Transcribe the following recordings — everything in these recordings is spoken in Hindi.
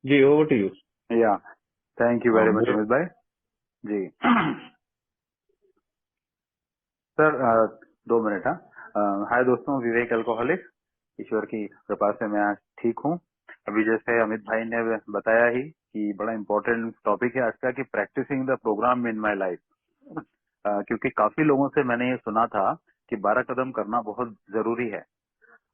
Ji, over to you. या थैंक यू हाँ, वेरी मच अमित भाई जी। Sir 2 minute. हाँ, हाय दोस्तों, विवेक अल्कोहलिक। ईश्वर की कृपा से मैं आज ठीक हूँ। अभी जैसे अमित भाई ने बताया ही कि बड़ा इम्पोर्टेंट टॉपिक है आज का कि practising the programme in my life. क्योंकि काफी लोगों से मैंने ये सुना था कि 12 कदम करना बहुत जरूरी है।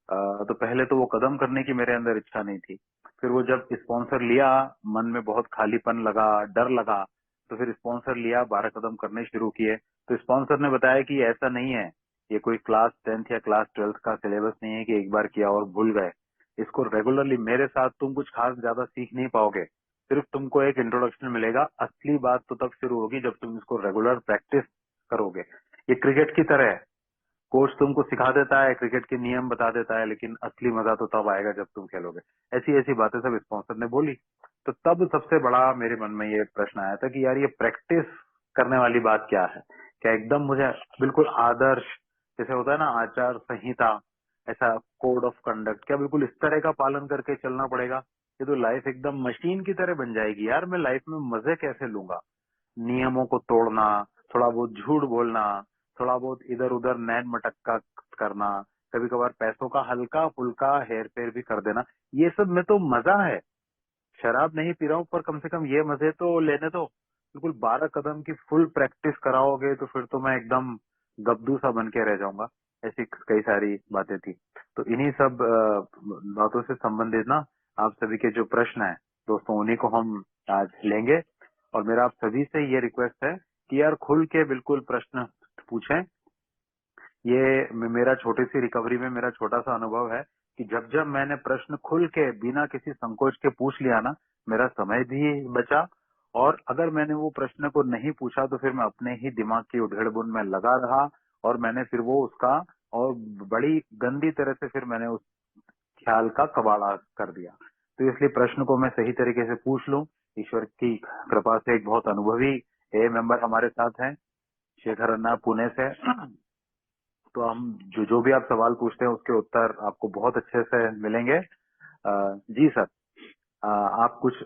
तो पहले तो वो कदम करने की मेरे अंदर इच्छा नहीं थी। फिर वो जब स्पॉन्सर लिया, मन में बहुत खालीपन लगा, डर लगा। तो फिर स्पॉन्सर लिया, 12 कदम करने शुरू किए। तो स्पॉन्सर ने बताया कि ऐसा नहीं है, ये कोई क्लास 10th या क्लास 12th का सिलेबस नहीं है कि एक बार किया और भूल गए। इसको रेगुलरली मेरे साथ तुम कुछ खास ज्यादा सीख नहीं पाओगे। सिर्फ तुमको एक इंट्रोडक्शन मिलेगा। असली बात तो तब शुरू होगी जब तुम इसको रेगुलर प्रैक्टिस करोगे। ये क्रिकेट की तरह है। कोच तुमको सिखा देता है, क्रिकेट के नियम बता देता है, लेकिन असली मजा तो तब आएगा जब तुम खेलोगे। ऐसी ऐसी बातें सब स्पॉन्सर ने बोली। तो तब सबसे बड़ा मेरे मन में ये प्रश्न आया था कि यार ये प्रैक्टिस करने वाली बात क्या है। क्या एकदम मुझे बिल्कुल आदर्श, जैसे होता है ना आचार संहिता, ऐसा कोड ऑफ कंडक्ट, क्या बिल्कुल इस तरह का पालन करके चलना पड़ेगा? ये तो लाइफ एकदम मशीन की तरह बन जाएगी यार। मैं लाइफ में मजे कैसे लूंगा? नियमों को तोड़ना, थोड़ा बहुत झूठ बोलना, थोड़ा बहुत इधर उधर नैन मटक्का करना, कभी कभार पैसों का हल्का फुल्का हेर फेर भी कर देना, ये सब में तो मजा है। शराब नहीं पी रहा हूँ, पर कम से कम ये मजे तो लेने दो। बिल्कुल 12 कदम की फुल प्रैक्टिस कराओगे तो फिर तो मैं एकदम गब्दू सा बन के रह जाऊंगा। ऐसी कई सारी बातें थी। तो इन्हीं सब बातों से संबंधित ना आप सभी के जो प्रश्न है दोस्तों, उन्हीं को हम आज लेंगे। और मेरा आप सभी से ये रिक्वेस्ट है कि यार खुल के बिल्कुल प्रश्न पूछें। ये मेरा छोटी सी रिकवरी में मेरा छोटा सा अनुभव है कि जब जब मैंने प्रश्न खुल के बिना किसी संकोच के पूछ लिया ना, मेरा समय भी बचा। और अगर मैंने वो प्रश्न को नहीं पूछा तो फिर मैं अपने ही दिमाग की उधेड़बुन में लगा रहा, और मैंने फिर वो उसका और बड़ी गंदी तरह से फिर मैंने उस ख्याल का कबाड़ा कर दिया। तो इसलिए प्रश्न को मैं सही तरीके से पूछ लूं। ईश्वर की कृपा से एक बहुत अनुभवी ए मेंबर हमारे साथ हैं, शेखर अन्ना पुणे से। तो हम जो जो भी आप सवाल पूछते हैं उसके उत्तर आपको बहुत अच्छे से मिलेंगे। जी सर, आप कुछ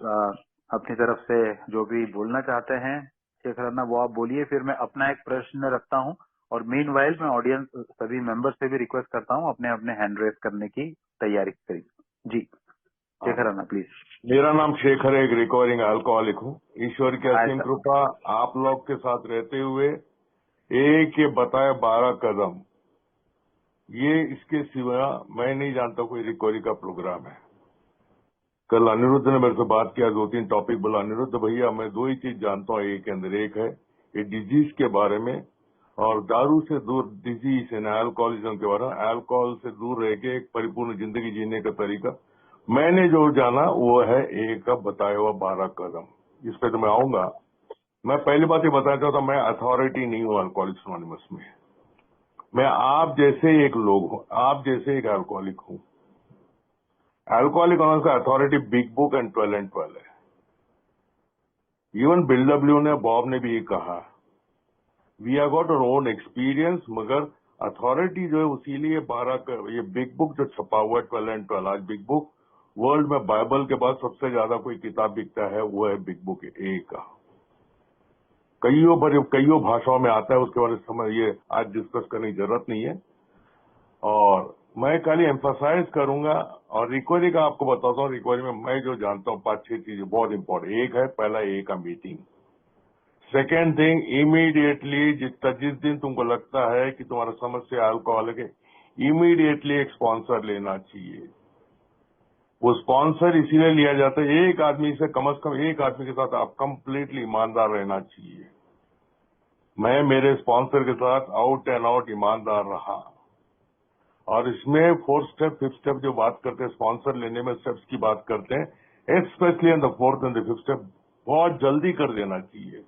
अपनी तरफ से जो भी बोलना चाहते हैं शेखर अन्ना, वो आप बोलिए। फिर मैं अपना एक प्रश्न रखता हूं। और मीन वाइल मैं ऑडियंस सभी मेंबर से भी रिक्वेस्ट करता हूं अपने अपने हैंड रेस करने की तैयारी करिए। जी शेखर अन्ना प्लीज। मेरा नाम शेखर है, एक रिकवरिंग अल्कोहलिक हूँ। ईश्वर की हाय असीम सर। कृपा आप लोग के साथ रहते हुए एक ये बताए 12 कदम, ये इसके सिवा मैं नहीं जानता कोई रिकवरी का प्रोग्राम है। कल अनिरुद्ध ने मेरे से बात किया, 2-3 टॉपिक बोला। अनिरुद्ध भैया मैं 2 ही चीज जानता हूँ एक के अंदर, एक है ये डिजीज के बारे में और दारू से दूर, डिजीज है ना अल्कोहलिज्म के बारे में, अल्कोहल से दूर रह के एक परिपूर्ण जिंदगी जीने का तरीका। मैंने जो जाना वो है एक का बताया हुआ 12 कदम। इस पे तो मैं आऊंगा। मैं पहली बात ये बताना चाहता हूँ, मैं अथॉरिटी नहीं हूँ अल्कोहलिक्स एनोनिमस में। मैं आप जैसे एक लोग हूँ, आप जैसे एक अल्कोहलिक हूँ। अल्कोहलिक एनोनिमस का authority big book and 12 and 12 है। इवन बिल डब्ल्यू ने, बॉब ने भी ये कहा, we have got our own experience, मगर अथॉरिटी जो है उसीलिए 12 का ये बिग बुक जो छपा हुआ है 12 एंड 12, आज बिग बुक वर्ल्ड में बाइबल के बाद सबसे ज्यादा कोई किताब बिकता है वो है बिग बुक ए का। कईयों भाषाओं में आता है, उसके बारे में समझ ये आज डिस्कस करने की जरूरत नहीं है। और मैं खाली एम्फसाइज करूंगा और रिकवरी का आपको बताता हूँ। रिकवरी में मैं जो जानता हूँ 5-6 चीजें बहुत इंपॉर्टेंट। एक है, पहला ए का मीटिंग। सेकेंड थिंग, इमीडिएटली जिस दिन तुमको लगता है कि तुम्हारा समस्या अल्कोहल है, इमीडिएटली एक स्पॉन्सर लेना चाहिए। वो स्पॉन्सर इसीलिए लिया जाता है, एक आदमी से कम से कम एक आदमी के साथ आप कंप्लीटली ईमानदार रहना चाहिए। मैं मेरे स्पॉन्सर के साथ आउट एंड आउट ईमानदार रहा। और इसमें 4th स्टेप 5th स्टेप जो बात करते हैं स्पॉन्सर लेने में, स्टेप्स की बात करते हैं, specially in the 4th and the 5th step बहुत जल्दी कर देना चाहिए।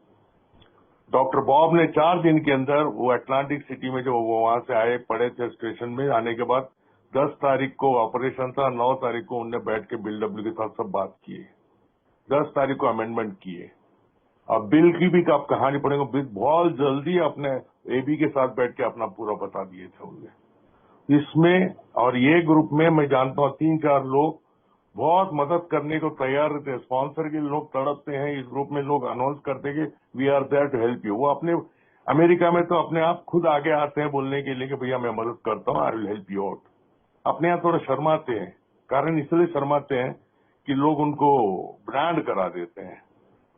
डॉक्टर बॉब ने 4 दिन के अंदर, वो अटलांटिक सिटी में जो वो वहां से आए, पड़े थे स्टेशन में, आने के बाद 10 तारीख को ऑपरेशन था, 9 तारीख को उनने बैठ के बिल डब्ल्यू के साथ सब बात किए, 10 तारीख को अमेंडमेंट किए। अब बिल की भी आप कहानी पढ़ेंगे, बिल बहुत जल्दी अपने एबी के साथ बैठ के अपना पूरा बता दिए थे उन्हें इसमें। और ये ग्रुप में मैं जानता हूँ 3-4 लोग बहुत मदद करने को तैयार रहते हैं। स्पॉन्सर के लोग तड़पते हैं, इस ग्रुप में लोग अनाउंस करते हैं कि we are there to help you. वो अपने अमेरिका में तो अपने आप खुद आगे आते हैं बोलने के लिए कि भैया मैं मदद करता हूँ, I will help you out. अपने यहाँ थोड़ा शर्माते हैं, कारण इसलिए शर्माते हैं कि लोग उनको ब्रांड करा देते हैं।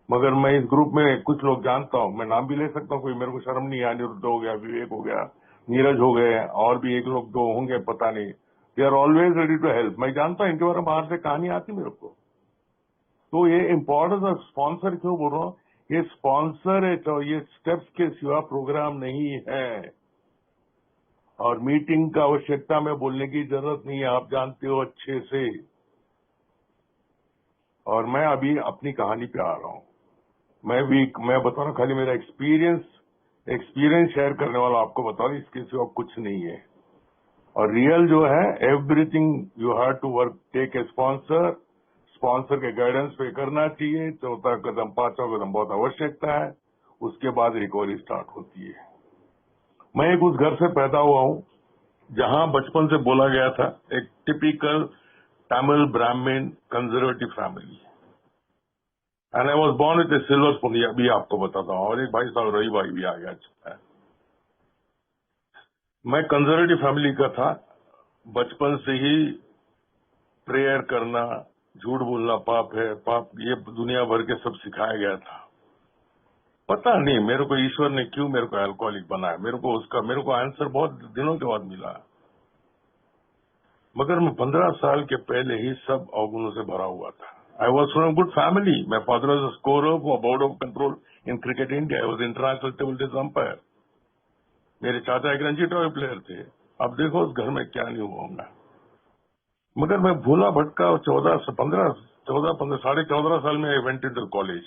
मगर मैं इस ग्रुप में कुछ लोग जानता हूँ, मैं नाम भी ले सकता हूँ, कोई मेरे को शर्म नहीं है। अनिरुद्ध हो गया, विवेक हो गया, नीरज हो गए, और भी एक लोग दो होंगे पता नहीं। They are always ready to help. मैं जानता हूँ इनके बारे में बाहर से कहानी आती मेरे को। तो ये इम्पोर्टेंस ऑफ स्पॉन्सर क्यों बोल रहा हूँ, ये स्पॉन्सर है तो ये स्टेप्स के सिवा प्रोग्राम नहीं है। और मीटिंग का आवश्यकता में बोलने की जरूरत नहीं है, आप जानते हो अच्छे से। और मैं अभी अपनी कहानी पे आ रहा हूँ। मैं बता रहा हूँ, खाली मेरा एक्सपीरियंस शेयर करने वाला आपको बता रहा हूँ, इसके सिवा कुछ नहीं है। और रियल जो है, everything you have to work, take a sponsor के गाइडेंस पे करना चाहिए। चौथा कदम, पांचवा कदम बहुत आवश्यकता है, उसके बाद रिकवरी स्टार्ट होती है। मैं एक उस घर से पैदा हुआ हूँ जहां बचपन से बोला गया था, एक टिपिकल तमिल ब्राह्मण conservative family, and I was born with A silver spoon. अभी आपको बताता हूँ। और एक भाई साहब रवि भाई भी आ गया। अच्छा, मैं कंजर्वेटिव फैमिली का था। बचपन से ही प्रेयर करना, झूठ बोलना पाप है, पाप, ये दुनिया भर के सब सिखाया गया था। पता नहीं मेरे को ईश्वर ने क्यों मेरे को अल्कोहलिक बनाया, मेरे को आंसर बहुत दिनों के बाद मिला। मगर मैं 15 साल के पहले ही सब अवगुणों से भरा हुआ था। I was from good family. My father was a scorer for board of control in cricket India. I was international table tennis umpire. मेरे चाचा एक रणजी ट्रॉफी प्लेयर थे। अब देखो उस घर में क्या नहीं हुआ होगा। मगर मैं भूला भटका 14 साल में आई वेंट इनटू कॉलेज।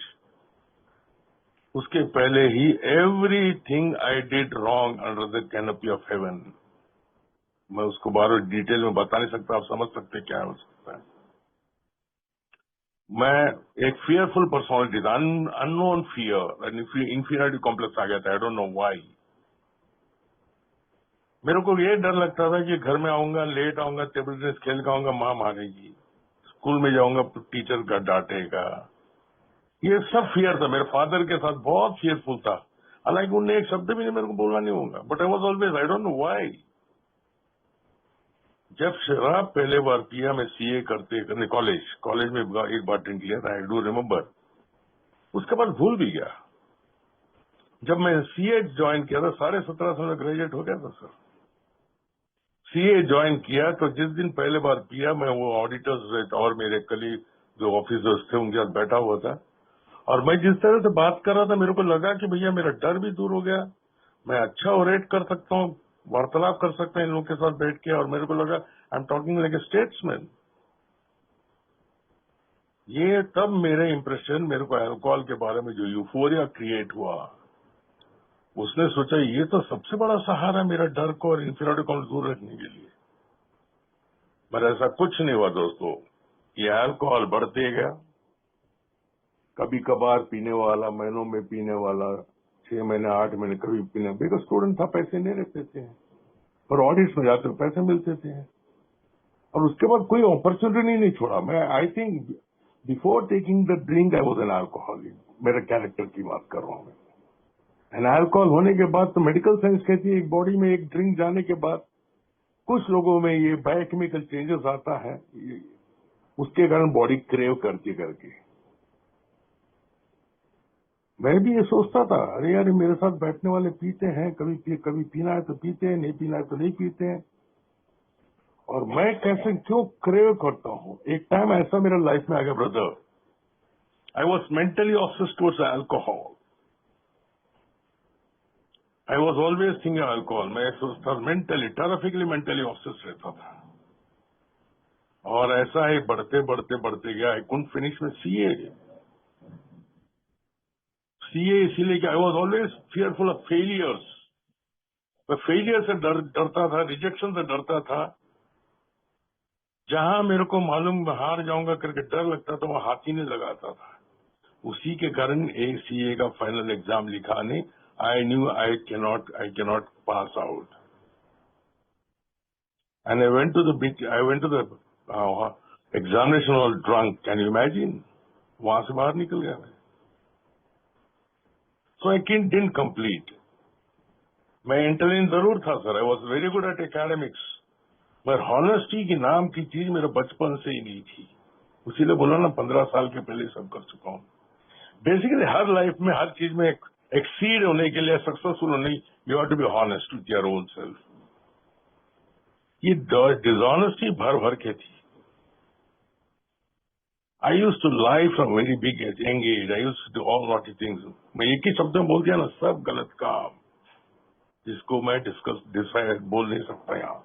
उसके पहले ही everything I did wrong under the canopy of heaven. मैं उसको बार डिटेल में बता नहीं सकता, आप समझ सकते क्या हो सकता है। मैं एक फियरफुल पर्सनालिटी था, अननोन फियर, इंफीरियरिटी कॉम्प्लेक्स आ गया था। आई डोंट नो व्हाई। मेरे को ये डर लगता था कि घर में आऊंगा, लेट आऊंगा, टेबल टेनिस खेल के आऊंगा, माँ मारेगी। स्कूल में जाऊंगा, टीचर का डांटेगा। ये सब फियर था। मेरे फादर के साथ बहुत फियरफुल था। हालांकि उनने एक शब्द भी नहीं मेरे को बोलना नहीं होगा, but I was always, I don't know why. जब शराब पहले बार पिया, मैं सीए करते कॉलेज में एक बार ड्रिंक लिया था, आई डू रिमेम्बर। उसके बाद भूल भी गया। जब मैं सीए ज्वाइन किया था, 17.5 साल में ग्रेजुएट हो गया था सर। सीए ज्वाइन किया तो जिस दिन पहले बार पिया, मैं वो ऑडिटर्स और मेरे कलीग जो ऑफिसर्स थे उनके साथ बैठा हुआ था, और मैं जिस तरह से बात कर रहा था, मेरे को लगा कि भैया मेरा डर भी दूर हो गया। मैं अच्छा ओरेट कर सकता हूँ, वार्तालाप कर सकता हूँ इन लोगों के साथ बैठ के। और मेरे को लगा I am talking like a statesman. ये तब मेरे इम्प्रेशन, मेरे को अल्कोहल के बारे में जो यूफोरिया क्रिएट हुआ, उसने सोचा ये तो सबसे बड़ा सहारा मेरा डर को और इंफीरियरिटी को दूर रखने के लिए। पर ऐसा कुछ नहीं हुआ दोस्तों। ये अल्कोहल बढ़ते गया। कभी कभार पीने वाला, महीनों में पीने वाला, 6 महीने 8 महीने कभी पीने, बिकॉज स्टूडेंट था, पैसे नहीं रहते थे, और ऑडिट्स में जाते पैसे मिलते थे। और उसके बाद कोई अपॉर्चुनिटी नहीं छोड़ा। मैं I think before taking the drink I was an alcoholic. मेरे कैरेक्टर की बात कर रहा हूँ मैं। एंड अल्कोहल होने के बाद तो मेडिकल साइंस कहती है एक बॉडी में एक ड्रिंक जाने के बाद कुछ लोगों में ये बायोकेमिकल चेंजेस आता है, उसके कारण बॉडी क्रेव करके। मैं भी ये सोचता था, अरे यार मेरे साथ बैठने वाले पीते हैं, कभी पीना है तो पीते हैं, नहीं पीना है तो नहीं पीते हैं, और मैं कैसे क्यों क्रेव करता हूँ। एक टाइम ऐसा मेरा लाइफ में आ गया brother, I was mentally obsessed towards alcohol. I was always thinking alcohol. मैं सोचता टेरिफिकली मेंटली ऑब्सेस्ड रहता था। और ऐसा ही बढ़ते गया। आई कुडंट फिनिश में सीए इसीलिए कि I was always fearful of failures. मैं फेलियर से डरता था, रिजेक्शन से डरता था। जहां मेरे को मालूम मैं हार जाऊंगा करके डर लगता था, वो हाथ ही नहीं लगाता था। उसी के कारण सीए का फाइनल एग्जाम लिखा नहीं। I knew I cannot pass out, and I went to the examination all drunk, can you imagine? वहां से बाहर निकल गया मैं। So I didn't complete. मैं इंटेलिजेंट जरूर था sir, I was very good at academics, मगर हॉनेस्टी की नाम की चीज मेरे बचपन से ही नहीं थी। उसीलिए बोला ना 15 साल के पहले सब कर चुका हूँ। बेसिकली हर लाइफ में, हर चीज में एक्सीड होने के लिए, सक्सेसफुल होने, you have to be honest with your own self. ये डिसऑनेस्टी भर भर के थी। I used to lie from very big age, young age. I used to do all naughty things. मैं एक ही शब्द में बोल दिया ना, सब गलत काम, जिसको मैं डिसाइड बोल नहीं सकता यहाँ।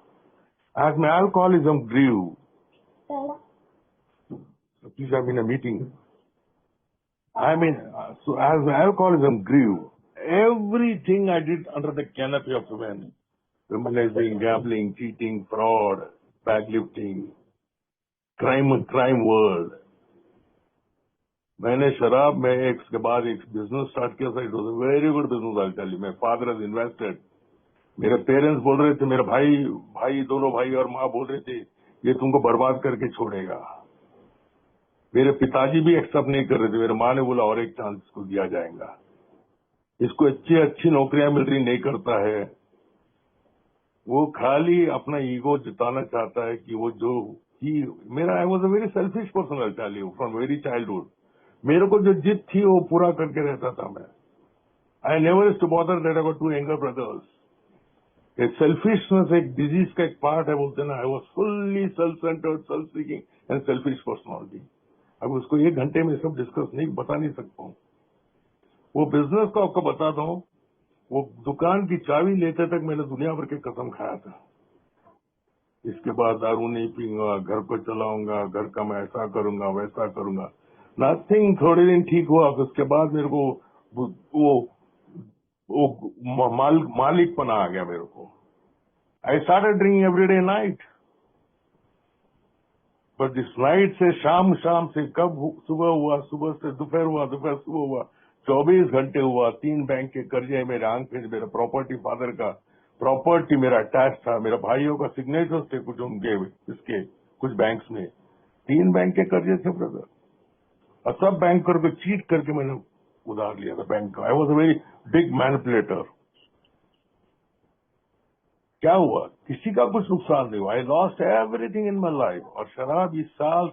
As my alcoholism grew, please, I'm in a meeting. So as my alcoholism grew, everything I did under the canopy of women, womanizing, gambling, cheating, fraud, baglifting, crime world. मैंने शराब में एक के बाद एक बिजनेस स्टार्ट किया था। It was a very good business. I tell you, my father has invested. मेरे पेरेंट्स बोल रहे थे, मेरे भाई दोनों भाई और माँ बोल रहे थे, ये तुमको बर्बाद करके छोड़ेगा। मेरे पिताजी भी एक्सेप्ट नहीं कर रहे थे। मेरे माँ ने बोला और एक चांस इसको दिया जाएगा, इसको अच्छी नौकरियां मिल रही, नहीं करता है। वो खाली अपना ईगो जिताना चाहता है कि वो जो ही मेरा, I was a very selfish person, I tell you, from very childhood. मेरे को जो जिद थी वो पूरा करके रहता था मैं। I never used to bother that I got 2 younger brothers. एक सेल्फिशनेस एक डिजीज का एक पार्ट है, बोलते ना। I was fully self centred, self seeking and selfish personality. अब उसको 1 घंटे में सब डिस्कस नहीं बता नहीं सकता हूँ। वो बिजनेस को आपको बताता हूँ, वो दुकान की चाबी लेते तक मैंने दुनिया भर के कसम खाया था। इसके बाद दारू नहीं पीऊंगा, घर को चलाऊंगा, घर का मैं ऐसा करूंगा, वैसा करूंगा। नथिंग। थोड़े दिन ठीक हुआ, उसके बाद मेरे को वो मालिकपना आ गया मेरे को। I started drinking every day night. But इस नाइट से शाम से कब सुबह हुआ, सुबह से दोपहर हुआ, दोपहर सुबह हुआ, 24 घंटे हुआ। 3 बैंक के कर्जे मेरे आंख पे, मेरा प्रॉपर्टी, फादर का प्रॉपर्टी मेरा अटैच था, मेरा भाइयों का सिग्नेचर्स थे कुछ उनके, इसके कुछ बैंक्स में। 3 बैंक के कर्जे थे ब्रदर, और सब बैंक करके चीट करके मैंने उधार लिया था बैंक का। आई was a very big manipulator. क्या हुआ? किसी का कुछ नुकसान नहीं हुआ। I lost everything in my life. और शराब इस साल,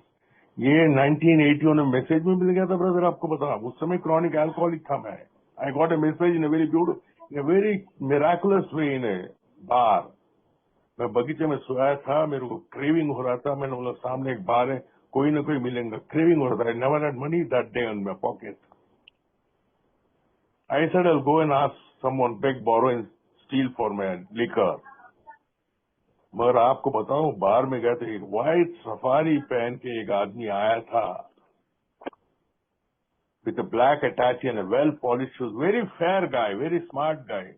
ये 1981 में मैसेज में मिल गया था ब्रदर, आपको बता। उस समय क्रॉनिक अल्कोहलिक था मैं। I got a message in a very miraculous way in a bar. मैं बगीचे में सोया था, मेरे को क्रेविंग हो रहा था। मैंने बोला सामने एक बार है, कोई ना कोई मिलेगा। क्रेविंग हो रहा था। I never had money that day in my pocket. I said I will go and ask someone, beg, borrow and steal for my liquor. मगर आपको बताऊं, बाहर में गए थे, एक व्हाइट सफारी पहन के एक आदमी आया था, with a black attache and well polish shoes, very fair guy, very smart guy.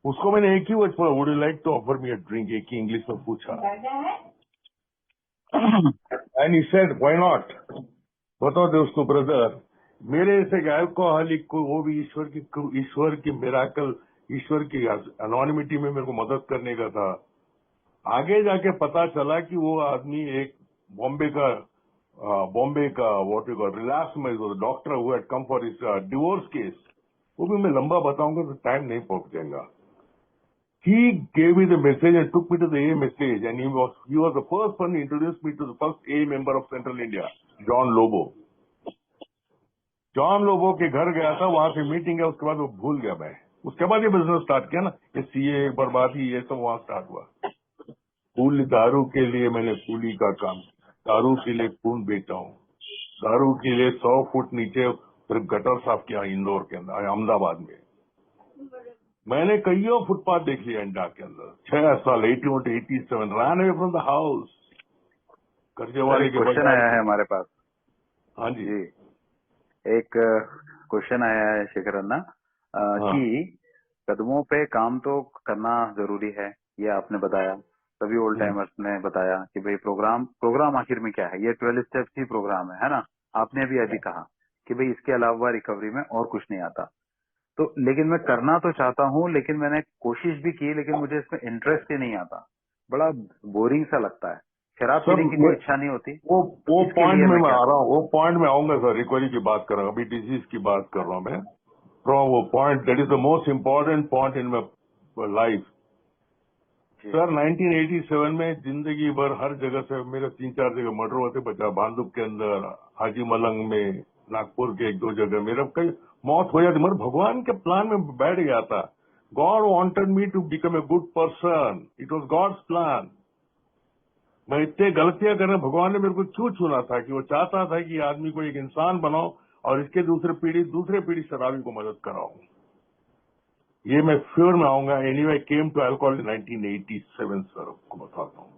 उसको मैंने एक ही वर्ड बोला, would you like to offer me a drink? एक ही इंग्लिश में पूछा। And he said why not. बताओ दोस्तों, ब्रदर, मेरे ऐसे अल्कोहलिक को, वो भी ईश्वर की मिराकल, ईश्वर की अनोनिमिटी में मेरे को मदद करने का था। आगे जाके पता चला कि वो आदमी एक बॉम्बे का व्हाट यू कॉल रिलैप्स में doctor who had come for his divorce case. वो भी मैं लंबा बताऊंगा तो टाइम नहीं पहुंच जाएगा। He gave me the message and took me to the A message, and he was the first one who introduced me to the first A member of Central India, John Lobo. John Lobo के घर गया था, वहां से मीटिंग है, उसके बाद वो भूल गया मैं। उसके बाद ये बिजनेस स्टार्ट किया ना, ये सीए बर्बादी, ये सब वहां स्टार्ट हुआ। दारू के लिए मैंने कूली का काम, दारू के लिए खून बेचा हूँ, दारू के लिए 100 फुट नीचे फिर गटर साफ किया इंदौर के अंदर, अहमदाबाद में। मैंने कईयों फुटपाथ देख लिया इंडिया के अंदर। 6 साल, 81 to 87, run away from the house, कर्जे वाले के क्वेश्चन आया है हमारे पास। हाँ जी, एक क्वेश्चन आया है शेखर अन्ना, हाँ। कि कदमों पे काम तो करना जरूरी है, ये आपने बताया। सभी ओल्ड टाइमर्स ने बताया कि भाई प्रोग्राम आखिर में क्या है, ये 12 स्टेप्स ही प्रोग्राम है ना। आपने भी अभी कहा कि भाई इसके अलावा रिकवरी में और कुछ नहीं आता। तो लेकिन मैं करना तो चाहता हूँ, लेकिन मैंने कोशिश भी की, लेकिन मुझे इसमें इंटरेस्ट ही नहीं आता, बड़ा बोरिंग सा लगता है। शराब सर पीने की कोई इच्छा नहीं होती। वो इसके पॉइंट लिए में मैं मैं क्या आ रहा करूं? हूँ, वो पॉइंट में आऊंगा सर। रिकवरी की बात कर रहा हूँ, अभी डिजीज की बात कर रहा हूँ मैं। फ्रॉम वो point that is the most important point in my life. जी। सर 1987 में जिंदगी भर हर जगह से मेरे 3-4 जगह मर्डर होते बचा। भांडुप के अंदर, हाजी मलंग में, नागपुर के 1-2 जगह मेरा कई मौत हो जाती, मगर भगवान के प्लान में बैठ गया था। God wanted me to become a good person, it was God's plan. मैं इतने गलतियां कर रहा, भगवान ने मेरे को क्यों चुना था कि वो चाहता था कि आदमी को एक इंसान बनाओ और इसके दूसरे पीढ़ी शराबी को मदद कराओ। ये मैं फ्योर में आऊंगा। Anyway, came to alcohol in 1987 sir, आपको बताता हूँ।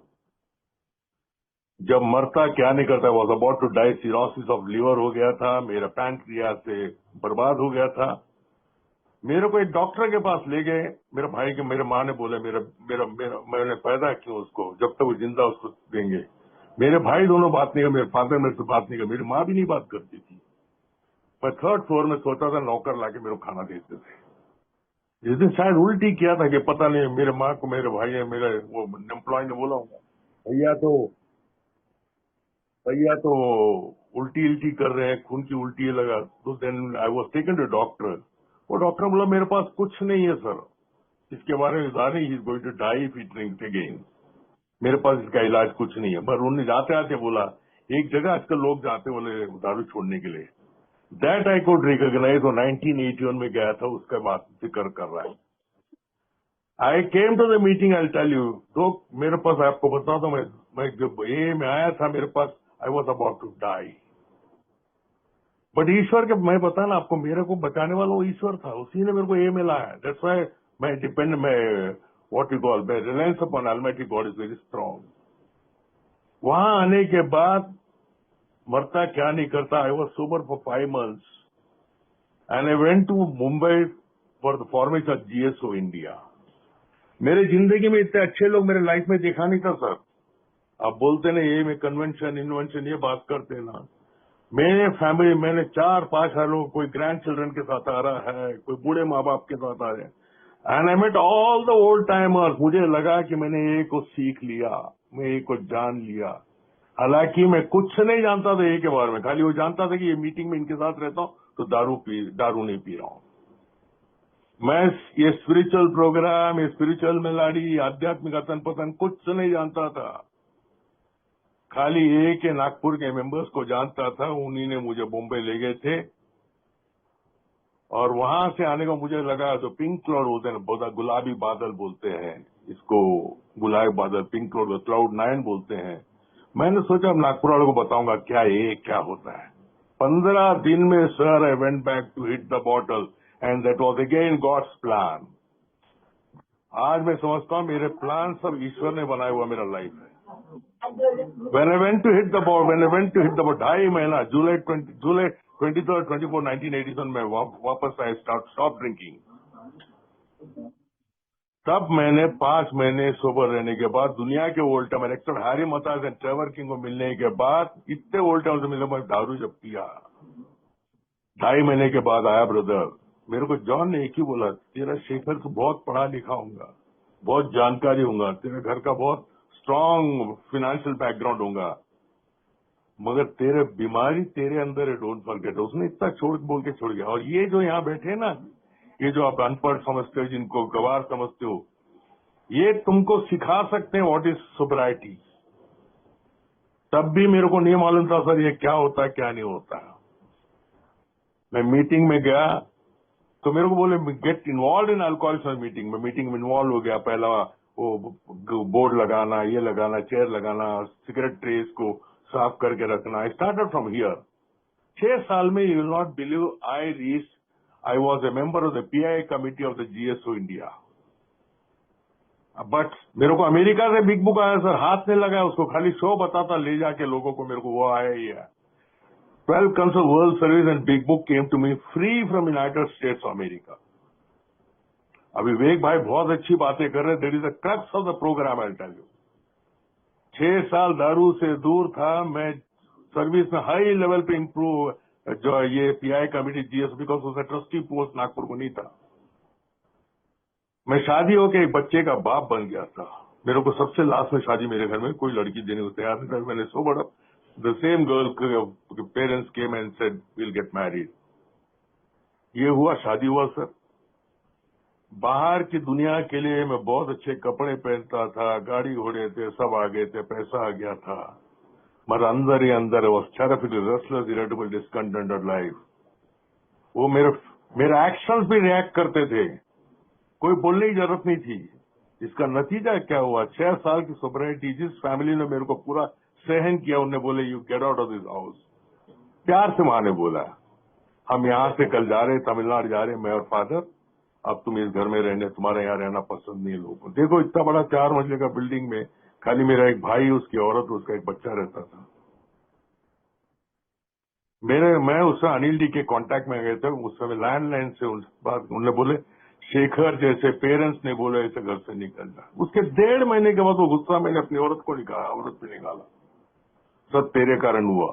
जब मरता क्या नहीं करता, was about to die, cirrhosis of liver हो गया था, मेरा पैंक्रियास से बर्बाद हो गया था। मेरे को एक डॉक्टर के पास ले गए, मेरे भाई के, मेरे माँ ने बोला मेरा मेरा मेरा मैंने पैदा क्यों उसको, जब तक वो जिंदा उसको देंगे। मेरे भाई दोनों बात नहीं कर, मेरे फादर मेरे से बात नहीं कर, मेरी माँ भी नहीं बात करती थी। मैं 3rd फ्लोर में सोता था, नौकर लाके मेरे को खाना देते थे। जिस दिन शायद उल्टी किया था कि पता नहीं, मेरे माँ को मेरे भाई है, मेरे वो एम्प्लॉय ने बोला होगा, भैया तो उल्टी कर रहे हैं, खून की उल्टी लगा। तो then I was taken to doctor. वो डॉक्टर बोला मेरे पास कुछ नहीं है सर, इसके बारे में जाने, he is going to die if he drinks again. मेरे पास इसका इलाज कुछ नहीं है। पर उन्होंने जाते आते बोला, एक जगह आजकल लोग जाते बोले दारू छोड़ने के लिए, दैट आई कुड रिकॉग्नाइज। वो 1981 में गया था, उसका बात जिक्र कर रहा है। I came to the meeting, I tell you. तो मेरे पास, आपको बताता हूँ, मैं जब ये में आया था, मेरे पास I was about to die. But ईश्वर के, मैं बता ना आपको, मेरे को बचाने वाला वो ईश्वर था, उसी ने मेरे को ये मिलाया। दैट्स व्हाई मैं डिपेंड, मैं व्हाट यू कॉल, मैं reliance upon almighty God is very strong. वहां आने के बाद मरता क्या नहीं करता, I was sober for 5 months and I went to Mumbai for the formation of GSO India. मेरे जिंदगी में इतने अच्छे लोग मेरे लाइफ में देखा नहीं था सर। आप बोलते ना ये में कन्वेंशन इन्वेंशन ये बात करते ना, मेरे फैमिली, मैंने 4-5 सालों, कोई ग्रैंड चिल्ड्रन के साथ आ रहा है, कोई बूढ़े माँ बाप के साथ आ रहे हैं, and I met all the old timers. मुझे लगा कि मैंने एक को सीख लिया, मैं एक को जान लिया। हालांकि मैं कुछ नहीं जानता था एक के बारे में, खाली वो जानता था कि ये मीटिंग में इनके साथ रहता हूँ तो दारू नहीं पी रहा हूँ मैं। ये स्पिरिचुअल प्रोग्राम, ये स्पिरिचुअल मेलाडी, आध्यात्मिक अतन पतन कुछ नहीं जानता था। खाली एक के नागपुर के मेंबर्स को जानता था, उन्हीं ने मुझे बॉम्बे ले गए थे। और वहां से आने को मुझे लगा तो पिंक क्लाउड बोलते हैं, बहुत गुलाबी बादल बोलते हैं इसको, गुलाबी बादल, पिंक क्लाउड, क्लाउड 9 बोलते हैं। मैंने सोचा अब नागपुर वालों को बताऊंगा क्या ये क्या होता है। 15 दिन में sir I went back to hit the bottle and that was again God's plan. आज मैं समझता हूँ मेरे प्लान सब ईश्वर ने बनाया हुआ मेरा लाइफ है। When I went to hit the ball, 2.5 महीना, जुलाई 23rd, 24, 1987 में वापस आए, स्टॉप ड्रिंकिंग। तब मैंने 5 महीने सोबर रहने के बाद दुनिया के ओल्ड टाइम एक्टर हैरी मताज एंड ट्रेवर किंग को मिलने के बाद, इतने ओल्ड टाइम से मिले, मैं दारू जब पिया 2.5 महीने के बाद आया ब्रदर। मेरे को जॉन ने एक ही बोला, तेरा शेखर तो बहुत पढ़ा लिखा होगा, बहुत जानकारी होगा, तेरे घर का बहुत स्ट्रांग फाइनेंशियल बैकग्राउंड होगा, मगर तेरे बीमारी तेरे अंदर है, डोंट फॉरगेट। उसने इतना बोल के छोड़ गया। और ये जो यहाँ बैठे ना, ये जो आप अनपढ़ समझते हो, जिनको गवार समझते हो, ये तुमको सिखा सकते हैं व्हाट इज सोब्राइटी। तब भी मेरे को नहीं मालूम था सर ये क्या होता है क्या नहीं होता। मैं मीटिंग में गया तो मेरे को बोले get involve in alcoholism meeting में इन्वॉल्व हो गया। पहला वो बोर्ड लगाना, ये लगाना, चेयर लगाना, सिगरेट ट्रेस को साफ करके रखना। I started from here. 6 साल में you will not believe I was a member of the pi committee of the GSO India. But मेरे को अमेरिका से बिग बुक आया सर, हाथ नहीं लगाया उसको, खाली शो बताता ले जाके लोगों को, मेरे को वो आया ही है। 12 comes of World Service and Big Book came to me free from United States of America. अभी विवेक भाई बहुत अच्छी बातें कर रहे हैं। There is the crux of the programme, I tell you. 6 साल दारू से दूर था मैं, सर्विस में हाई लेवल पे इंप्रूव, जो ये पीआई कमिटी जीएस, बिकॉज उसका ट्रस्टी पोस्ट नागपुर को नहीं था। मैं शादी होके एक बच्चे का बाप बन गया था। मेरे को सबसे लास्ट में शादी मेरे घर में कोई लड़की देने को तैयार नहीं था. मैंने सो बड़ा the same girl parents came and said will get married. ये हुआ, शादी हुआ सर. बाहर की दुनिया के लिए मैं बहुत अच्छे कपड़े पहनता था, गाड़ी घोड़े थे, सब आ गए थे, पैसा आ गया था, मगर अंदर ही अंदर was terrifically restless, irritable, डिस्कंटेंटेड life. वो मेरे एक्शंस भी रिएक्ट करते थे, कोई बोलने की जरूरत नहीं थी. इसका नतीजा क्या हुआ? 6 साल की सोबरिटी. जिस फैमिली ने मेरे को पूरा सहन किया, उन्होंने बोले you get out of this house. प्यार से माँ ने बोला हम यहाँ से कल जा रहे, तमिलनाडु जा रहे, मैं और फादर, अब तुम इस घर में रहने, तुम्हारे यहाँ रहना पसंद नहीं है लोगों को. देखो इतना बड़ा 4 मंजिले का बिल्डिंग में खाली मेरा एक भाई, उसकी औरत, उसका एक बच्चा रहता था. मैं उससे अनिल डी के कांटेक्ट में गए थे. उस समय लैंडलाइन से उन्होंने बोले शेखर जैसे पेरेंट्स ने बोले ऐसे घर से निकल जा. उसके 1.5 महीने के बाद वो गुस्सा मैंने अपनी औरत को निकाला, औरत पे निकाला. सब तेरे कारण हुआ.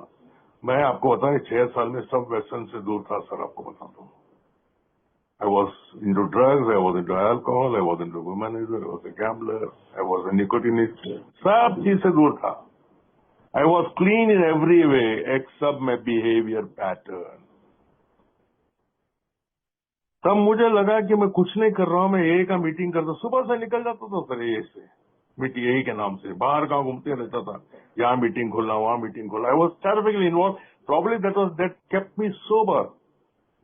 मैं आपको बताऊं 6 साल में सब व्यसन से दूर था सर. आपको बताता हूँ, I was into drugs, I was into alcohol, I was into womanism, I was a gambler, I was a nicotinist. सब चीज से दूर था. I was clean in every way except my behavior pattern. तब मुझे लगा कि मैं कुछ नहीं कर रहा हूं, मैं ए का मीटिंग करता, सुबह से निकल जाता था सर ए से, मीटिंग ए के नाम से बाहर गांव घूमते रहता था, यहाँ मीटिंग खोलना, वहां मीटिंग खोलना. I was terrifically involve. Probably that kept me sober.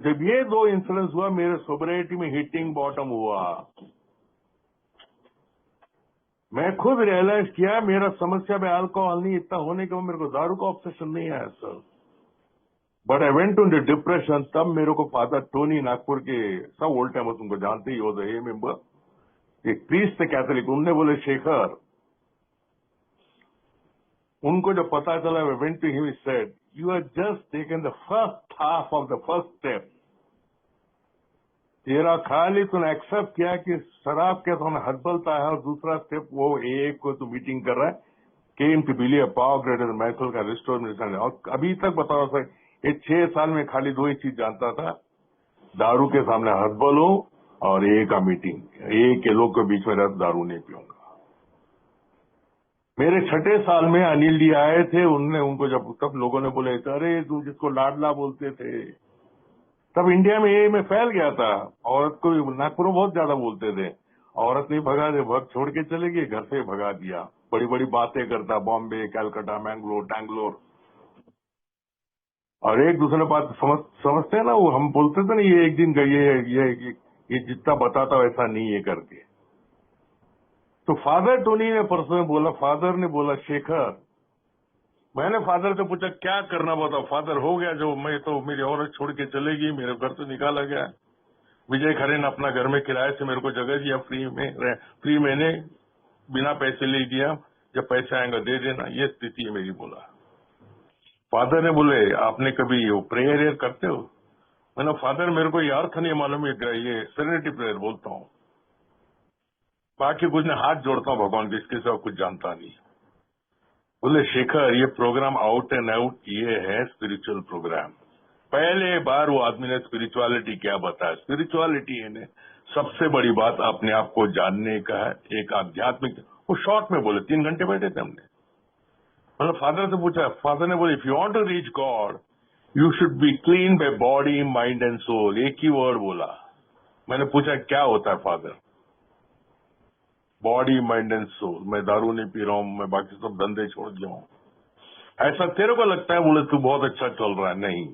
जब ये 2 इंसिडेंट्स हुआ, मेरे सोबरिटी में हिटिंग बॉटम हुआ. मैं खुद रियलाइज किया मेरा समस्या में अल्कोहल नहीं, इतना होने के बाद मेरे को दारू का ऑब्सेशन नहीं आया sir. But I went to depression. तब मेरे को फादर टोनी, नागपुर के, सब ओल्ड टाइमर्स उनको जानते ही, वॉज ए मेंबर, एक प्रीस्ट थे कैथोलिक. उनने बोले शेखर, उनको जब पता चला, I went to him, said you are just taken the first half of the first step. तेरा खाली तूने एक्सेप्ट किया कि शराब के तो हदबलता है, और दूसरा स्टेप वो एक को तू मीटिंग कर रहा है, came to believe a power greater than myself का रिस्टोर मिनिस्टर. और अभी तक बताओ सर, ये 6 साल में खाली 2 ही चीज जानता था, दारू के सामने हदबल हो और ए का मीटिंग. ए के लोग के बीच में रह दारू नहीं पीऊंगा. मेरे 6ठे साल में अनिल डी आए थे. उनने उनको जब तब लोगों ने बोले अरे तू जिसको लाडला बोलते थे, तब इंडिया में ए में फैल गया था. औरत को नागपुर में बहुत ज्यादा बोलते थे. औरत नहीं भगा दे, भग छोड़ के चले गए, घर से भगा दिया. बड़ी बड़ी बातें करता, बॉम्बे, कलकत्ता, मैंगलोर, टैंगलोर, और एक दूसरे बात समझते हैं ना. वो हम बोलते थे ना ये एक दिन गई है, ये जितना बताता वैसा नहीं है करके. तो फादर टोनी ने परसों में बोला, फादर ने बोला शेखर, मैंने फादर से पूछा क्या करना बताओ. फादर हो गया जो, मैं तो मेरी औरत छोड़ के चलेगी, मेरे घर से निकाला गया. विजय खरे ने अपना घर में किराए से मेरे को जगह दिया, फ्री मैंने बिना पैसे ले दिया, जब पैसे आएंगे दे देना, ये स्थिति है मेरी. बोला फादर ने बोले आपने कभी वो प्रेयर करते हो? मैंने फादर मेरे को ये अर्थ नहीं मालूम, ये सेरेनिटी प्रेयर बोलता हूँ, बाकी कुछ नहीं, हाथ जोड़ता हूँ भगवान के, इसके सिवा कुछ जानता नहीं. बोले शेखर ये प्रोग्राम आउट एंड आउट ये है स्पिरिचुअल प्रोग्राम. पहले बार वो आदमी ने स्पिरिचुअलिटी क्या बताया. स्पिरिचुअलिटी है सबसे बड़ी बात अपने आप को जानने का है, एक आध्यात्मिक. वो शॉर्ट में बोले, 3 घंटे बैठे थे हमने. मतलब फादर से पूछा, फादर ने बोले if you want to reach God you should be clean by body, mind and soul. एक ही वर्ड बोला. मैंने पूछा क्या होता है father? Body, mind and soul. मैं दारू नहीं पी रहा हूँ, मैं बाकी सब धंधे छोड़ दिया हूँ. ऐसा तेरे को लगता है? बोले तू बहुत अच्छा चल रहा है. नहीं,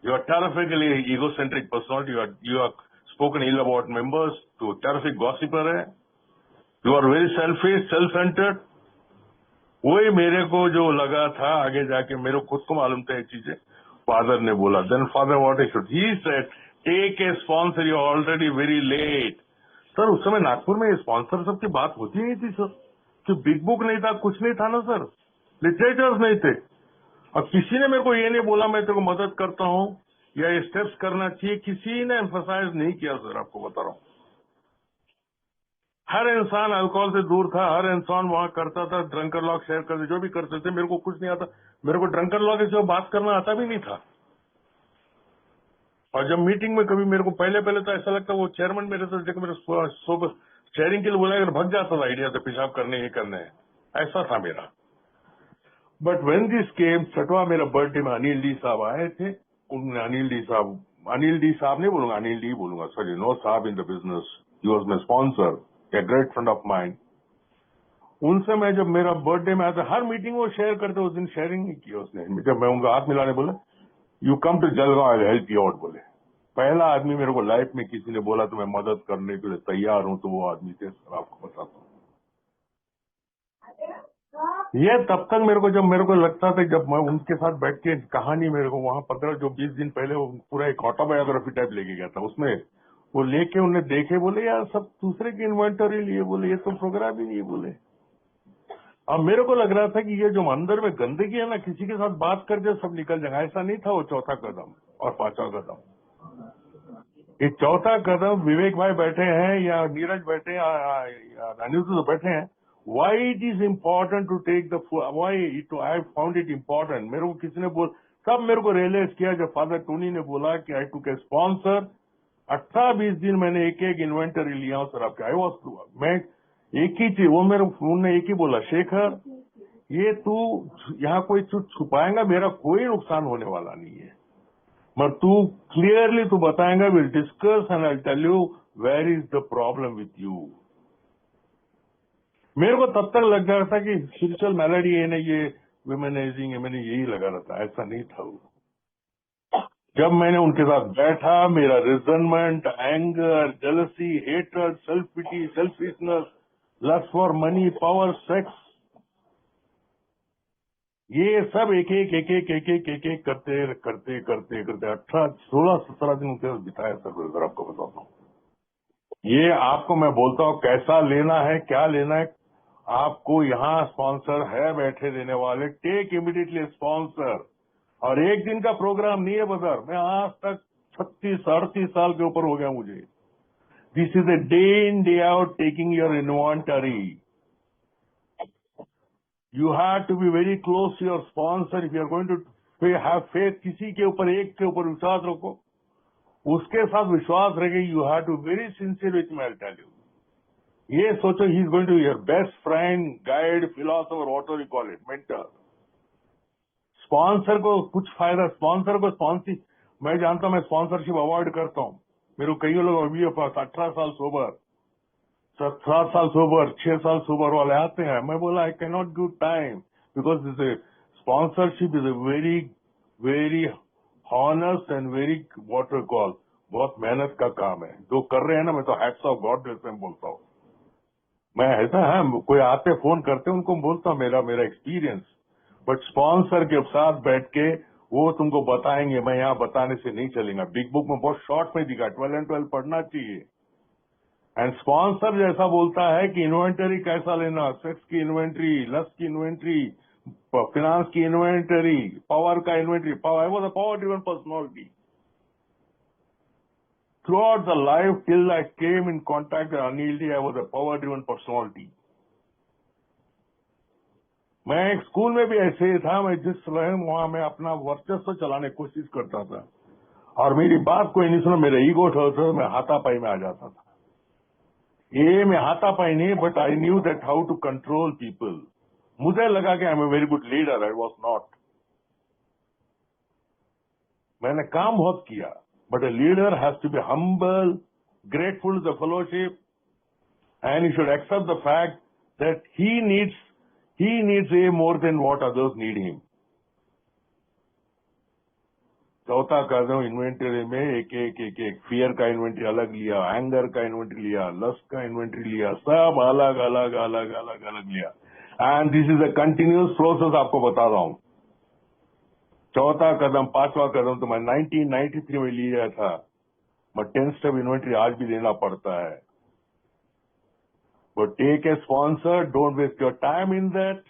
you are terrifically egocentric personality. You are spoken ill about members. तू टेरिफिक गॉसिपर है. You are very selfish, self centred. वही मेरे को जो लगा था, आगे जाके मेरे को खुद को मालूम था ये चीजें. फादर ने बोला, then father what I should, he said take a sponsor, you already very late. Sir उस समय नागपुर में स्पॉन्सर सबकी बात होती नहीं थी सर, कि बिग बुक नहीं था, कुछ नहीं था ना सर, लिटरेचर्स नहीं थे. और किसी ने मेरे को ये नहीं बोला मैं तेरे को मदद करता हूँ या ये स्टेप्स करना चाहिए, किसी ने एम्फसाइज नहीं किया सर. आपको बता रहा हूँ, हर इंसान अल्कोहल से दूर था, हर इंसान वहां करता था, ड्रंकर लॉग शेयर करते, जो भी करते थे. मेरे को कुछ नहीं आता, मेरे को ड्रंकर लॉग से बात करना आता भी नहीं था. और जब मीटिंग में कभी मेरे को पहले तो ऐसा लगता वो चेयरमैन मेरे से देखो मेरे शेयरिंग के लिए बोला अगर भाग जाता था आइडिया से, पेशाब करने ये करने, ऐसा था मेरा। बट वेन दिस केम, छठवा मेरा बर्थडे में अनिल डी साहब आए थे। उन्होंने अनिल डी साहब नहीं बोलूंगा, अनिल डी बोलूंगा, सॉरी, नो साहब in the business, he was my sponsor, a great friend of mind. उनसे मैं जब मेरा बर्थडे में आया था, हर मीटिंग वो शेयर करते, उस दिन शेयरिंग नहीं किया उसने। जब मैं उनका हाथ मिलाने बोला, you come to Jalgaon, I help you out बोले। पहला आदमी मेरे को लाइफ में किसी ने बोला तो मैं मदद करने के लिए तैयार हूं, तो वो आदमी थे, सर आपको बताता हूँ। ये तब तक मेरे को, जब मेरे को लगता था, जब मैं उनके साथ बैठ के कहानी, मेरे को वहां 15-20 दिन पहले वो पूरा एक ऑटोबायोग्राफी टाइप लेके गया था, उसमें वो लेके उन्हें देखे, बोले यार सब दूसरे की इन्वेंटरी लिए, बोले ये तो प्रोग्राम ही नहीं, बोले। अब मेरे को लग रहा था कि ये जो अंदर में गंदगी है ना, किसी के साथ बात करके सब निकल जाएगा, ऐसा नहीं था। वो चौथा कदम और पांचवा कदम, ये चौथा कदम विवेक भाई बैठे हैं या नीरज बैठे हैं या अनिल तो बैठे हैं। Why it is important to take the, why it, I found it important. मेरे को किसी ने बोल, सब मेरे को रियलाइज किया जब फादर टोनी ने बोला कि आई टुक ए स्पॉन्सर। 18-20 दिन मैंने एक एक इन्वेंटरी लिया हूं सर आपके। आई वॉज, मैं एक ही चीज, वो मेरे उन्होंने एक ही बोला, शेखर ये तू यहाँ कोई कुछ छुपाएगा, मेरा कोई नुकसान होने वाला नहीं है, मगर तू क्लियरली तू बताएगा, will discuss and I tell you where is the problem with you. मेरे को तब तक लग रहा था कि स्पिरिचुअल मैलेडी है ना, ये विमेनाइजिंग, मैंने यही लगा रहता, ऐसा नहीं था वो। जब मैंने उनके साथ बैठा, मेरा resentment, anger, jealousy, hatred, self pity, selfishness, lust for money, power, sex, ये सब एक एक करते करते करते करते 18-16-17 दिन उनके साथ बिताया सर। ब्रदर आपको बताता हूँ, ये आपको मैं बोलता हूँ कैसा लेना है, क्या लेना है। आपको यहाँ स्पॉन्सर है बैठे देने वाले, टेक इमीडिएटली स्पॉन्सर। और एक दिन का प्रोग्राम नहीं है ब्रदर, मैं आज तक 36-38 साल के ऊपर हो गया मुझे। This is a day in day out taking your inventory. You have to be very close to your sponsor if you are going to have faith। किसी के ऊपर, एक के ऊपर विश्वास रखो, उसके साथ विश्वास रखे। You have to be very sincere with me, I'll tell you। ये सोचो, he is going to be your best friend, guide, philosopher, whatever you call it, mentor। Sponsor को कुछ फायदा, स्पॉन्सर को स्पॉन्सर, मैं जानता हूं, मैं स्पॉन्सरशिप अवॉइड करता हूं। मेरे कई लोग अभी 18 साल सोबर, 7 साल सोबर, 6 साल सोबर वाले आते हैं। मैं बोला I cannot give time because this sponsorship is a very very honest and very what we call, बहुत मेहनत का काम है जो कर रहे हैं ना। मैं तो हैट्स ऑफ गॉड जैसे मैं बोलता हूँ। मैं ऐसा है, कोई आते फोन करते उनको बोलता हूँ मेरा एक्सपीरियंस, बट स्पॉन्सर के साथ बैठ के वो तुमको बताएंगे, मैं यहाँ बताने से नहीं चलेगा। बिग बुक में बहुत शॉर्ट में दिखा, 12 and 12 पढ़ना चाहिए। एंड स्पॉन्सर जैसा बोलता है कि इन्वेंटरी कैसा लेना, सेक्स की इन्वेंटरी, लस्ट की इन्वेंटरी, फिनांस की इन्वेंटरी, पावर का inventory. Power, I was a power driven personality through out the life till I came in contact with Anil D. I was a power driven personality. मैं एक स्कूल में भी ऐसे ही था, मैं जिस रहे वहां मैं अपना वर्चस्व चलाने की कोशिश करता था, और मेरी बात कोई नहीं सुना, मेरा ईगो था, मैं हाथापाई में आ जाता था। ये मैं हाथापाई नहीं, but I knew that how to control people. मुझे लगा कि I am a very good leader, I was not. मैंने काम बहुत किया, but a leader has to be humble, grateful to the fellowship, and he should accept the fact that he needs a more than what others need him। चौथा कदम इन्वेंटरी में एक फियर का इन्वेंटरी अलग लिया, एंगर का इन्वेंटरी लिया, लस्ट का इन्वेंटरी लिया, सब अलग अलग अलग अलग अलग लिया। And this is a continuous process, आपको बता रहा हूं। चौथा कदम, पांचवा कदम तो मैं 1993 में लिया था, बट 10 स्टेप इन्वेंटरी आज भी लेना पड़ता है। But take a sponsor, don't waste your time in that.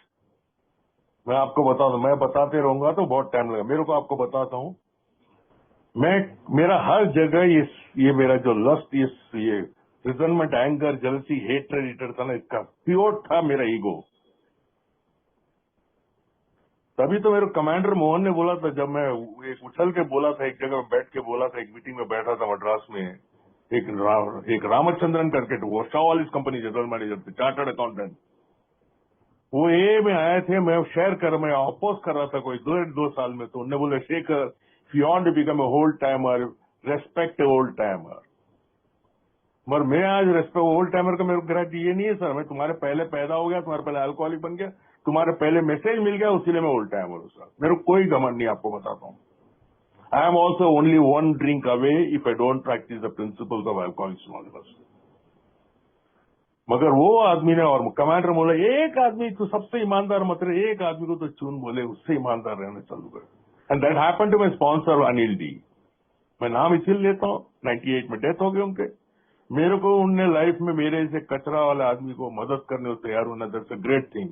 मैं आपको बता दूं, मैं बताते रहूंगा तो बहुत टाइम लगेगा। मेरे को आपको बताता हूं, मेरा हर जगह ये मेरा जो लस्ट, ये रिजनमेंट, एंगर, जेलसी, हेट्रेड था ना, इसका प्योर था मेरा ईगो। तभी तो मेरे कमांडर मोहन ने बोला था, जब मैं एक उछल के बोला था, एक जगह बैठ के बोला था, एक मीटिंग में बैठा था मद्रास में, एक रामचंद्रन करके वो शावालिस कंपनी जनरल मैनेजर थे, चार्टर्ड अकाउंटेंट। वो ए में आए थे, मैं अपोज कर रहा था कोई 2 साल में, तो उन्होंने बोले Shekhar if you want to become a old timer respect a old timer. मगर मैं आज रेस्पेक्ट ओल्ड टाइमर का मेरे को गारंटी ये नहीं है सर, मैं तुम्हारे पहले पैदा हो गया, तुम्हारे पहले अल्कोहलिक बन गया, तुम्हारे पहले मैसेज मिल गया, उसीलिए मैं ओल्ड टाइमर हूँ सर। मेरे को कोई घमंड नहीं, आपको बताता हूँ। I am also only 1 drink away if I don't practice the principles of alcoholics anonymous. मगर वो आदमी ने, और कमांडर बोला एक आदमी तो सबसे ईमानदार मत रहे, एक आदमी को तो चुन बोले, उससे ईमानदार रहने चालू कर। And that happened to my sponsor Anil D. मैं नाम इसीलिए लेता हूँ, 98 में डेथ हो गई उनके। मेरे को उनने लाइफ में मेरे से कचरा वाले आदमी को मदद करने को तैयार होना, दैट्स अ ग्रेट थिंग।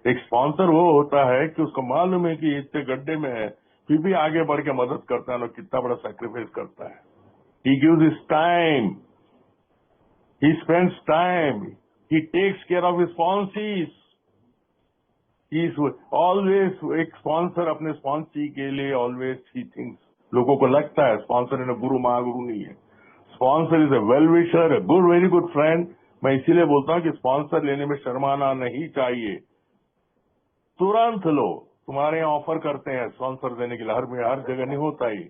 एक स्पॉन्सर वो होता है कि उसको मालूम है कि इतने गड्ढे में है, फिर भी आगे बढ़ के मदद करता है, और कितना बड़ा सैक्रिफाइस करता है। He gives his time, he spends time, he takes care of his sponsees, he is always, एक स्पॉन्सर अपने स्पॉन्सी के लिए ऑलवेज ही थिंक्स, लोगों को लगता है स्पॉन्सर इन गुरु महागुरु नहीं है, sponsor is a well wisher, a good very good friend. मैं इसीलिए बोलता हूँ कि स्पॉन्सर लेने में शर्माना नहीं चाहिए, तुरंत लो। तुम्हारे यहाँ ऑफर करते हैं स्पॉन्सर देने के लिए, हर जगह नहीं होता ही,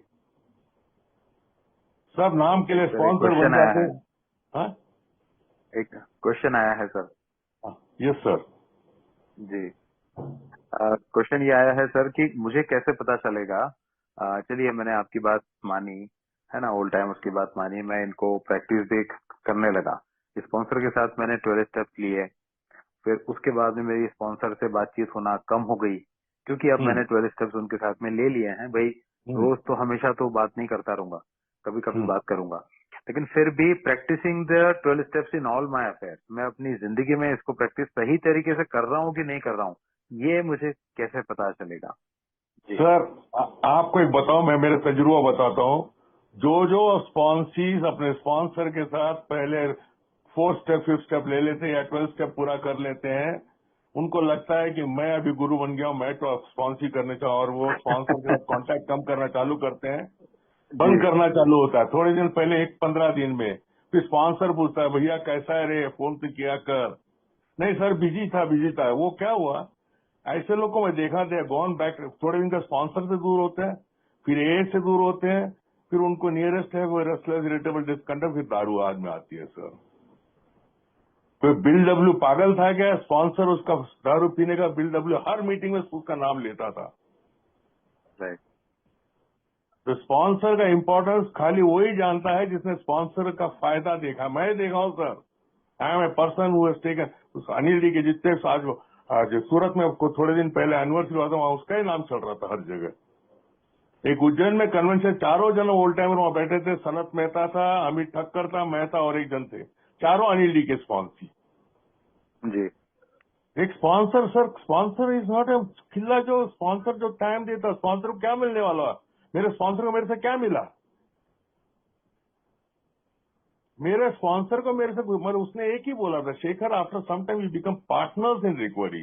सब नाम के लिए स्पॉन्सर बन जाते हैं। हाँ? एक क्वेश्चन आया है सर। यस सर जी, क्वेश्चन ये आया है सर कि मुझे कैसे पता चलेगा, चलिए मैंने आपकी बात मानी है ना, ओल्ड टाइम उसकी बात मानी, मैं इनको प्रैक्टिस भी करने लगा, स्पॉन्सर के साथ मैंने 12 स्टेप्स लिए, फिर उसके बाद में मेरी स्पॉन्सर से बातचीत होना कम हो गई, क्योंकि अब मैंने 12 स्टेप्स उनके साथ में ले लिए हैं। भाई रोज तो हमेशा तो बात नहीं करता रहूंगा, कभी कभी बात करूंगा, लेकिन फिर भी practising the 12 steps in all my affair, मैं अपनी जिंदगी में इसको प्रैक्टिस सही तरीके से कर रहा हूँ कि नहीं कर रहा हूँ, ये मुझे कैसे पता चलेगा? सर आपको एक बताओ, मैं मेरा तजुर्बा बताता हूँ। जो स्पॉन्सीज अपने स्पॉन्सर के साथ पहले 4 स्टेप 5 स्टेप ले लेते हैं या 12 स्टेप पूरा कर लेते हैं, उनको लगता है कि मैं अभी गुरु बन गया हूँ, मैं तो स्पॉन्सी करने चाहूँ, और वो स्पॉन्सर के साथ कॉन्टैक्ट कम करना चालू करते हैं, बंद करना चालू होता है थोड़े दिन पहले, 15 दिन में। फिर स्पॉन्सर पूछता है भैया कैसा है रे, फोन तो किया कर। नहीं सर बिजी था। वो क्या हुआ, ऐसे लोग को मैं देखा था गॉन बैक, थोड़े दिन का स्पॉन्सर से दूर होते हैं, फिर ए से दूर होते हैं, फिर उनको नियरेस्ट है वो रेस्टलेस इरिटेबल डिसकंडक्ट, फिर दारू आज में आती है सर। फिर बिल डब्ल्यू पागल था क्या, स्पॉन्सर उसका दारू पीने का, बिल डब्ल्यू हर मीटिंग में उसका नाम लेता था। तो स्पॉन्सर का इम्पोर्टेंस खाली वही जानता है जिसने स्पॉन्सर का फायदा देखा। मैं देखा हूँ sir, I am a person who has taken, उस अनिल डी के जितने आज सूरत में थोड़े दिन पहले एनिवर्सरी हुआ था, वहां उसका ही नाम चल रहा था हर जगह। एक उज्जैन में कन्वेंशन, 4 जन ओल्ड टाइमर वहां बैठे थे, सनत मेहता था, अमित ठक्कर था, मैं था और एक जन थे, चारों अनिल डी के स्पॉन्सी जी। एक sponsor sir, sponsor is not a खिल्ला, जो स्पॉन्सर जो टाइम देता, स्पॉन्सर को क्या मिलने वाला, मेरे स्पॉन्सर को मेरे से क्या मिला, मेरे स्पॉन्सर को मेरे से, मतलब उसने एक ही बोला था, Shekhar after some time you become partners in recovery,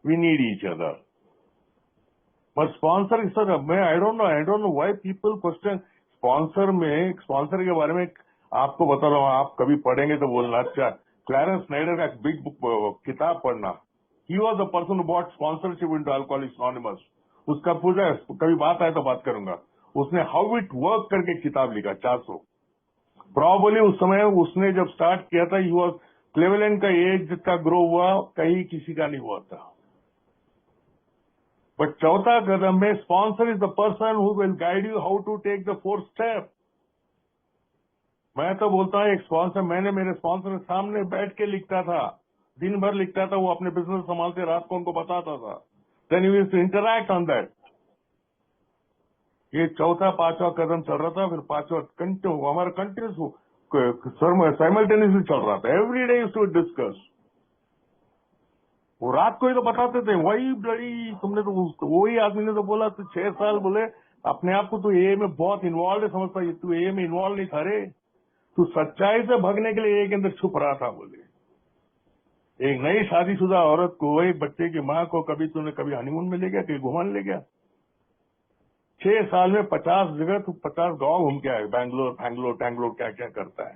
we need each other. But sponsor sir, मैं I don't know why people question sponsor में, स्पॉन्सर के बारे में आपको बता रहा हूँ, आप कभी पढ़ेंगे तो बोलना। अच्छा, क्लैरेंस स्नाइडर का बिग बुक किताब पढ़ना, ही was the person who bought sponsorship into alcoholics anonymous. उसका पूछा, कभी बात आए तो बात करूंगा, उसने हाउ इट वर्क करके किताब लिखा, 400। प्रॉबली उस समय उसने जब स्टार्ट किया था, ही वॉज क्लेवेलैंड का एज जितना ग्रो हुआ कहीं किसी का नहीं हुआ था। बट चौथा कदम में sponsor is the person who will guide you how to take the 4th step. मैं तो बोलता हूँ एक स्पॉन्सर, मैंने मेरे स्पॉन्सर के सामने बैठ के लिखता था, दिन भर लिखता था, वो अपने बिजनेस संभालते, रात को उनको बताता था, then you used to interact on that. ये चौथा 5वां कदम चल रहा था, फिर 5वां कंटिन्यू हमारा कंटिन्यूस साइमल्टेनियसली चल रहा था, every day used to discuss. वो रात को ही तो बताते थे, वही बड़ी तुमने तो वही आदमी ने तो बोला, तू 6 साल बोले अपने आप को तू ए में बहुत इन्वॉल्व है, समझता है तू ए में इन्वॉल्व नहीं था रे, तू सच्चाई से भगने के लिए ए के अंदर छुप रहा था। बोले एक नई शादीशुदा औरत को, वही बच्चे की माँ को कभी हनीमून में ले गया, कहीं घुमाने ले गया, 6 साल में 50 जगह, तू 50 गांव घूम के आए, बैंगलोर क्या क्या करता है।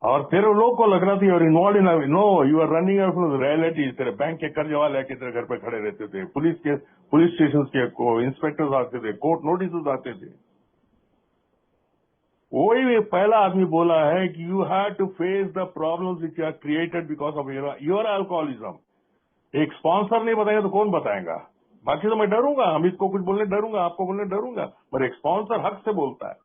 और तेरे लोग को लग रहा था और involve in, no you are running reality. तेरे बैंक के कर्ज वाले आके तेरे घर पे खड़े रहते थे, पुलिस स्टेशन के इंस्पेक्टर्स आते थे, कोर्ट नोटिस आते थे। वही पहला आदमी बोला है कि you have to face the problems which are created because of your alcoholism. एक स्पॉन्सर नहीं बताएगा तो कौन बताएगा? बाकी तो मैं डरूंगा, अमित को कुछ बोलने डरूंगा, आपको बोलने डरूंगा, पर एक स्पॉन्सर हक से बोलता है।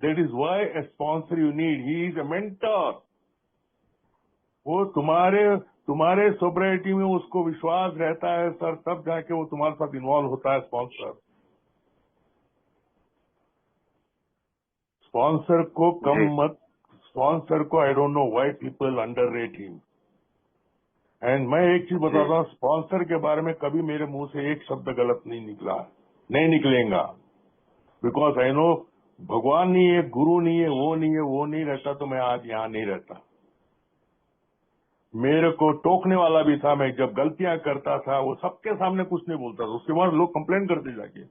That is why a sponsor you need, he is a mentor. वो तुम्हारे सोब्रिटी में उसको विश्वास रहता है सर, तब जाके वो तुम्हारे साथ इन्वॉल्व होता है स्पॉन्सर। स्पॉन्सर को कम जी मत, स्पॉन्सर को आई don't know why people underrate him. And मैं एक चीज जी बताता हूँ, स्पॉन्सर के बारे में कभी मेरे मुंह से एक शब्द गलत नहीं निकला, नहीं निकलेगा। बिकॉज आई नो भगवान नहीं है, गुरु नहीं है, वो नहीं है, वो नहीं रहता तो मैं आज यहाँ नहीं रहता। मेरे को टोकने वाला भी था, मैं जब गलतियां करता था वो सबके सामने कुछ नहीं बोलता था, उसके बाद लोग कंप्लेन करते जाके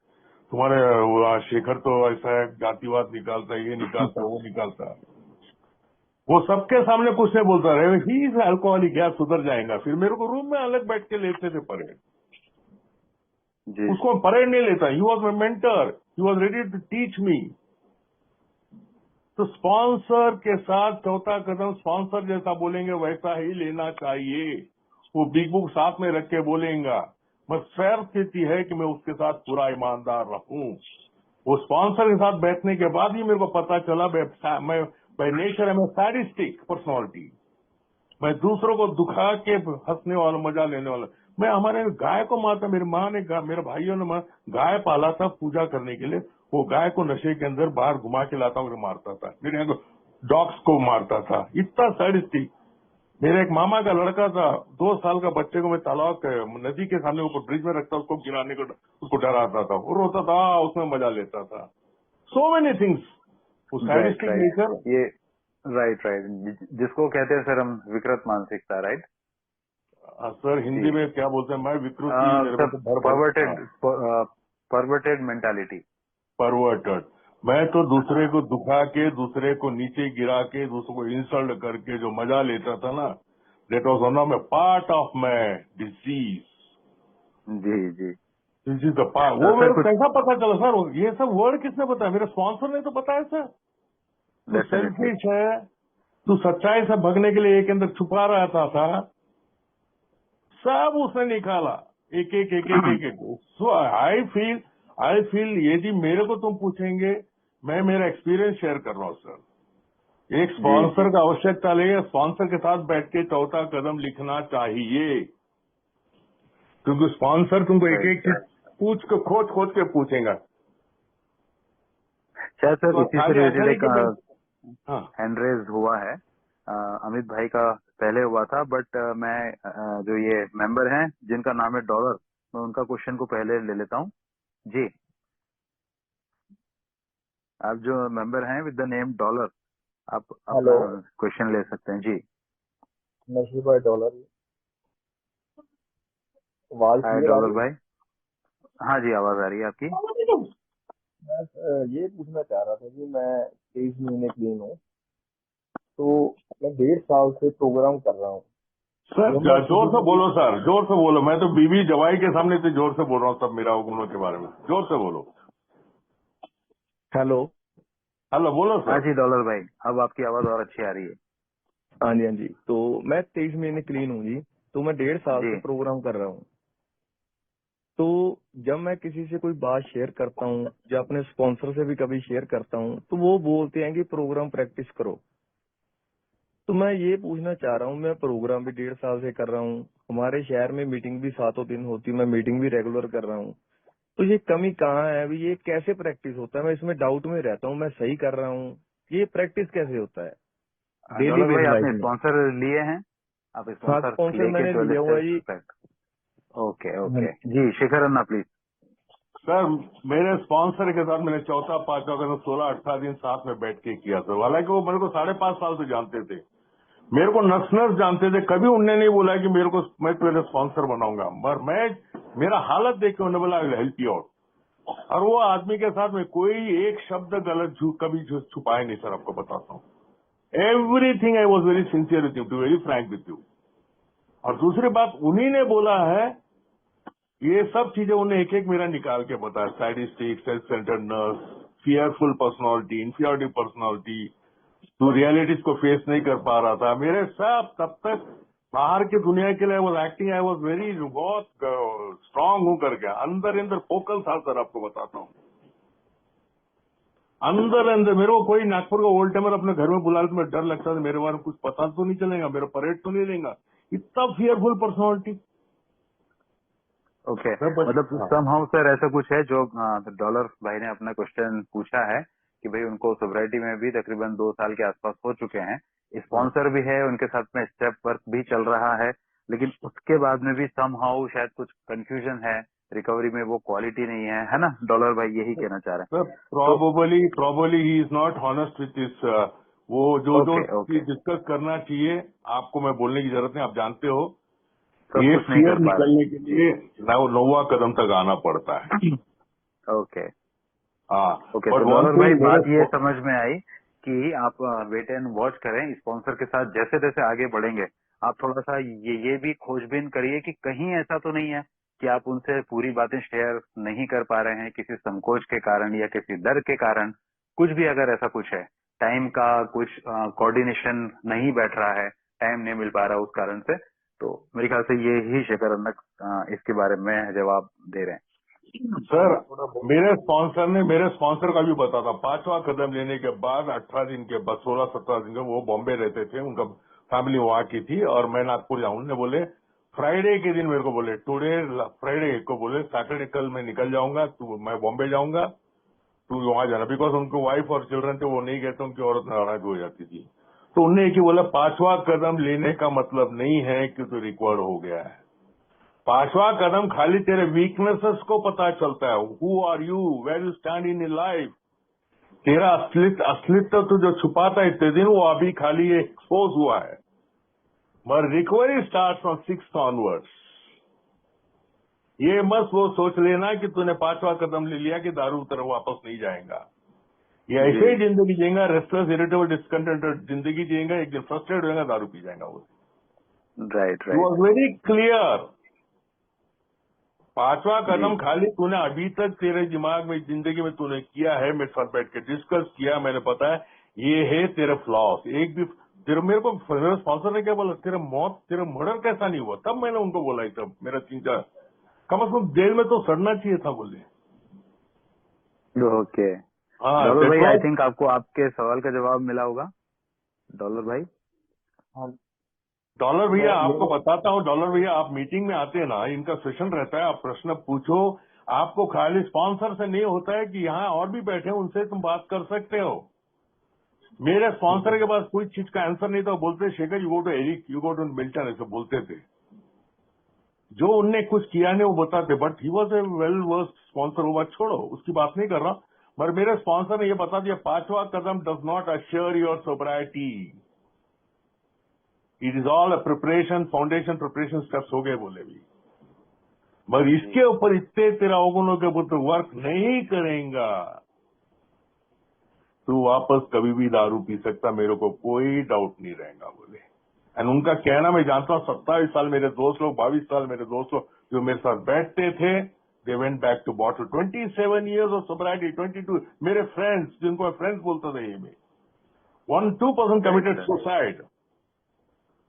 तुम्हारे वो शेखर तो ऐसा है, जातिवाद निकालता है, ये निकालता है, वो निकालता है। वो सबके सामने कुछ नहीं बोलता रहे, ही इज अल्कोहलिक, क्या सुधर जाएगा। फिर मेरे को रूम में अलग बैठ के लेते थे परेड, जी उसको परेड नहीं लेता। He was my mentor, he was ready to teach me. तो स्पॉन्सर के साथ चौथा कदम स्पॉन्सर जैसा बोलेंगे वैसा ही लेना चाहिए। वो बिग बुक साथ में रख के बोलेगा, बस फेयर स्थिति है कि मैं उसके साथ पूरा ईमानदार रहूं। वो स्पॉन्सर के साथ बैठने के बाद ही मेरे को पता चला मैं बाय नेचर मैं सैडिस्टिक पर्सनालिटी, मैं दूसरों को दुखा के हंसने वाला, मजा लेने वाला। मैं हमारे गाय को मारता, मेरी माँ ने मेरे भाइयों ने गाय पाला था पूजा करने के लिए, वो गाय को नशे के अंदर बाहर घुमा के लाता हूँ मारता था, मेरे यहाँ डॉग्स को मारता था, इतना सैडिस्टिक। मेरे एक मामा का लड़का था, 2 साल का बच्चे को मैं तालाब नदी के सामने ऊपर ब्रिज में रखता, उसको गिराने को उसको डराता था, वो रोता था, उसमें मजा लेता था। सो मेनी थिंग्स, वो राइट सैडिस्टिक राइट नेचर। ये राइट राइट जिसको कहते हैं सर हम विकृत मानसिकता, राइट? सर हिंदी जी में क्या बोलते हैं, मैं विकृति, मेरे में सर तो भर भर परवर्टेड मेंटालिटी। परवर्टेड। मैं तो दूसरे को दुखा के, दूसरे को नीचे गिरा के, दूसरे को इंसल्ट करके जो मजा लेता था ना, that was one of part of my disease. जी जी दिस इज द पार्ट। वो सर मेरे को कुछ कैसा पता चला सर? ये सब वर्ड किसने बताया? मेरे स्पॉन्सर ने तो बताया सर। तू डेफिनेटली सेल्फिश है, तू सच्चाई से भगने के लिए एक अंदर छुपा रहता था, सब उसने निकाला, एक एक एक एक एक, एक। सो आई फील यदि मेरे को तुम पूछेंगे, मैं मेरा एक्सपीरियंस शेयर कर रहा हूँ सर। एक जी जी स्पॉन्सर का आवश्यकता लेगा, स्पॉन्सर के साथ बैठ के चौथा कदम लिखना चाहिए, क्योंकि स्पॉन्सर तुमको एक राइट। एक चीज पूछ के खोज खोज के पूछेगा। शायद सर तो इसी से खाली ऐसा रिलेटेड नहीं एक कि मैं, हाँ हैंड रेज हुआ है। अमित भाई का पहले हुआ था, बट मैं जो ये मेंबर हैं जिनका नाम है डॉलर, मैं उनका क्वेश्चन को पहले ले लेता हूँ। जी, आप जो मेंबर हैं विद द नेम डॉलर, आप हेलो, अपना क्वेश्चन ले सकते हैं। जी नशीब भाई डॉलर। आवाज हाय क्लियर आ डॉलर रही भाई। हाँ जी, आवाज आ रही है आपकी। है? मैं ये पूछना चाह रहा था कि मैं 23 महीने क्लीन हूँ, तो मैं 1.5 साल से प्रोग्राम कर रहा हूँ। सर जब मैं जोर किसी से को भी बोलो सर, जोर से बोलो। मैं तो बीवी जवाई के सामने से जोर से बोल रहा हूँ सब मेरा गुणों के बारे में, जोर से बोलो। हेलो, हेलो, बोलो हाँ सर। जी डॉलर भाई, अब आपकी आवाज और अच्छी आ रही है। हाँ जी हाँ जी, तो मैं 23 महीने क्लीन हूँ जी, तो मैं 1.5 साल जी से प्रोग्राम कर रहा हूँ। तो जब मैं किसी से कोई बात शेयर करता हूँ या अपने स्पॉन्सर से भी कभी शेयर करता हूँ, तो वो बोलते हैं कि प्रोग्राम प्रैक्टिस करो। तो मैं ये पूछना चाह रहा हूँ, मैं प्रोग्राम भी 1.5 साल से कर रहा हूँ, हमारे शहर में मीटिंग भी 7 दिन होती है, मैं मीटिंग भी रेगुलर कर रहा हूँ, तो ये कमी कहाँ है? अभी ये कैसे प्रैक्टिस होता है? मैं इसमें डाउट में रहता हूँ, मैं सही कर रहा हूँ, ये प्रैक्टिस कैसे होता है डेली डॉलर बेस भाई, लाइफ आपने में? स्पॉन्सर लिए हैं? आप हाँ, स्पॉन्सर स्पॉन्सर लेके मैंने चले लिया हुआ है जी। थे? ओके हाँ ओके जी, शेखर अन्ना प्लीज। सर मेरे स्पॉन्सर के साथ मैंने चौथा पांचवा कदम 16-18 दिन साथ में बैठ के किया था। हालांकि वो मेरे को 5.5 साल से जानते थे, मेरे को नस नस जानते थे, कभी उनने नहीं बोला कि मेरे को मैं तेरे स्पॉन्सर बनाऊंगा। पर मैं मेरा हालत देख के उन्होंने बोला हेल्प यू आउट। और वो आदमी के साथ में कोई एक शब्द गलत कभी छुपाए नहीं सर, आपको बताता हूँ। Everything I was very sincere with you, to very frank with you. और दूसरी बात उन्हीं ने बोला है, ये सब चीजें उन्हें एक एक मेरा निकाल के बताया, statistics, self centred nurse, fearful personality, inferiority personality, तू रियलिटीज को फेस नहीं कर पा रहा था। मेरे सब तब तक बाहर की दुनिया के लिए was acting, I was very बहुत स्ट्रांग हूं करके, अंदर अंदर फोकल था सर, आपको बताता हूँ। अंदर अंदर मेरे को कोई नागपुर का ओल्ड टाइमर अपने घर में बुला ले तो मेरे डर लगता था, मेरे बारे में कुछ पता तो नहीं चलेगा, मेरा परेड तो नहीं लेगा, इतना फियरफुल पर्सनालिटी। ओके मतलब समहाउ सर ऐसा कुछ है जो डॉलर भाई ने अपना क्वेश्चन पूछा है कि भाई उनको सोसाइटी में भी तकरीबन 2 साल के आसपास हो चुके हैं, स्पॉन्सर भी है, उनके साथ में स्टेप वर्क भी चल रहा है, लेकिन उसके बाद में भी समहाउ शायद कुछ कंफ्यूजन है, रिकवरी में वो क्वालिटी नहीं है ना डॉलर भाई, यही कहना चाह रहे हैं। Probably he is not honest with this, वो जो ओके डिस्कस करना चाहिए आपको मैं बोलने की जरूरत नहीं, आप जानते हो सब ये कुछ नहीं फियर कर पा रहे। निकलने के लिए 9वां कदम तक आना पड़ता है। ओके हाँ ओके बट तो वन डॉलर भाई थिंग बात ये समझ में आई कि आप वेट एंड वॉच करें, स्पॉन्सर के साथ जैसे जैसे आगे बढ़ेंगे आप थोड़ा सा ये भी खोजबीन करिए कि कहीं ऐसा तो नहीं है कि आप उनसे पूरी बातें शेयर नहीं कर पा रहे हैं किसी संकोच के कारण या किसी डर के कारण, कुछ भी अगर ऐसा कुछ है, टाइम का कुछ कोऑर्डिनेशन नहीं बैठ रहा है, टाइम नहीं मिल पा रहा उस कारण से, तो मेरे ख्याल से ये ही शेखर अन्नक इसके बारे में जवाब दे रहे हैं। सर मेरे स्पॉन्सर का भी पता था, 5वां कदम लेने के बाद 18 दिन के बाद 16-17 दिन के वो बॉम्बे रहते थे, उनका फैमिली वहां की थी और मैं नागपुर जाऊं, उन्होंने बोले फ्राइडे के दिन मेरे को बोले, टुडे फ्राइडे को बोले सैटरडे कल मैं निकल जाऊंगा, मैं बॉम्बे जाऊंगा, तू वहां जाना, बिकॉज उनको वाइफ और चिल्ड्रन थे, वो नहीं गए तो उनकी औरत नाराज हो जाती थी। तो उन्होंने एक ही बोला 5वां कदम लेने का मतलब नहीं है कि तू रिकवर हो गया है, 5वां कदम खाली तेरे वीकनेसेस को पता चलता है, who are you, where you stand in life, तेरा असलित्व तो जो छुपाता है इतने दिन वो अभी खाली एक्सपोज हुआ है, मगर recovery start from 6th onwards. ये मत वो सोच लेना कि तूने 5वां कदम ले लिया कि दारू तरफ वापस नहीं जाएगा, ये ऐसे ही जिंदगी जिएगा, रेस्टलेस इरिटेबल डिस्कंटेंटेड जिंदगी जिएगा, एक दिन फ्रस्ट्रेट होगा, दारू पी जाएगा वो। राइट वॉज वेरी क्लियर, 5वां कदम खाली तूने अभी तक तेरे दिमाग में जिंदगी में तूने किया है, मेरे साथ बैठ के डिस्कस किया, मैंने पता है ये है तेरे फ्लॉस, एक भी तेरे मेरे को मेरे स्पॉन्सर ने क्या बोला, तेरा मर्डर कैसा नहीं हुआ, तब मैंने उनको बोला ही, तब मेरा 3-4 कम से कम जेल में तो सड़ना चाहिए था बोले। ओके हाँ डॉलर भाई आई थिंक आपको आपके सवाल का जवाब मिला होगा डॉलर भाई। डॉलर भैया आपको बताता हूँ, डॉलर भैया आप मीटिंग में आते हैं ना, इनका सेशन रहता है, आप प्रश्न पूछो, आपको खाली स्पॉन्सर से नहीं होता है कि यहाँ और भी बैठे हैं उनसे तुम बात कर सकते हो। मेरे स्पॉन्सर के पास कोई चीज का आंसर नहीं था, बोलते Shekhar you go to Eric, you go to Milton, ऐसे बोलते थे, जो उनने कुछ किया नहीं वो बताते, but he was A well versed sponsor, वो बात छोड़ो, उसकी बात नहीं कर रहा, मगर मेरे स्पॉन्सर ने ये बता दिया 5वां कदम does not assure your sobriety, it is all a preparation, foundation preparation steps हो गए बोले भी, मगर इसके ऊपर इतने तेरा अवगुणों के ऊपर वर्क नहीं करेगा तू वापस कभी भी दारू पी सकता, मेरे को कोई डाउट नहीं रहेगा बोले। एंड उनका कहना मैं जानता हूँ, 27 साल मेरे दोस्त लोग, 22 साल मेरे दोस्त लोग जो मेरे साथ बैठते थे, they went back to bottle, 27 years of sobriety, 22 मेरे फ्रेंड्स, जिनको मैं फ्रेंड्स बोलता था, ये में 1-2% कमिटेड सुसाइड।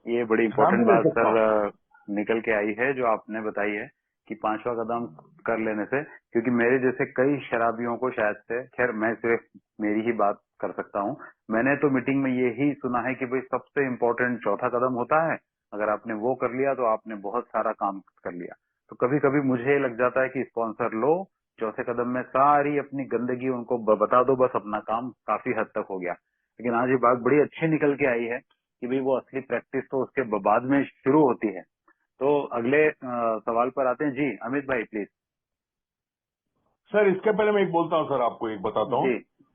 ये बड़ी इम्पोर्टेंट बात सर निकल के आई है जो आपने बताई है कि 5वां कदम कर लेने से, क्योंकि मेरे जैसे कई शराबियों को शायद से, खैर मैं सिर्फ मेरी ही बात कर सकता हूँ, मैंने तो मीटिंग में यही सुना है कि भाई सबसे इम्पोर्टेंट 4था कदम होता है, अगर आपने वो कर लिया तो आपने बहुत सारा काम कर लिया। तो कभी कभी मुझे लग जाता है कि स्पॉन्सर लो, 4थे कदम में सारी अपनी गंदगी उनको बता दो, बस अपना काम काफी हद तक हो गया। लेकिन आज ये बात बड़ी अच्छी निकल के आई है कि भाई वो असली प्रैक्टिस तो उसके बाद में शुरू होती है। तो अगले सवाल पर आते हैं जी, अमित भाई प्लीज। सर इसके पहले मैं एक बोलता हूँ सर, आपको एक बताता हूँ,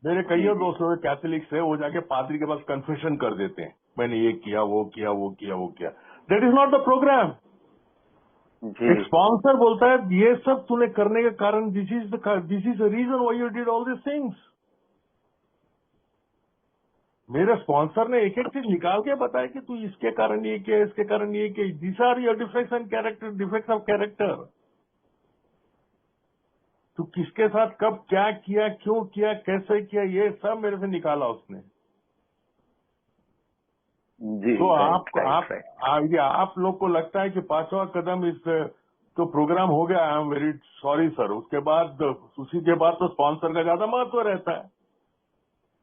मेरे कई दोस्त लोग कैथोलिक्स है, वो जाके पादरी के पास कन्फेशन कर देते हैं, मैंने ये किया वो किया वो किया वो किया, that is not the programme. एक स्पॉन्सर बोलता है ये सब तूने करने के कारण this is the reason why you did all this things. मेरे स्पॉन्सर ने एक एक चीज निकाल के बताया कि तू इसके कारण ये किया, इसके कारण ये किया, this are your defects and character, defects of character. तू किसके साथ कब क्या किया, क्यों किया, कैसे किया, ये सब मेरे से निकाला उसने। जी, तो राइट राइट राइट। ये आप लोग को लगता है कि पांचवा कदम इस तो प्रोग्राम हो गया, I am very sorry sir. उसके बाद उसी के बाद तो स्पॉन्सर का ज्यादा महत्व रहता है।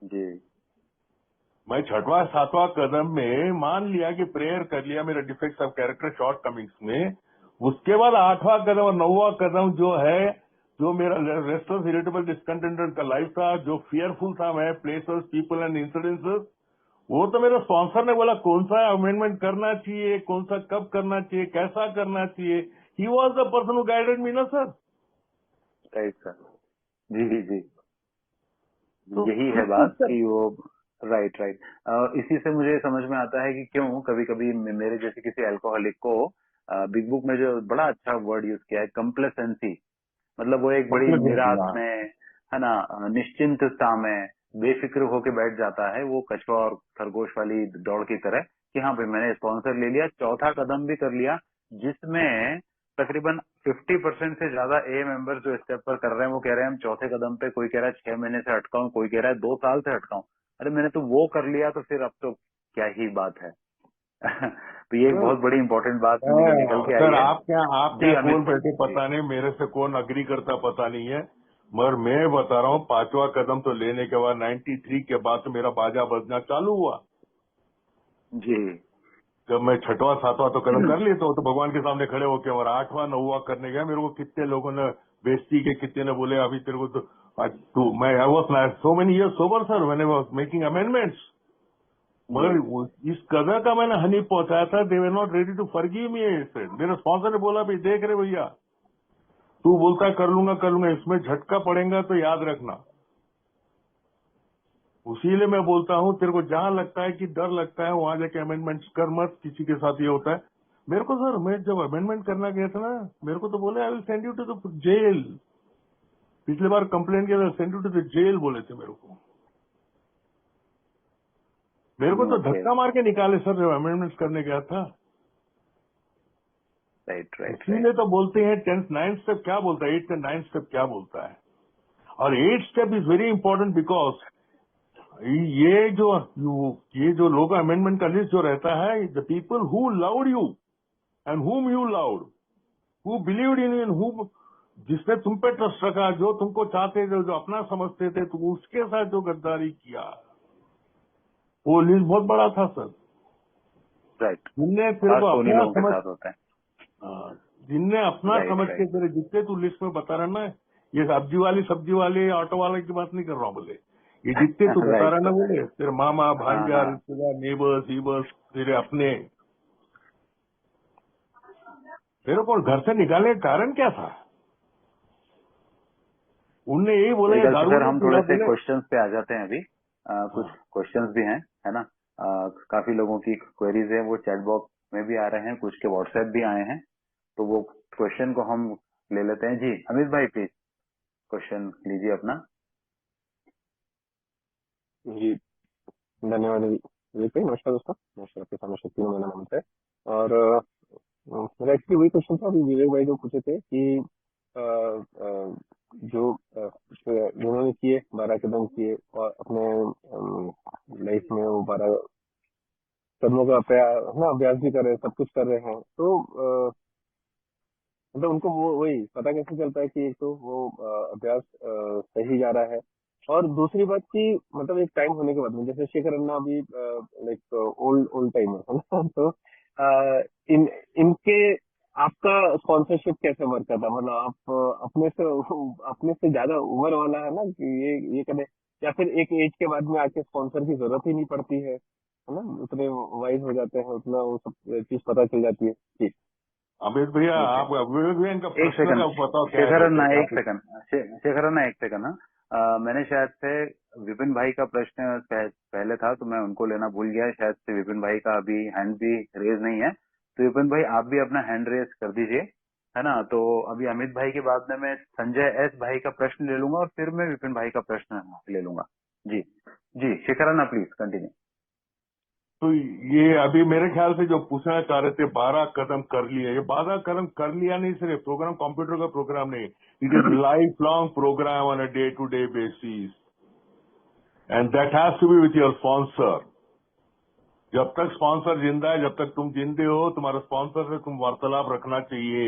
जी मैं छठवां सातवां कदम में मान लिया कि प्रेयर कर लिया मेरे defects of character shortcomings में। उसके बाद आठवां कदम और नौवां कदम जो है, जो मेरा रेस्टलेस इरिटेबल डिस्कंटेंटेड का लाइफ था, जो फियरफुल था मैं, प्लेसेस पीपल एंड इंसिडेंसेस, वो तो मेरे स्पॉन्सर ने बोला कौन सा अमेंडमेंट करना चाहिए, कौन सा कब करना चाहिए, कैसा करना चाहिए। He was the person who guided me ना सर। Right sir. जी जी जी। तो यही है कुछ कुछ बात सर। कि वो राइट राइट। इसी से मुझे समझ में आता है कि क्यों कभी कभी मेरे जैसे किसी अल्कोहलिक को बिग बुक में जो बड़ा अच्छा वर्ड यूज किया है, कंप्लेसेंसी, मतलब वो एक बड़ी निराश में, है ना, निश्चिंतता में बेफिक्र होके बैठ जाता है, वो कछुआ और खरगोश वाली दौड़ की तरह कि हाँ भाई मैंने स्पॉन्सर ले लिया, चौथा कदम भी कर लिया, जिसमें तकरीबन 50% से ज्यादा ए मेंबर्स जो स्टेप पर कर रहे हैं वो कह रहे हैं हम चौथे कदम पे, कोई कह रहा है 6 महीने से अटका हूं, कोई कह रहा है 2 साल से अटका हूं। अरे मैंने तो वो कर लिया तो फिर अब तो क्या ही बात है। तो ये एक बहुत बड़ी इंपॉर्टेंट बात जो निकल के आई सर है। आपके जी यहाँ अमित कौन भाई बैठे जी। पता नहीं, मेरे से कौन अग्री करता पता नहीं है, मगर मैं बता रहा हूँ पांचवा कदम तो लेने के बाद 93 के बाद तो मेरा बाजा बजना चालू हुआ। जी जब मैं छठवां सातवां तो कदम कर लेता हूँ तो भगवान के सामने खड़े होकर, और आठवां नौवां करने गया, मेरे को कितने लोगों ने बेइज्जती के, कितने ने बोले अभी तेरे को तो तू, मैं I was so many years sober sir when I was making amendments. मगर इस कदर का मैंने हनी पहुंचाया था, they were not ready to forgive me. मेरे स्पॉन्सर ने बोला भाई देख रहे भैया, तू बोलता है कर लूंगा, इसमें झटका पड़ेगा तो याद रखना। उसीलिए मैं बोलता हूँ तेरे को जहां लगता है कि डर लगता है वहां जाके अमेंडमेंट कर मत। किसी के साथ ये होता है। मेरे को सर, मैं जब अमेंडमेंट करना गया था ना, मेरे को तो बोले I will send you to the jail. पिछले बार कंप्लेंट किया था, send you to the jail बोले थे मेरे को। मेरे को तो ओके धक्का मार के निकाले सर जब अमेंडमेंट करने गया था। Right right right. इसीलिए तो बोलते हैं 10th 9th स्टेप क्या बोलता है, 8th एंड 9th स्टेप क्या बोलता है। और 8th step is very important because ये जो लोग अमेंडमेंट का लिस्ट जो रहता है, the people who loved you and whom you loved, who believed in you, and who, जिसने तुम पे ट्रस्ट रखा, जो तुमको चाहते थे, जो अपना समझते थे, तो उसके साथ जो गद्दारी किया, वो लिस्ट बहुत बड़ा था सर। राइट। जिनने तेरे खास को तो उन्हीं अपना लोगों के समझ, साथ होता है। जिनने अपना राइट समझ के राइट। तेरे जितने तू लिस्ट में बता रहा ना, ये सब्जी वाले ऑटो वाले की बात नहीं कर रहा हूँ, बोले ये जितने तू बता राइट रहा ना, सर। बोले तेरे मामा हाँ भांजा हाँ। रिश्तेदार नेबर्स ईबर्स तेरे अपने, तेरे को घर से निकालने का कारण क्या था? उनने यही बोला मेरी ये ख्याल से दारू सर नहीं हम पी थोड़े रहा, से बोले क्वेश्चंस पे आ जाते हैं अभी। कुछ हाँ। क्वेश्चंस भी हैं, है ना। काफी लोगों की क्वेरीज है, वो चैट बॉक्स में भी आ रहे हैं, कुछ के व्हाट्सएप भी आए हैं, तो वो क्वेश्चन को हम ले लेते हैं। जी अमित भाई प्लीज क्वेश्चन लीजिए अपना। जी धन्यवाद विवेक भाई। नमस्कार दोस्तों, नमस्कार। आपके सामने शक्ति मेरा नाम है। और मेरा एक्चुअली वही क्वेश्चन था अभी विवेक भाई जो पूछे थे कि जो जिन्होंने किए 12 कदम किए और अपने लाइफ में वो 12 कदमों का ना अभ्यास भी कर रहे हैं, सब कुछ कर रहे हैं, तो मतलब उनको वो वही पता कैसे चलता है कि एक तो वो अभ्यास सही जा रहा है, और दूसरी बात कि मतलब एक टाइम होने के बाद में, जैसे शेखर अन्ना अभी लाइक ओल्ड ओल्ड टाइमर है ना, तो इन इनके आपका स्पॉन्सरशिप कैसे वर्क करता है? मतलब आप अपने से ज्यादा उम्र वाला है ना कि ये करें, या फिर एक एज के बाद में आके स्पॉन्सर की जरूरत ही नहीं पड़ती है ना, उतने वाइज हो जाते हैं, उतना वो सब चीज पता चल जाती है। जी अमित भैया, ओके आप विवेक भैया इनका एक प्रश्न सेकंड। का बताओ क्या शेखर रहता अन्ना है, क्या एक सेकंड। शेखर अन्ना एक सेकंड। मैंने शायद से विपिन भाई का प्रश्न पहले था तो मैं उनको लेना भूल गया, शायद से विपिन भाई का अभी हैंड भी रेज नहीं है, तो विपिन भाई आप भी अपना हैंड रेज कर दीजिए, है ना। तो अभी अमित भाई के बाद में मैं संजय एस भाई का प्रश्न ले लूंगा और फिर मैं विपिन भाई का प्रश्न ले लूंगा। जी जी, शेखर अन्ना प्लीज कंटिन्यू। तो ये अभी मेरे ख्याल से जो पूछना चाह रहे थे 12 कदम कर लिए, ये 12 कदम कर लिया नहीं, सिर्फ प्रोग्राम कंप्यूटर का प्रोग्राम नहीं, it is life long programme on a day to day basis, and that has to be with your sponsor. जब तक स्पॉन्सर जिंदा है, जब तक तुम जिंदे हो, तुम्हारे स्पॉन्सर से तुम वार्तालाप रखना चाहिए।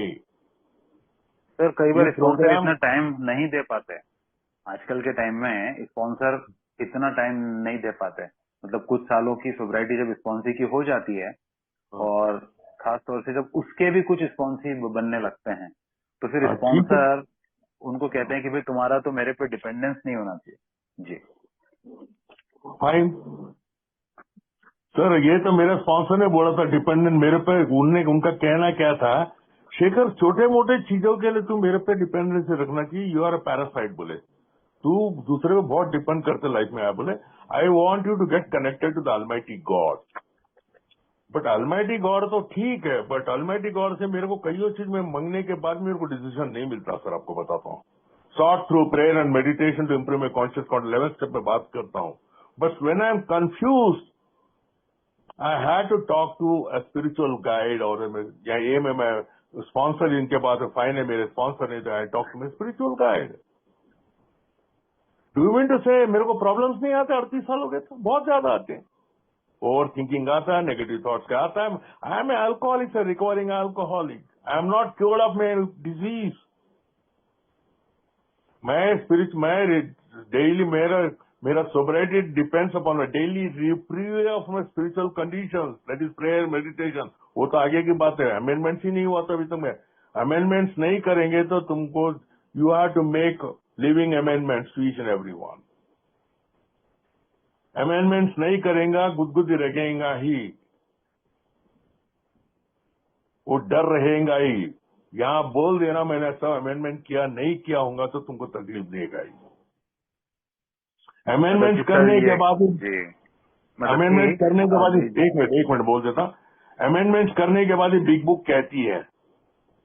सर कई ये बार स्पॉन्सर प्रोग्राम इतना टाइम नहीं दे पाते, आजकल के टाइम में स्पॉन्सर इतना टाइम नहीं दे पाते। मतलब कुछ सालों की सोब्राइटी जब स्पॉन्सी की हो जाती है, और खास तौर से जब उसके भी कुछ स्पॉन्सी बनने लगते हैं, तो फिर ठीक है, स्पॉन्सर उनको कहते हैं कि भाई तुम्हारा तो मेरे पे डिपेंडेंस नहीं होना चाहिए। जी फाइन सर, ये तो मेरे स्पॉन्सर ने बोला था डिपेंडेंट मेरे पे, उनका कहना क्या था, शेखर छोटे मोटे चीजों के लिए तू मेरे पे डिपेंडेंसी रखना चाहिए, यू आर अ पैरासाइट, बोले तू दूसरे पे बहुत डिपेंड करते लाइफ में आया, बोले I want you to get connected to the almighty God. But almighty God तो ठीक है, बट ऑलमाइटी गॉड से मेरे को कई चीज में मांगने के बाद मेरे को डिसीजन नहीं मिलता सर, आपको बताता हूँ। Sought through prayer and meditation to improve my conscious contact 11th step पे बात करता हूँ, but when I am confuse I had to talk to a spiritual guide or या ये मैं स्पॉन्सर इनके पास फाइन है, मेरे स्पॉन्सर नहीं, तो I talk to my spiritual guide. Do you mean to say मेरे को प्रॉब्लम्स नहीं आते? 38 साल हो गए तो बहुत ज्यादा आते हैं, ओवर थिंकिंग आता है, नेगेटिव थॉट्स का आता है। I am alcoholic, recovering alcoholic, I am not cured of my disease. मैं डेली मेरा sobriety depends upon my daily reprieve of my spiritual condition, that is prayer meditation. वो तो आगे की बात है, अमेंडमेंट्स ही नहीं हुआ था अभी तक। में अमेंडमेंट्स नहीं करेंगे तो तुमको you have to make living amendments to each and every one. Amendments नहीं करेगा, गुदगुदी रहेगा ही, वो डर रहेगा ही। यहाँ बोल देना मैंने सब अमेंडमेंट किया, नहीं किया होगा तो तुमको तकलीफ देगा ही। मतलब कि अमेंडमेंट सर करने के ये बाद, जी मतलब अमेंडमेंट कि करने के बाद, जी जी एक मिनट बोल देता। अमेंडमेंट करने के बाद ही बिग बुक कहती है,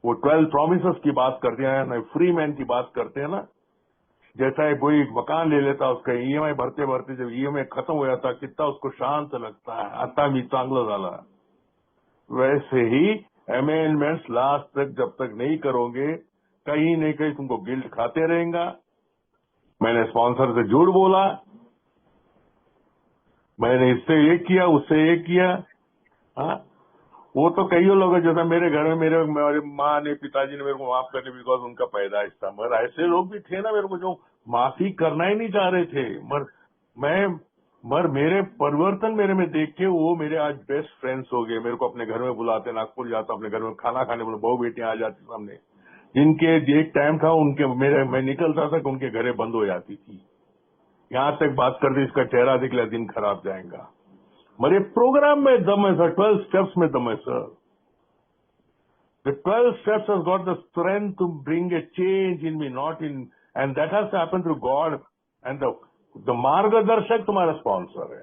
वो 12 प्रोमिसेस की बात करते हैं ना, फ्री मैन की बात करते हैं ना। जैसा है कोई मकान ले लेता, उसका ईएमआई भरते भरते जब ईएमआई खत्म हो जाता, कितना उसको शांत लगता है, आता मी चांगलं झाला। वैसे ही अमेंडमेंट्स लास्ट तक जब तक नहीं करोगे, कहीं नहीं कहीं तुमको गिल्ट खाते रहेगा। मैंने स्पॉन्सर से झूठ बोला, मैंने इससे ये किया, उससे ये किया। हाँ, वो तो कई लोग हैं, जैसा मेरे घर में मेरे माँ ने, पिताजी ने मेरे को माफ करने, बिकॉज उनका पैदाइश था। मगर ऐसे लोग भी थे ना मेरे को जो माफी करना ही नहीं चाह रहे थे। मगर मेरे परिवर्तन मेरे में देख के वो मेरे आज बेस्ट फ्रेंड्स हो गए। मेरे को अपने घर में बुलाते, नागपुर जाता अपने घर में खाना खाने, बोले बहू बेटियां आ जाती सामने, जिनके एक टाइम था उनके मैं निकलता था कि उनके घरें बंद हो जाती थी। यहाँ तक बात करते, इसका चेहरा दिखला दिन खराब जाएगा। मगर ये प्रोग्राम में दम है सर, 12 स्टेप्स में दम है sir. The 12 steps has got the strength to bring a change in me, not in, and that has to happen through God, and the मार्गदर्शक तुम्हारा स्पॉन्सर है।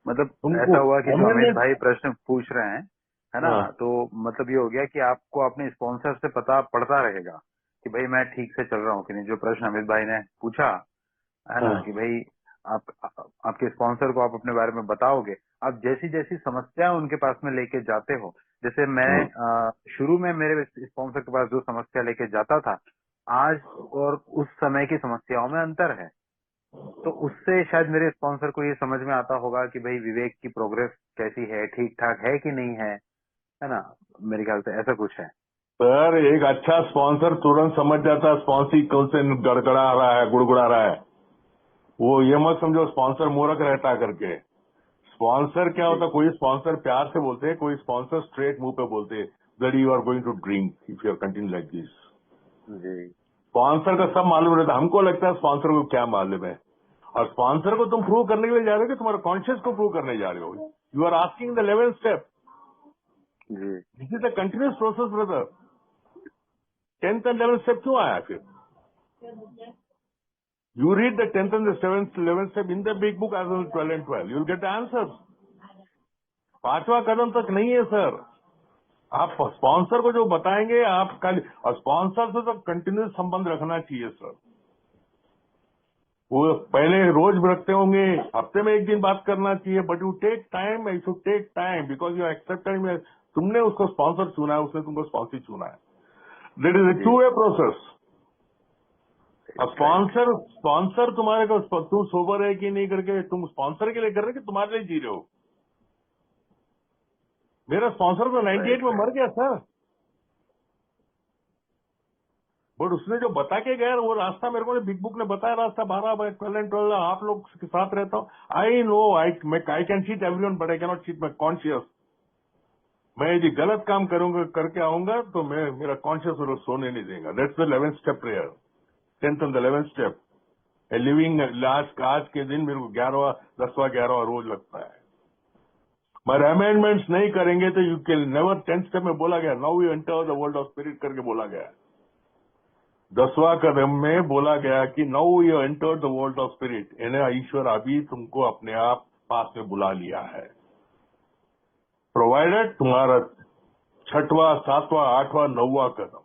मतलब तुमको ऐसा हुआ कि जो अमित अमेंडमेंट, भाई प्रश्न पूछ रहे हैं, है ना, हाँ तो मतलब ये हो गया कि आपको अपने स्पॉन्सर से पता पड़ता रहेगा कि भाई मैं ठीक से चल रहा हूँ कि नहीं। जो प्रश्न अमित भाई ने पूछा है ना, हाँ कि भाई आपके स्पॉन्सर को आप अपने बारे में बताओगे, आप जैसी जैसी समस्या उनके पास में लेके जाते हो। जैसे मैं हाँ। शुरू में मेरे स्पॉन्सर के पास जो समस्या लेके जाता था, आज और उस समय की समस्याओं में अंतर है। तो उससे शायद मेरे स्पॉन्सर को ये समझ में आता होगा कि भाई विवेक की प्रोग्रेस कैसी है, ठीक ठाक है कि नहीं है ना। मेरे ख्याल से ऐसा कुछ है। सर एक अच्छा स्पॉन्सर तुरंत समझ जाता है स्पॉन्सी कौन से गड़गड़ा रहा है, गुड़गुड़ा रहा है। वो ये मत समझो स्पॉन्सर मूर्ख रहता करके। स्पॉन्सर क्या जी होता, कोई स्पॉन्सर प्यार से बोलते हैं, कोई स्पॉन्सर स्ट्रेट मुंह पे बोलते हैं that you are going to drink if you are continue like this. जी स्पॉन्सर का सब मालूम रहता है, हमको लगता है स्पॉन्सर को क्या मालूम है। और स्पॉन्सर को तुम प्रूव करने के लिए जा रहे हो कि तुम्हारे कॉन्शियस को प्रूव करने जा रहे हो। You are asking the 11th step, जी this is the continuous process brother. 10th and 11th step क्यों आया फिर? You read the 10th and 11th step in the big book as well 12 and 12, you will get the answers. 5वां कदम तक नहीं है सर। आप स्पॉन्सर को जो बताएंगे आप कल, और स्पॉन्सर से तो कंटिन्यूस संबंध रखना चाहिए सर। वो पहले रोज रखते होंगे, हफ्ते में एक दिन बात करना चाहिए, but you take time, you should take time because you accepted, तुमने उसको स्पॉन्सर चुना है, उसने तुमको स्पॉन्सर चुना है। That is a two way process. Sponsor तुम्हारे को, तुम सोबर है कि नहीं करके तुम स्पॉन्सर के लिए कर रहे हो कि तुम्हारे लिए जी रहे हो? मेरा स्पॉन्सर तो 98 में मर गया सर, बट उसने जो बता के गया वो रास्ता मेरे को बिग बुक ने बताया, रास्ता 12 आप लोग के साथ रहता हूँ। I know I can cheat everyone but I can not cheat my conscious. मैं यदि गलत काम करूंगा करके आऊंगा तो मेरा कॉन्शियस सोने नहीं देगा। That's the 11th step prayer, 10th and 11th step. Living आज के दिन मेरे को 10वां 11वां रोज लगता है। मगर अमेंडमेंट्स नहीं करेंगे तो you can never, 10th step में बोला गया now you enter the world of spirit करके बोला गया। 10वां कदम में बोला गया कि now you enter the world of spirit, यानी ईश्वर अभी तुमको अपने आप पास में बुला लिया है, प्रोवाइडेड तुम्हारा 6वां 7वां 8वां 9वां कदम।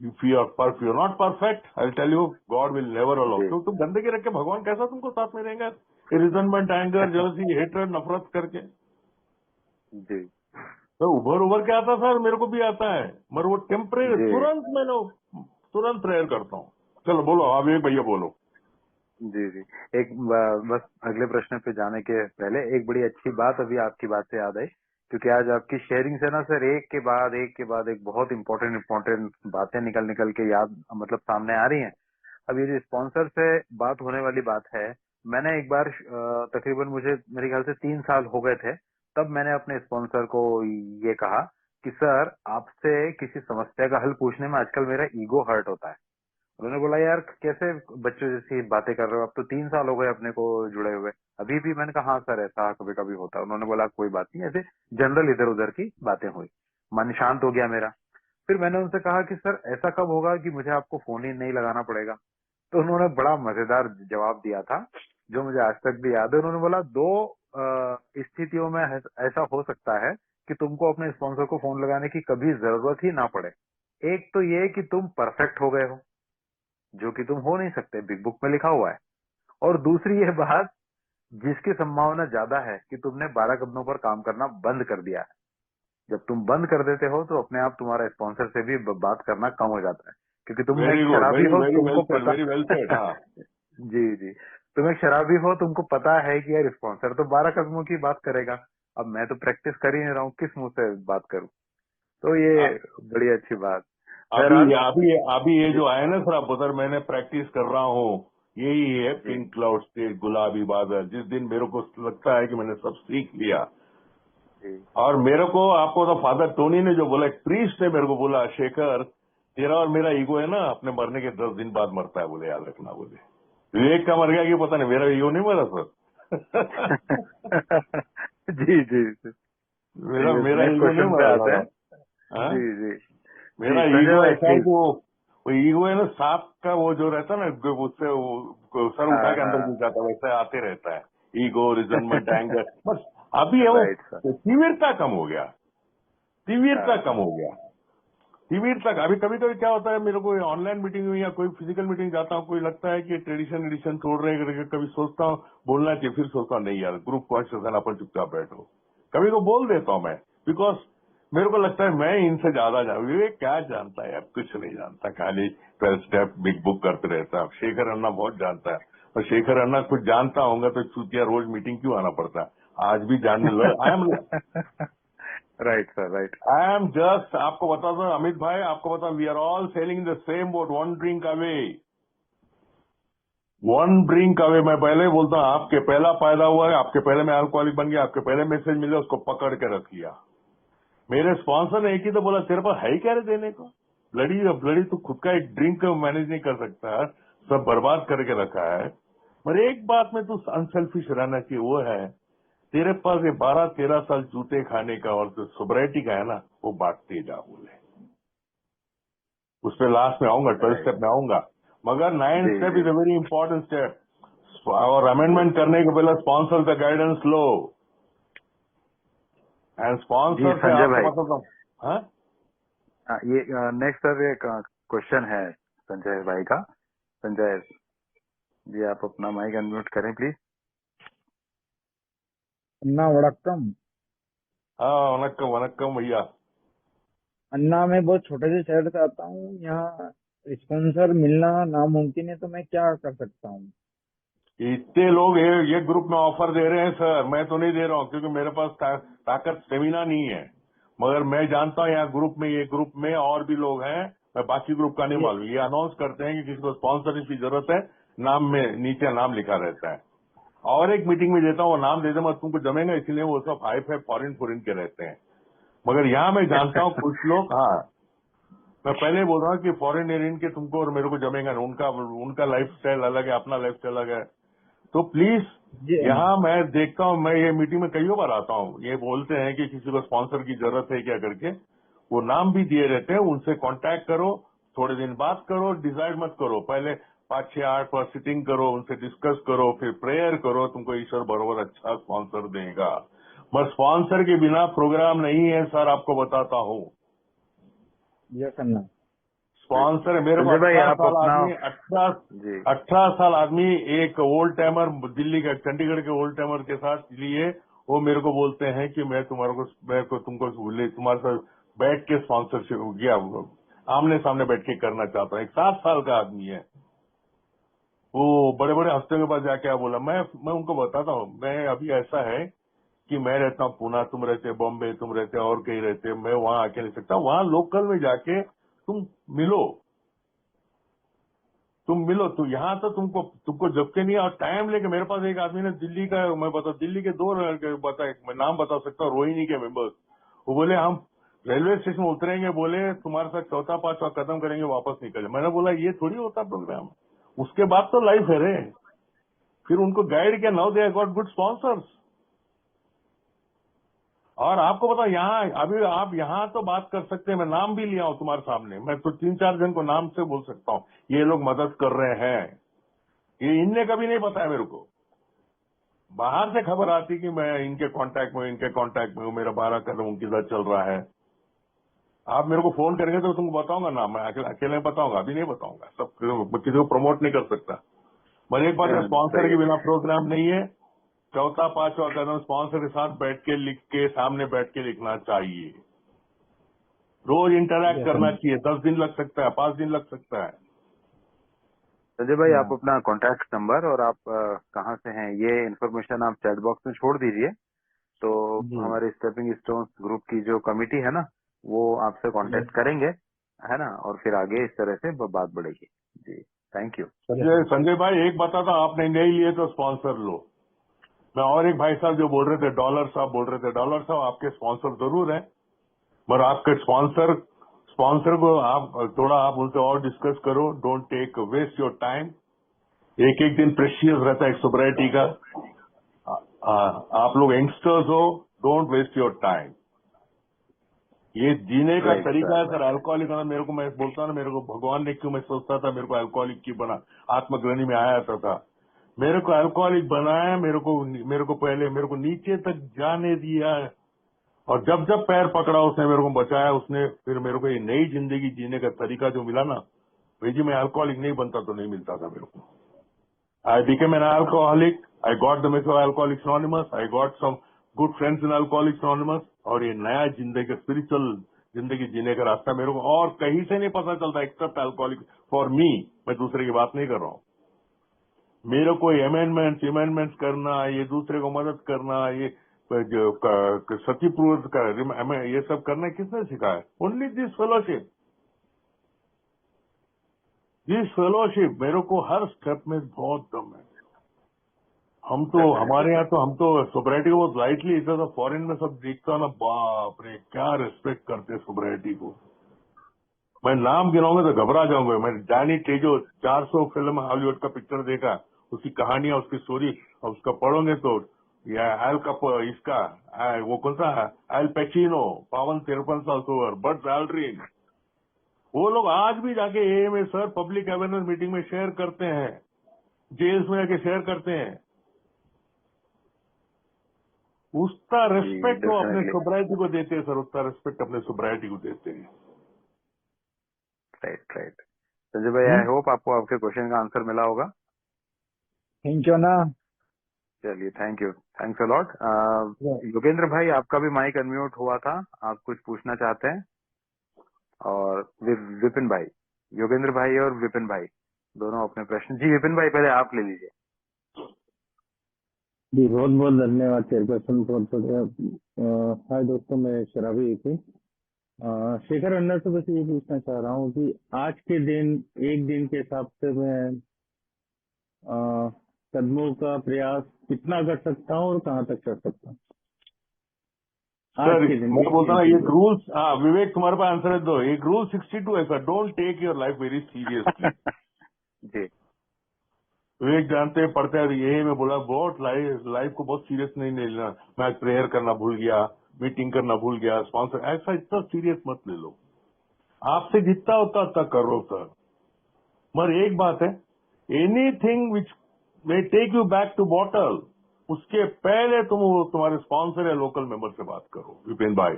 If you are not perfect, I'll tell you, God will never allow. तो तुम गंदगी रख के भगवान कैसा तुमको साथ में रहेगा? रिजनमेंट, एंगर, जेलसी, हेट्रेड, नफरत करके जी। तो उभर के आता सर, मेरे को भी आता है, मगर वो टेम्परेरी, तुरंत प्रेयर करता हूँ। चलो बोलो, आप एक भैया बोलो। जी जी, एक बस अगले प्रश्न पे जाने के पहले एक बड़ी अच्छी बात अभी आपकी बात से याद आई, क्योंकि आज आपकी शेयरिंग से ना सर एक के बाद एक बहुत इम्पोर्टेंट बातें निकल के याद मतलब सामने आ रही हैं। अब ये जो स्पॉन्सर से बात होने वाली बात है, मैंने एक बार तकरीबन मुझे मेरे ख्याल से 3 साल हो गए थे, तब मैंने अपने स्पॉन्सर को ये कहा कि सर आपसे किसी समस्या का हल पूछने में आजकल मेरा ईगो हर्ट होता है। उन्होंने बोला यार कैसे बच्चों जैसी बातें कर रहे हो, अब तो 3 साल हो गए अपने को जुड़े हुए, अभी भी। मैंने कहा हाँ सर ऐसा कभी कभी होता है। उन्होंने बोला कोई बात नहीं, ऐसे जनरल इधर उधर की बातें हुई, मन शांत हो गया मेरा। फिर मैंने उनसे कहा कि सर ऐसा कब होगा कि मुझे आपको फोन ही नहीं लगाना पड़ेगा? तो उन्होंने बड़ा मजेदार जवाब दिया था जो मुझे आज तक भी याद है। उन्होंने बोला 2 स्थितियों में ऐसा हो सकता है कि तुमको अपने स्पॉन्सर को फोन लगाने की कभी जरूरत ही ना पड़े। एक तो ये कि तुम परफेक्ट हो गए हो, जो कि तुम हो नहीं सकते, बिग बुक में लिखा हुआ है। और दूसरी ये बात जिसकी संभावना ज्यादा है कि तुमने 12 कदमों पर काम करना बंद कर दिया है। जब तुम बंद कर देते हो तो अपने आप तुम्हारा स्पॉन्सर से भी बात करना कम हो जाता है, क्योंकि तुम एक शराबी हो, तुमको पता। Very well said. हाँ जी जी, तुम एक शराबी हो, तुमको पता है कि यार स्पॉन्सर तो 12 कदमों की बात करेगा, अब मैं तो प्रैक्टिस कर ही नहीं रहा हूँ, किस मुंह से बात करूं? तो ये बड़ी अच्छी बात। अभी ये जो आया ना सर, आप सर मैंने प्रैक्टिस कर रहा हूँ, यही है पिंक क्लाउड स्टेट, गुलाबी बादल। जिस दिन मेरे को लगता है कि मैंने सब सीख लिया, और मेरे को आपको तो फादर टोनी ने जो बोला, एक प्रीस्ट ने मेरे को बोला, शेखर तेरा और मेरा ईगो है ना अपने मरने के 10 दिन बाद मरता है, बोले याद रखना। बोले विवेक का मर गया कि पता नहीं, मेरा ईगो नहीं मरा सर। जी जी, मेरा ईगो नहीं मरा। जी जी, मेरा ईगो ऐसा है कि वो ईगो है ना, सांप का वो जो रहता है ना, उससे सर उठा के अंदर घुस जाता है, वैसा आते रहता है ईगो, रिजनमेंट, एंगर। बस अभी है वो तीव्रता कम हो गया, तीव्रता। अभी कभी कभी क्या होता है, मेरे को ऑनलाइन मीटिंग हुई या कोई फिजिकल मीटिंग जाता हूँ, कोई लगता है कि ट्रेडिशन एडिशन छोड़ रहे हैं, कभी सोचता हूँ बोलना चाहिए, फिर सोचता हूँ नहीं यार, ग्रुप कॉन्शियस है, अपन चुपचाप बैठो। कभी तो बोल देता हूँ मैं, बिकॉज मेरे को लगता है मैं इनसे ज्यादा विवेक क्या जानता है यार, कुछ नहीं जानता, खाली 12 स्टेप बिग बुक करते रहता है। शेखर अन्ना बहुत जानता है, और शेखर अन्ना कुछ जानता होगा तो चूतिया रोज मीटिंग क्यों आना पड़ता है? आज भी जानने लगा। I am right sir, right. I am just, आपको बताता हूँ अमित भाई, आपको बता, we are all sailing the same boat, 1 drink away, 1 drink away. मैं पहले ही बोलता हूँ, आपके पहला फायदा हुआ है, आपके पहले में अल्कोहलिक बन गया, आपके पहले मैसेज मिले, उसको पकड़ के रख लिया। मेरे स्पॉन्सर ने एक ही तो बोला, तेरे पास है ही क्या रे देने को, ब्लडी तू खुद का एक ड्रिंक मैनेज नहीं कर सकता, सब बर्बाद करके रखा है। पर एक बात में तू अनसेल्फिश रहना चाहिए, वो है तेरे पास ये 12-13 साल जूते खाने का और जो सोब्राइटी का है ना, वो बांटते जा। बोले उस पर लास्ट में आऊंगा, 12 स्टेप में आऊंगा, मगर 9 step is a very important step. और अमेंडमेंट करने के पहले स्पॉन्सर का गाइडेंस लो, एंड स्पॉन्सर से आपको मतलब ये नेक्स्ट सर एक क्वेश्चन है संजय भाई का। संजय जी, आप अपना माइक अनम्यूट करें प्लीज। अन्ना वड़क्कम। हाँ, वनक्कम वनक्कम भैया। अन्ना, मैं बहुत छोटे से शहर से आता हूँ। यहाँ स्पॉन्सर मिलना नामुमकिन है, तो मैं क्या कर सकता हूँ? इतने लोग ये ग्रुप में ऑफर दे रहे हैं सर, मैं तो नहीं दे रहा हूँ क्योंकि मेरे पास ताकत स्टेमिना नहीं है। मगर मैं जानता हूँ यहाँ ये ग्रुप में और भी लोग हैं, मैं बाकी ग्रुप का नहीं ये मालूम। ये अनाउंस करते हैं कि किसी को स्पॉन्सरशिप की जरूरत है, नाम में नीचे नाम लिखा रहता है। और एक मीटिंग में देता हूँ, वो नाम दे दे मत, तुमको जमेगा, इसलिए वो सब हाई फाई फॉरेन के रहते हैं। मगर यहाँ मैं जानता हूँ कुछ लोग, हाँ मैं पहले ही बोल रहा हूँ कि फॉरेन एरियन के तुमको और मेरे को जमेगा नहीं, उनका लाइफ स्टाइल अलग है, अपना लाइफ स्टाइल अलग है। तो प्लीज ये यहाँ मैं देखता हूँ, मैं ये मीटिंग में कई बार आता हूँ, ये बोलते हैं कि किसी को स्पॉन्सर की जरूरत है क्या करके, वो नाम भी दिए रहते हैं, उनसे कांटेक्ट करो, थोड़े दिन बात करो, डिसाइड मत करो, पहले 5 6 8 बार सिटिंग करो, उनसे डिस्कस करो, फिर प्रेयर करो, तुमको ईश्वर बरोबर अच्छा स्पॉन्सर देगा। बस स्पॉन्सर के बिना प्रोग्राम नहीं है सर, आपको बताता हूँ। यस अन्ना। स्पॉन्सर है मेरे को संजय भाई 18 आप साल अपना आदमी, जी 18 साल आदमी एक ओल्ड टाइमर दिल्ली का, चंडीगढ़ के ओल्ड टाइमर के साथ लिए, वो मेरे को बोलते हैं कि मैं तुमको तुम्हारे साथ बैठ के स्पॉन्सरशिप गया, आमने सामने बैठ के करना चाहता हूँ। एक 7 साल का आदमी है वो, बड़े बड़े हफ्ते के पास जाके क्या बोला, मैं उनको बताता हूँ, मैं अभी ऐसा है कि मैं रहता हूँ पूना, तुम रहते बॉम्बे, तुम रहते और कहीं रहते, मैं वहां आके नहीं सकता, वहां लोकल में जाके तुम मिलो तो यहाँ तो तुमको जबके नहीं। और टाइम लेके मेरे पास एक आदमी ने दिल्ली का, मैं दिल्ली के 2 मैं नाम बता सकता हूँ, रोहिणी के मेंबर्स, वो बोले हम रेलवे स्टेशन में उतरेंगे, बोले तुम्हारे साथ चौथा 5वां कदम करेंगे, वापस निकले। मैंने बोला ये थोड़ी होता प्रोग्राम, उसके बाद तो लाइफ है रे। फिर उनको गाइड किया, now they got good sponsors. और आपको पता यहाँ अभी आप यहाँ तो बात कर सकते हैं, मैं नाम भी लिया हूँ तुम्हारे सामने, मैं तो 3 4 जन को नाम से बोल सकता हूँ, ये लोग मदद कर रहे हैं। ये इनने कभी नहीं बताया मेरे को, बाहर से खबर आती कि मैं इनके कांटेक्ट में हूँ, मेरा 12 कदम किधर चल रहा है। आप मेरे को फोन करेंगे तो तुमको बताऊंगा ना, मैं अकेले बताऊंगा, अभी नहीं बताऊंगा, सब किसी को प्रमोट नहीं कर सकता। मगर एक बात है, स्पॉन्सर सही के है। बिना प्रोग्राम नहीं है। चौथा 5वां कदम स्पॉन्सर के साथ बैठ के लिख के, सामने बैठ के लिखना चाहिए, रोज इंटरैक्ट यस करना अन्ना। चाहिए। 10 दिन लग सकता है, 5 दिन लग सकता है। संजय भाई आप हाँ अपना कॉन्टैक्ट नंबर और आप कहाँ से हैं ये इन्फॉर्मेशन आप चैट बॉक्स में छोड़ दीजिए, तो जी। हमारे स्टेपिंग स्टोन्स ग्रुप की जो कमिटी है ना, वो आपसे यस कांटेक्ट करेंगे, है ना, और फिर आगे इस तरह से बात बढ़ेगी। जी थैंक यू। यस अन्ना। संजय भाई एक बताता, आपने नहीं लिए तो स्पॉन्सर लो। मैं और एक भाई साहब जो बोल रहे थे, डॉलर साहब बोल रहे थे, डॉलर साहब आपके स्पॉन्सर जरूर हैं, मगर आपके स्पॉन्सर को आप थोड़ा आप उनसे और डिस्कस करो। Don't take waste your time, एक एक दिन प्रेशियस रहता है एक सोब्राइटी का। आप लोग यंगस्टर्स हो, डोंट वेस्ट योर टाइम। ये जीने का राइट तरीका है सर। सर। अल्कोहलिक होना, मेरे को, मैं बोलता हूँ ना, मेरे को भगवान ने क्यों, मैं सोचता था मेरे को अल्कोहलिक क्यों बना, आत्मग्लानि में आया था। मेरे को अल्कोहलिक बनाया, मेरे को नीचे तक जाने दिया, और जब जब पैर पकड़ा उसने, मेरे को बचाया उसने, फिर मेरे को ये नई जिंदगी जीने का तरीका जो मिला ना, भाई जी मैं अल्कोहलिक नहीं बनता तो नहीं मिलता था मेरे को। I became an alcoholic. I got the message of Alcoholics Anonymous. I got some good friends in Alcoholics Anonymous. और ये नया जिंदगी, स्पिरिचुअल जिंदगी जीने का रास्ता मेरे को और कहीं से नहीं पता चलता एक्सेप्ट अल्कोहलिक फॉर मी। मैं दूसरे की बात नहीं कर रहा हूँ। मेरे को अमेंडमेंट्स करना, ये दूसरे को मदद करना, ये सतीपूर्व का ये सब करना किसने सिखाया? ओनली दिस फेलोशिप मेरे को हर स्टेप में बहुत दम है। डेफिनेटली हमारे यहाँ सर। तो हम तो सोब्राइटी को बहुत लाइटली, इधर तो फॉरेन में सब देखता हूँ ना, बाप रे क्या रिस्पेक्ट करते हैं सोब्राइटी को। मैं नाम गिनाऊंगा तो घबरा जाऊंगा। मैं डैनी टेजो 400 फिल्म हॉलीवुड का पिक्चर देखा, उसकी कहानियां, उसकी स्टोरी, और उसका पढ़ोगे तो इसका वो कौन सा एल पैचिनो, 53 साल से ओवर, बट एल्ड्रिन, वो लोग आज भी जाके AMA sir public awareness meeting में शेयर करते हैं, जेल्स में जाके शेयर करते हैं। उसका जी रेस्पेक्ट वो अपने डेफिनेटली। सोब्राइटी को देते हैं सर, उसका रेस्पेक्ट अपने सोब्राइटी को देते हैं। Right right. संजय भाई, आई होप आपको आपके क्वेश्चन का आंसर मिला होगा। थैंक यू ना। चलिए, thank you, thanks a lot. Yogendra भाई, आपका भी माइक अनम्यूट हुआ था, आप कुछ पूछना चाहते हैं? और विपिन भाई, योगेंद्र भाई और विपिन भाई दोनों अपने प्रश्न। जी विपिन भाई, पहले आप ले लीजिए। जी बहुत बहुत धन्यवाद चेयरपर्सन। हाय दोस्तों, मैं शराबी थी। शेखर अन्ना से बस ये पूछना चाह रहा हूँ कि आज के दिन, एक दिन के हिसाब से मैं कदमों का प्रयास कितना कर सकता हूँ और कहाँ तक कर सकता हूँ आज सर के दिन, मैं एक बोलता दिन ना, के एक लिए? रूल्स, हाँ विवेक तुम्हारे पास आंसर है। दो एक रूल 62 है sir, don't take your life very seriously. जी विवेक जानते हैं, पढ़ते हैं, यही मैं बोला, बहुत लाइफ को बहुत सीरियस नहीं लेना। मैं प्रेयर करना भूल गया, मीटिंग करना भूल गया, स्पॉन्सर, ऐसा इतना सीरियस मत ले लो। आपसे जितना होता उतना करो सर। मगर एक बात है, anything which may take you back to bottle, उसके पहले तुम तुम्हारे स्पॉन्सर या लोकल मेंबर से बात करो। विपिन भाई,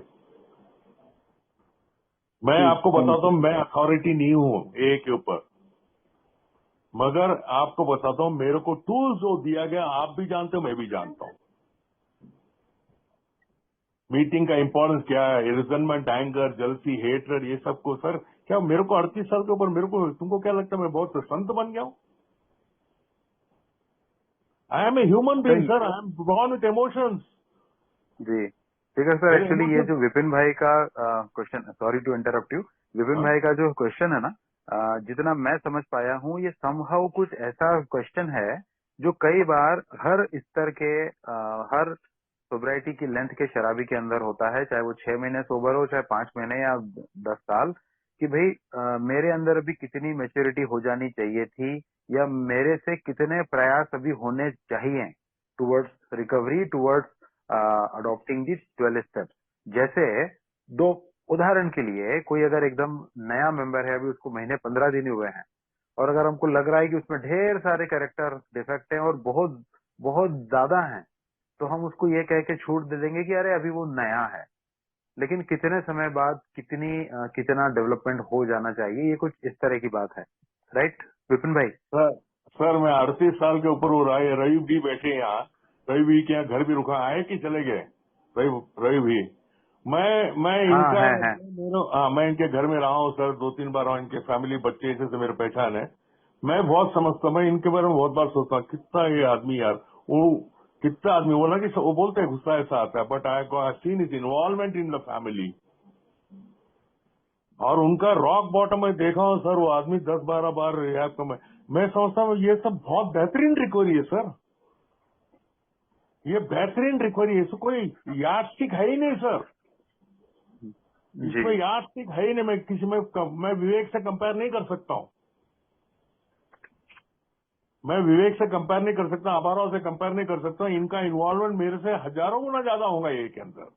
मैं ठीक, आपको थैंक बताता यू। हूँ, मैं अथॉरिटी नहीं हूँ ए के ऊपर, मगर आपको बताता हूँ, मेरे को टूल्स जो दिया गया, आप भी जानते हो, मैं भी जानता हूँ। मीटिंग का इंपॉर्टेंस क्या है, रिजनमेंट, एंगर, जलसी, हेटरेड, ये सब को सर, क्या मेरे को 38 साल के ऊपर मेरे को, तुमको क्या लगता है मैं बहुत संत बन गया हूँ? I am a human being sir. Sir, I am born with emotions. जी ठीक है सर, मेरे एक्चुअली ये इमोशंस। जो विपिन भाई का question, sorry to interrupt you, Vipin भाई का जो क्वेश्चन है ना, जितना मैं समझ पाया हूँ, ये समहाउ कुछ ऐसा क्वेश्चन है जो कई बार हर स्तर के हर सोब्राइटी की लेंथ के शराबी के अंदर होता है, चाहे वो 6 महीने सोबर हो, चाहे 5 महीने या 10 साल, कि भाई मेरे अंदर अभी कितनी मैच्योरिटी हो जानी चाहिए थी, या मेरे से कितने प्रयास अभी होने चाहिए टुवर्ड्स रिकवरी, टुवर्ड्स अडॉप्टिंग दी 12 स्टेप्स। जैसे दो उदाहरण के लिए, कोई अगर एकदम नया मेंबर है, अभी उसको महीने 15 दिन हुए हैं, और अगर हमको लग रहा है कि उसमें ढेर सारे कैरेक्टर डिफेक्ट हैं और बहुत बहुत ज्यादा हैं, तो हम उसको ये कह के छूट दे देंगे कि अरे अभी वो नया है। लेकिन कितने समय बाद कितना डेवलपमेंट हो जाना चाहिए, ये कुछ इस तरह की बात है, राइट विपिन भाई? सर मैं 38 साल के ऊपर, वो रवि भी बैठे हैं यहाँ, रवि भी के यहाँ घर भी रुका, आए कि चले गए? रवि भी, मैं हाँ इनका, है। मैं इनके घर में रहा हूँ सर, 2-3 बार रहा हूँ। इनके फैमिली, बच्चे ऐसे से मेरे पहचान है। मैं बहुत समझता हूँ, मैं इनके बारे में बहुत बार सोचता हूँ, कितना ये आदमी यार, वो कितना आदमी, वो ना कि वो बोलते हैं गुस्सा ऐसा आता है, but I seen is involvement in the family. और उनका रॉक बॉटम में देखा हूँ सर, वो आदमी 10-12 बार रिहैब का, मैं समझता हूँ ये सब बहुत बेहतरीन रिकवरी है सर। ये बेहतरीन रिकवरी है, इसको कोई यार्डस्टिक है ही नहीं सर। जी इसमें यार्डस्टिक है ही नहीं। मैं विवेक से कंपेयर नहीं कर सकता हूँ, मैं विवेक से कंपेयर नहीं कर सकता, अबाराव से कंपेयर नहीं कर सकता। इनका इन्वॉल्वमेंट मेरे से हजारों गुना ज्यादा होगा ये के अंदर।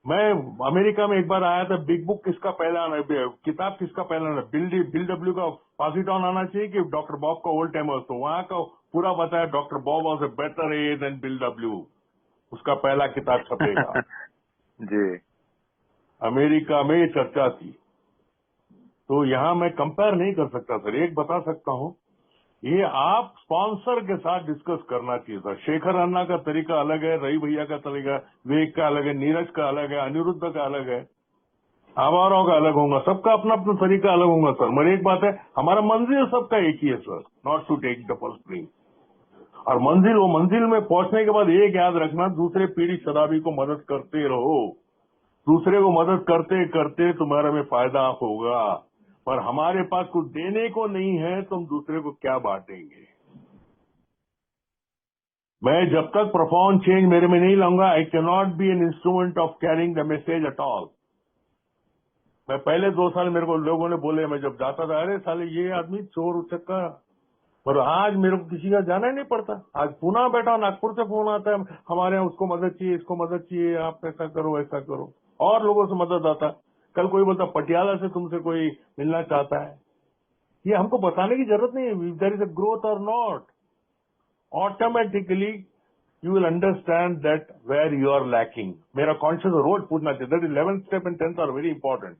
मैं अमेरिका में एक बार आया था, बिग बुक किसका पहला आना, किताब किसका पहला आना, बिल डब्ल्यू का पास इट ऑन आना चाहिए कि डॉक्टर बॉब का ओल्ड टाइमर्स? तो वहां का पूरा बताया, doctor Bob was a better a than Bill W, उसका पहला किताब छपेगा। जी अमेरिका में ये चर्चा थी। तो यहाँ मैं कंपेयर नहीं कर सकता सर। एक बता सकता हूँ, ये आप स्पॉन्सर के साथ डिस्कस करना चाहिए सर। शेखर अन्ना का तरीका अलग है, रवि भैया का तरीका, विवेक का अलग है, नीरज का अलग है, अनिरुद्ध का अलग है, आवारों का अलग होगा, सबका अपना अपना तरीका अलग होगा सर। मगर एक बात है, हमारा मंजिल सबका एक ही है sir, not to take the first drink. और वो मंजिल में पहुंचने के बाद एक याद रखना, दूसरे पीढ़ी शराबी को मदद करते रहो। दूसरे को मदद करते करते तुम्हारे में फायदा होगा। पर हमारे पास कुछ देने को नहीं है, तुम दूसरे को क्या बांटेंगे? मैं जब तक प्रोफाउंड चेंज मेरे में नहीं लाऊंगा, I can not be an instrument of carrying the message at all. मैं पहले 2 साल मेरे को लोगों ने बोले, मैं जब जाता था, अरे साले ये आदमी चोर उचक्का, पर आज मेरे को किसी का जाना ही नहीं पड़ता। आज पुणे बैठा, नागपुर से फोन आता है, हमारे यहाँ उसको मदद चाहिए, इसको मदद चाहिए, आप ऐसा करो ऐसा करो, और लोगों से मदद आता है। कल कोई बोलता पटियाला से तुमसे कोई मिलना चाहता है। ये हमको बताने की जरूरत नहीं है, देयर इज अ ग्रोथ और not, automatically you will understand that where you are lacking. मेरा कॉन्शियस रोज पूछना चाहिए, that is 11th step and 10th are very important.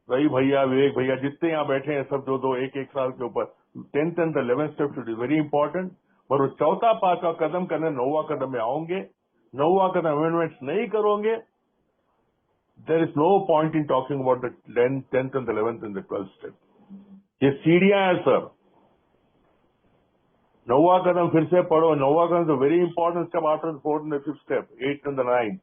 Ravi भैया, विवेक भैया, जितने यहाँ बैठे हैं सब जो 1-1 साल के ऊपर 10th and 11th step is very important. पर वो चौथा 5वां कदम करने 9वां कदम में आओगे, 9वां कदम अमेंडमेंट्स नहीं करोगे, there is no point in talking about the 10th and 11th and the 12th step. ये सीढ़ियां है सर। 9वां कदम फिर से पढ़ो। 9वां कदम तो very important step after the 4th and the 5th step, 8th and the 9th।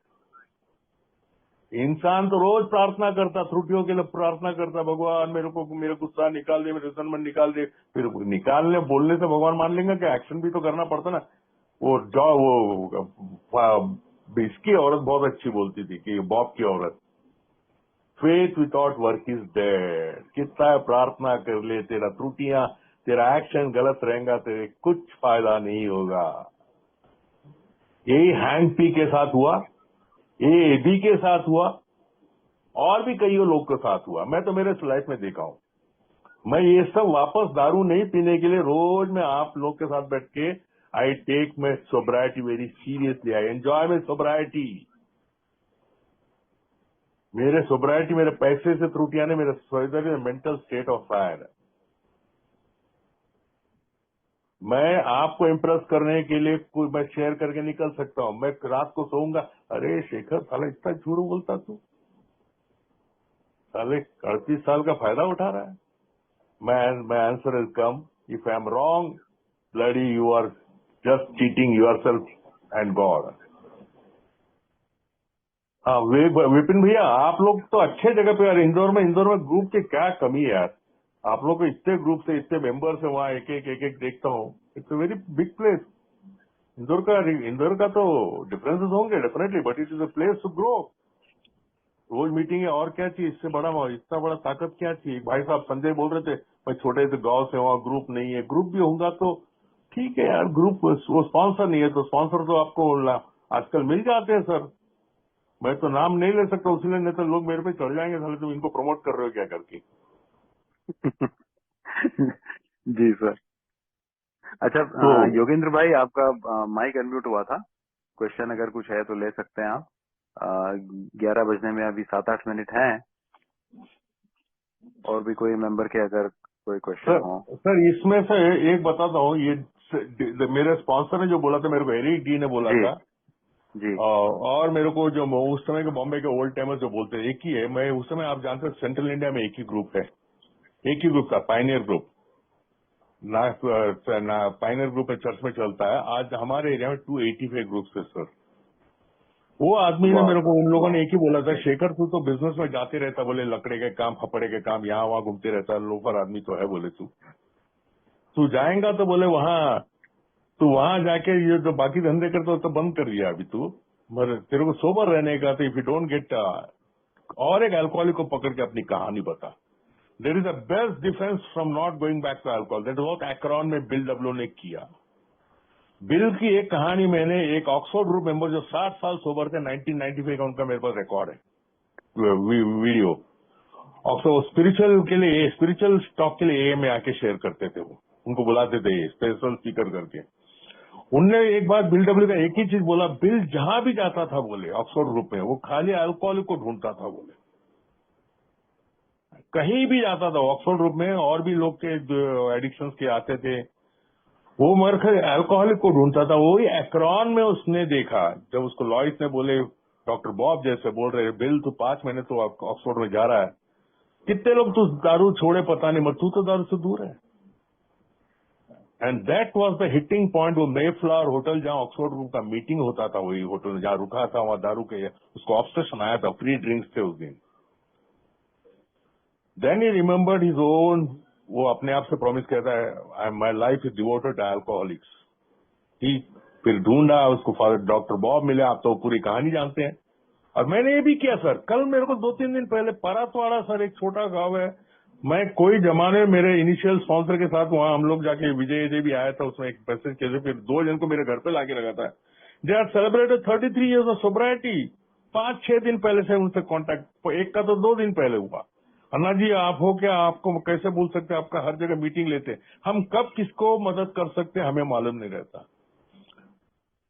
इंसान तो रोज प्रार्थना करता, त्रुटियों के लिए प्रार्थना करता, भगवान मेरे गुस्सा निकाल दे, मेरे रिजनमेंट निकाल दे। फिर निकालने बोलने से भगवान मान लेंगे कि एक्शन भी तो करना पड़ता ना। वो इसकी औरत बहुत अच्छी बोलती थी कि बॉब की औरत, faith without work is dead. कितना प्रार्थना कर ले, तेरा त्रुटियां, तेरा एक्शन गलत रहेगा, तेरे कुछ फायदा नहीं होगा। यही हैंक पी के साथ हुआ, ये एडी के साथ हुआ, और भी कई लोग के साथ हुआ। मैं तो मेरे लाइफ में देखा हूं। मैं ये सब वापस दारू नहीं पीने के लिए रोज मैं आप लोग के साथ बैठ के I take my sobriety very seriously, I enjoy my sobriety. मेरे सोब्राइटी मेरे पैसे से त्रुटियां ने, मेरे मेंटल स्टेट ऑफ फायर। मैं आपको इम्प्रेस करने के लिए कोई मैं शेयर करके निकल सकता हूं। मैं रात को सोऊंगा, अरे शेखर साला इतना झूठ बोलता तू, साले 38 साल का फायदा उठा रहा है। My answer has come, if I am wrong, bloody you are just cheating yourself and God। हाँ विपिन भैया, आप लोग तो अच्छे जगह पे यार। इंदौर में ग्रुप की क्या कमी है यार। आप लोग को इतने ग्रुप से इतने मेंबर्स है वहाँ, एक देखता हूँ। It's a very big place. Indore का तो डिफरेंसेस होंगे definitely, but it is a place to grow. रोज मीटिंग है, और क्या चाहिए इससे बड़ा, इतना बड़ा ताकत क्या चाहिए। भाई साहब संजय बोल रहे थे मैं छोटे से गांव से, वहाँ ग्रुप नहीं है। ग्रुप भी होगा तो ठीक है यार, ग्रुप वो स्पॉन्सर नहीं है तो स्पॉन्सर तो आपको आजकल मिल जाते हैं सर। मैं तो नाम नहीं ले सकता उसलिए, नहीं तो लोग मेरे पे चढ़ जाएंगे, साले तुम इनको प्रमोट कर रहे हो क्या करके। जी सर। अच्छा तो योगेंद्र भाई, आपका माइक अनम्यूट हुआ था। क्वेश्चन अगर कुछ है तो ले सकते हैं आप। 11 बजने में अभी 7-8 मिनट हैं। और भी कोई मेंबर के अगर कोई क्वेश्चन हो। सर इसमें से एक बताता हूँ। ये मेरे स्पॉन्सर ने जो बोला था, मेरे को एरिक डी ने बोला था जी। और मेरे को जो उस समय के बॉम्बे के ओल्ड टाइमर जो बोलते हैं, एक ही है। मैं उस समय, आप जानते हैं सेंट्रल इंडिया में एक ही ग्रुप है, एक ही ग्रुप था, पायनियर ग्रुप। पायनियर ग्रुप में चर्च में चलता है। आज हमारे एरिया में 285 ग्रुप है सर। वो आदमी ने मेरे को, उन लोगों ने एक ही बोला था, शेखर तू तो बिजनेस में जाते रहता, बोले लकड़े के काम, फपड़े के काम, यहाँ वहाँ घूमते रहता, लोफर आदमी तो है, बोले तू जाएगा तो बोले वहाँ, तू वहां जाके ये जो बाकी धंधे करते तो बंद कर दिया अभी तू, मगर तेरे को सोबर रहने का, तो इफ यू डोंट गेट। और एक अल्कोहलिक को पकड़ के अपनी कहानी बता। There is a best difference from not going back to alcohol. That what Akron में बिल डब्ल्यू ने किया। बिल की एक कहानी मैंने, एक ऑक्सफोर्ड ग्रुप मेंबर जो 60 साल सोबर थे, 1995 का उनका मेरे पास रिकॉर्ड है, वीडियो। ऑक्सफोर्ड स्पिरिचुअल के लिए, स्पिरिचुअल टॉक के लिए में आके शेयर करते थे। वो उनको बुलाते थे स्पेशल स्पीकर करके। उनने एक बार बिल डब्ल्यू का एक ही चीज बोला, बिल जहां भी जाता था बोले ऑक्सफोर्ड ग्रुप में, वो खाली अल्कोहलिक को ढूंढता था बोले। कहीं भी जाता था ऑक्सफोर्ड ग्रुप में, और भी लोग के एडिक्शन के आते थे, वो मर्ख अल्कोहलिक को ढूंढता था। वही एक्रोन में उसने देखा, जब उसको लॉइस ने बोले, डॉक्टर बॉब जैसे बोल रहे, बिल तू 5 महीने तो ऑक्सफोर्ड में जा रहा है, कितने लोग तू दारू छोड़े पता नहीं, मगर तू तो दारू से दूर है। And that was the hitting point. वो मेफ्लावर होटल जहां ऑक्सफोर्ड ग्रुप का मीटिंग होता था, वही होटल जहां रुका था, वहां दारू के उसको ऑब्सेशन आया था, फ्री ड्रिंक्स थे उस दिन। Then he remembered his own, वो अपने आप से प्रॉमिस कहता है, my life is devoted to alcoholics. ठीक, फिर ढूंढा उसको, फादर डॉक्टर बॉब मिले। आप तो पूरी कहानी जानते हैं। और मैंने ये भी किया सर। कल मेरे को 2-3 दिन पहले परसवाड़ा सर, एक छोटा गांव है, मैं कोई जमाने में मेरे इनिशियल स्पॉन्सर के साथ वहां हम लोग जाके, विजय भी आया था, उसमें एक मैसेज किया, फिर 2 जन को मेरे घर पे लाके लगा था। They are celebrated 33 years of sobriety. 5-6 दिन पहले से उनसे कांटेक्ट, एक का तो 2 दिन पहले हुआ। अन्ना जी आप हो क्या, आपको कैसे बोल सकते हैं, आपका हर जगह मीटिंग लेते, हम कब किसको मदद कर सकते हैं हमें मालूम नहीं रहता।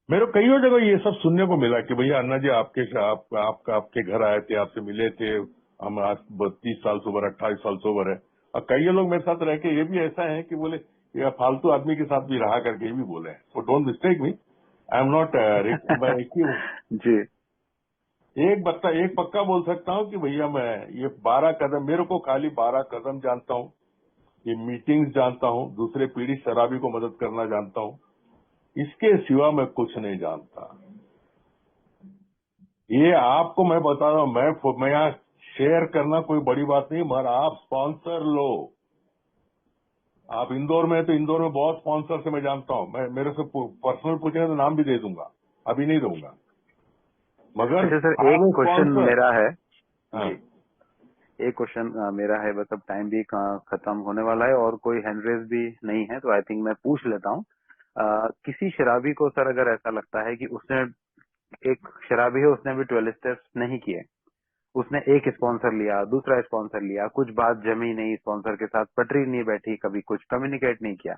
मेरे कई जगह ये सब सुनने को मिला कि भैया अन्ना जी आपके घर आए थे, आपसे मिले थे, हम आज 30 साल से ऊपर, 28 साल से ऊपर है। और कई लोग मेरे साथ रह के ये भी ऐसा है कि बोले या फालतू आदमी के साथ भी रहा करके ये भी बोले हैं। So don't mistake me, I am not मैं एक ही हूँ। जी एक पक्का बोल सकता हूँ कि भैया मैं ये 12 कदम, मेरे को खाली 12 कदम जानता हूँ, ये मीटिंग्स जानता हूँ, दूसरे पीढ़ी शराबी को मदद करना जानता हूँ, इसके सिवा मैं कुछ नहीं जानता। ये आपको मैं बता रहा हूँ, मैं यहाँ शेयर करना कोई बड़ी बात नहीं, मगर आप स्पॉन्सर लो। आप इंदौर में है तो इंदौर में बहुत स्पॉन्सर से मैं जानता हूँ, मैं मेरे से पर्सनल पूछेंगे तो नाम भी दे दूंगा, अभी नहीं दूंगा। मगर अच्छा सर, एक क्वेश्चन मेरा है। हाँ। जी, एक क्वेश्चन मेरा है, बस अब टाइम भी खत्म होने वाला है और कोई हैंड रेज भी नहीं है, तो आई थिंक मैं पूछ लेता हूँ। किसी शराबी को सर अगर ऐसा लगता है कि उसने, एक शराबी है, उसने भी 12 स्टेप्स नहीं किए, उसने एक स्पॉन्सर लिया, दूसरा स्पॉन्सर लिया, कुछ बात जमी नहीं, स्पॉन्सर के साथ पटरी नहीं बैठी, कभी कुछ कम्युनिकेट नहीं किया,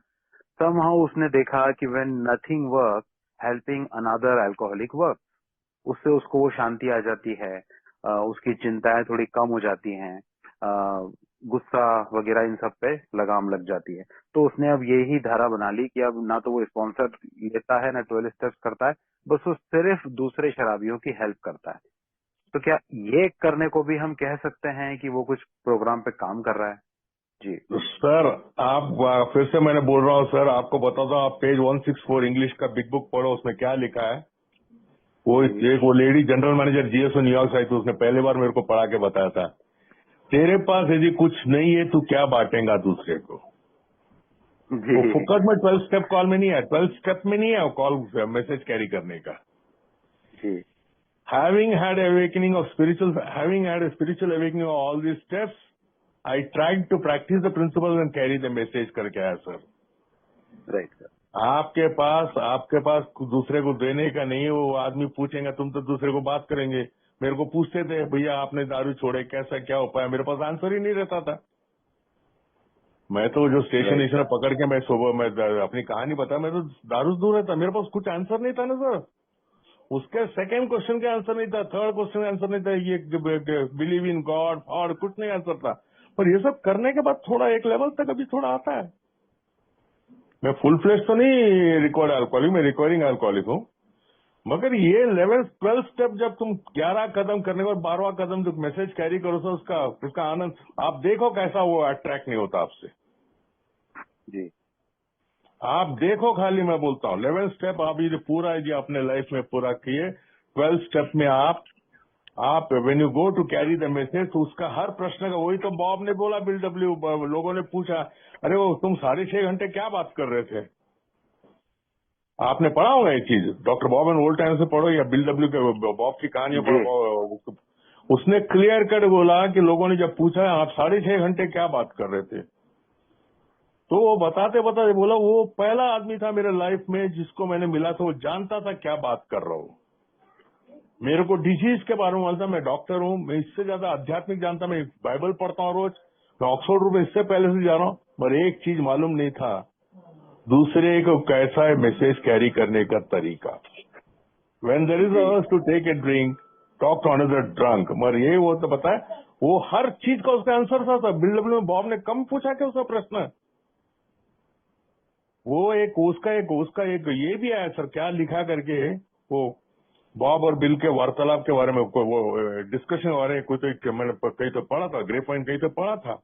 somehow उसने देखा कि when nothing works, helping another alcoholic works, उससे उसको वो शांति आ जाती है, उसकी चिंताएं थोड़ी कम हो जाती हैं, गुस्सा वगैरह इन सब पे लगाम लग जाती है। तो उसने अब यही धारा बना ली कि अब ना तो वो स्पॉन्सर लेता है ना 12 स्टेप्स करता है, बस वो सिर्फ दूसरे शराबियों की हेल्प करता है। तो क्या ये करने को भी हम कह सकते हैं कि वो कुछ प्रोग्राम पे काम कर रहा है? जी सर आप फिर से मैंने बोल रहा हूँ सर, आपको बताता हूँ, आप पेज 164 इंग्लिश का बिग बुक पढ़ो, उसमें क्या लिखा है। वो lady general manager GSO New York से आई थी, उसने पहली बार मेरे को पढ़ा के बताया था, तेरे पास यदि कुछ नहीं है तो क्या बांटेगा दूसरे को। वो जी फुकट में 12 स्टेप कॉल में नहीं है, 12 स्टेप में नहीं है कॉल मैसेज कैरी करने का। जी Having had a spiritual awakening of all these steps, I tried to practice the principles and carry the message करके आया सर। Right sir. आपके पास दूसरे को देने का नहीं है, वो आदमी पूछेगा, तुम तो दूसरे को बात करेंगे। मेरे को पूछते थे, भैया आपने दारू छोड़े, कैसा क्या उपाय, मेरे पास आंसर ही नहीं रहता था। मैं तो जो स्टेशन पकड़ के मैं सुबह मैं अपनी कहानी बता, मैं तो दारू दूर रहता, मेरे पास कुछ आंसर नहीं था ना सर। उसके सेकंड क्वेश्चन का आंसर नहीं था, थर्ड क्वेश्चन का आंसर नहीं था, ये बिलीव इन गॉड और कुछ नहीं आंसर था। पर ये सब करने के बाद थोड़ा एक लेवल तक अभी थोड़ा आता है। मैं फुल फ्लेश तो नहीं रिकॉर्ड अल्कोहलिक, मैं रिकॉर्डिंग अल्कोहलिक हूँ, मगर ये 12 स्टेप जब तुम 11 कदम करने के बाद 12वां कदम जो मैसेज कैरी करो तो उसका आनंद आप देखो कैसा वो अट्रैक्ट नहीं होता आपसे। जी आप देखो, खाली मैं बोलता हूँ 11 स्टेप आप ये पूरा यदि अपने लाइफ में पूरा किए, 12 स्टेप में आप when you go to carry the message, तो उसका हर प्रश्न का, वही तो बॉब ने बोला, बिल डब्ल्यू, लोगों ने पूछा, अरे वो तुम 6.5 घंटे क्या बात कर रहे थे। आपने पढ़ा होगा ये चीज, doctor Bob and old time से पढ़ो या बिल डब्ल्यू के बॉब की कहानियां पढ़ो। उसने क्लियर कट बोला कि लोगों ने जब पूछा आप 6.5 घंटे क्या बात कर रहे थे, तो वो बताते बताते बोला वो पहला आदमी था मेरे लाइफ में जिसको मैंने मिला था, वो जानता था क्या बात कर रहा हूँ। मेरे को डिजीज के बारे में मालूम, मैं डॉक्टर हूँ, मैं इससे ज्यादा आध्यात्मिक जानता, मैं बाइबल पढ़ता हूँ रोज, मैं ऑक्सफोर्ड रूट में इससे पहले से जा रहा हूँ, पर एक चीज मालूम नहीं था, दूसरे को कैसा है मैसेज कैरी करने का तरीका। When there is urge to take a drink, talk to another drunk, मगर ये वो तो बताए, वो हर चीज का उसका आंसर था। बिल डब्ल्यू में बॉब ने कम पूछा क्या उसका प्रश्न, वो उसका एक ये भी आया सर, क्या लिखा करके, वो बॉब और बिल के वार्तालाप के बारे में, वो डिस्कशन के बारे में कोई तो मैंने कहीं तो पढ़ा था, ग्रे पॉइंट कहीं तो पढ़ा था।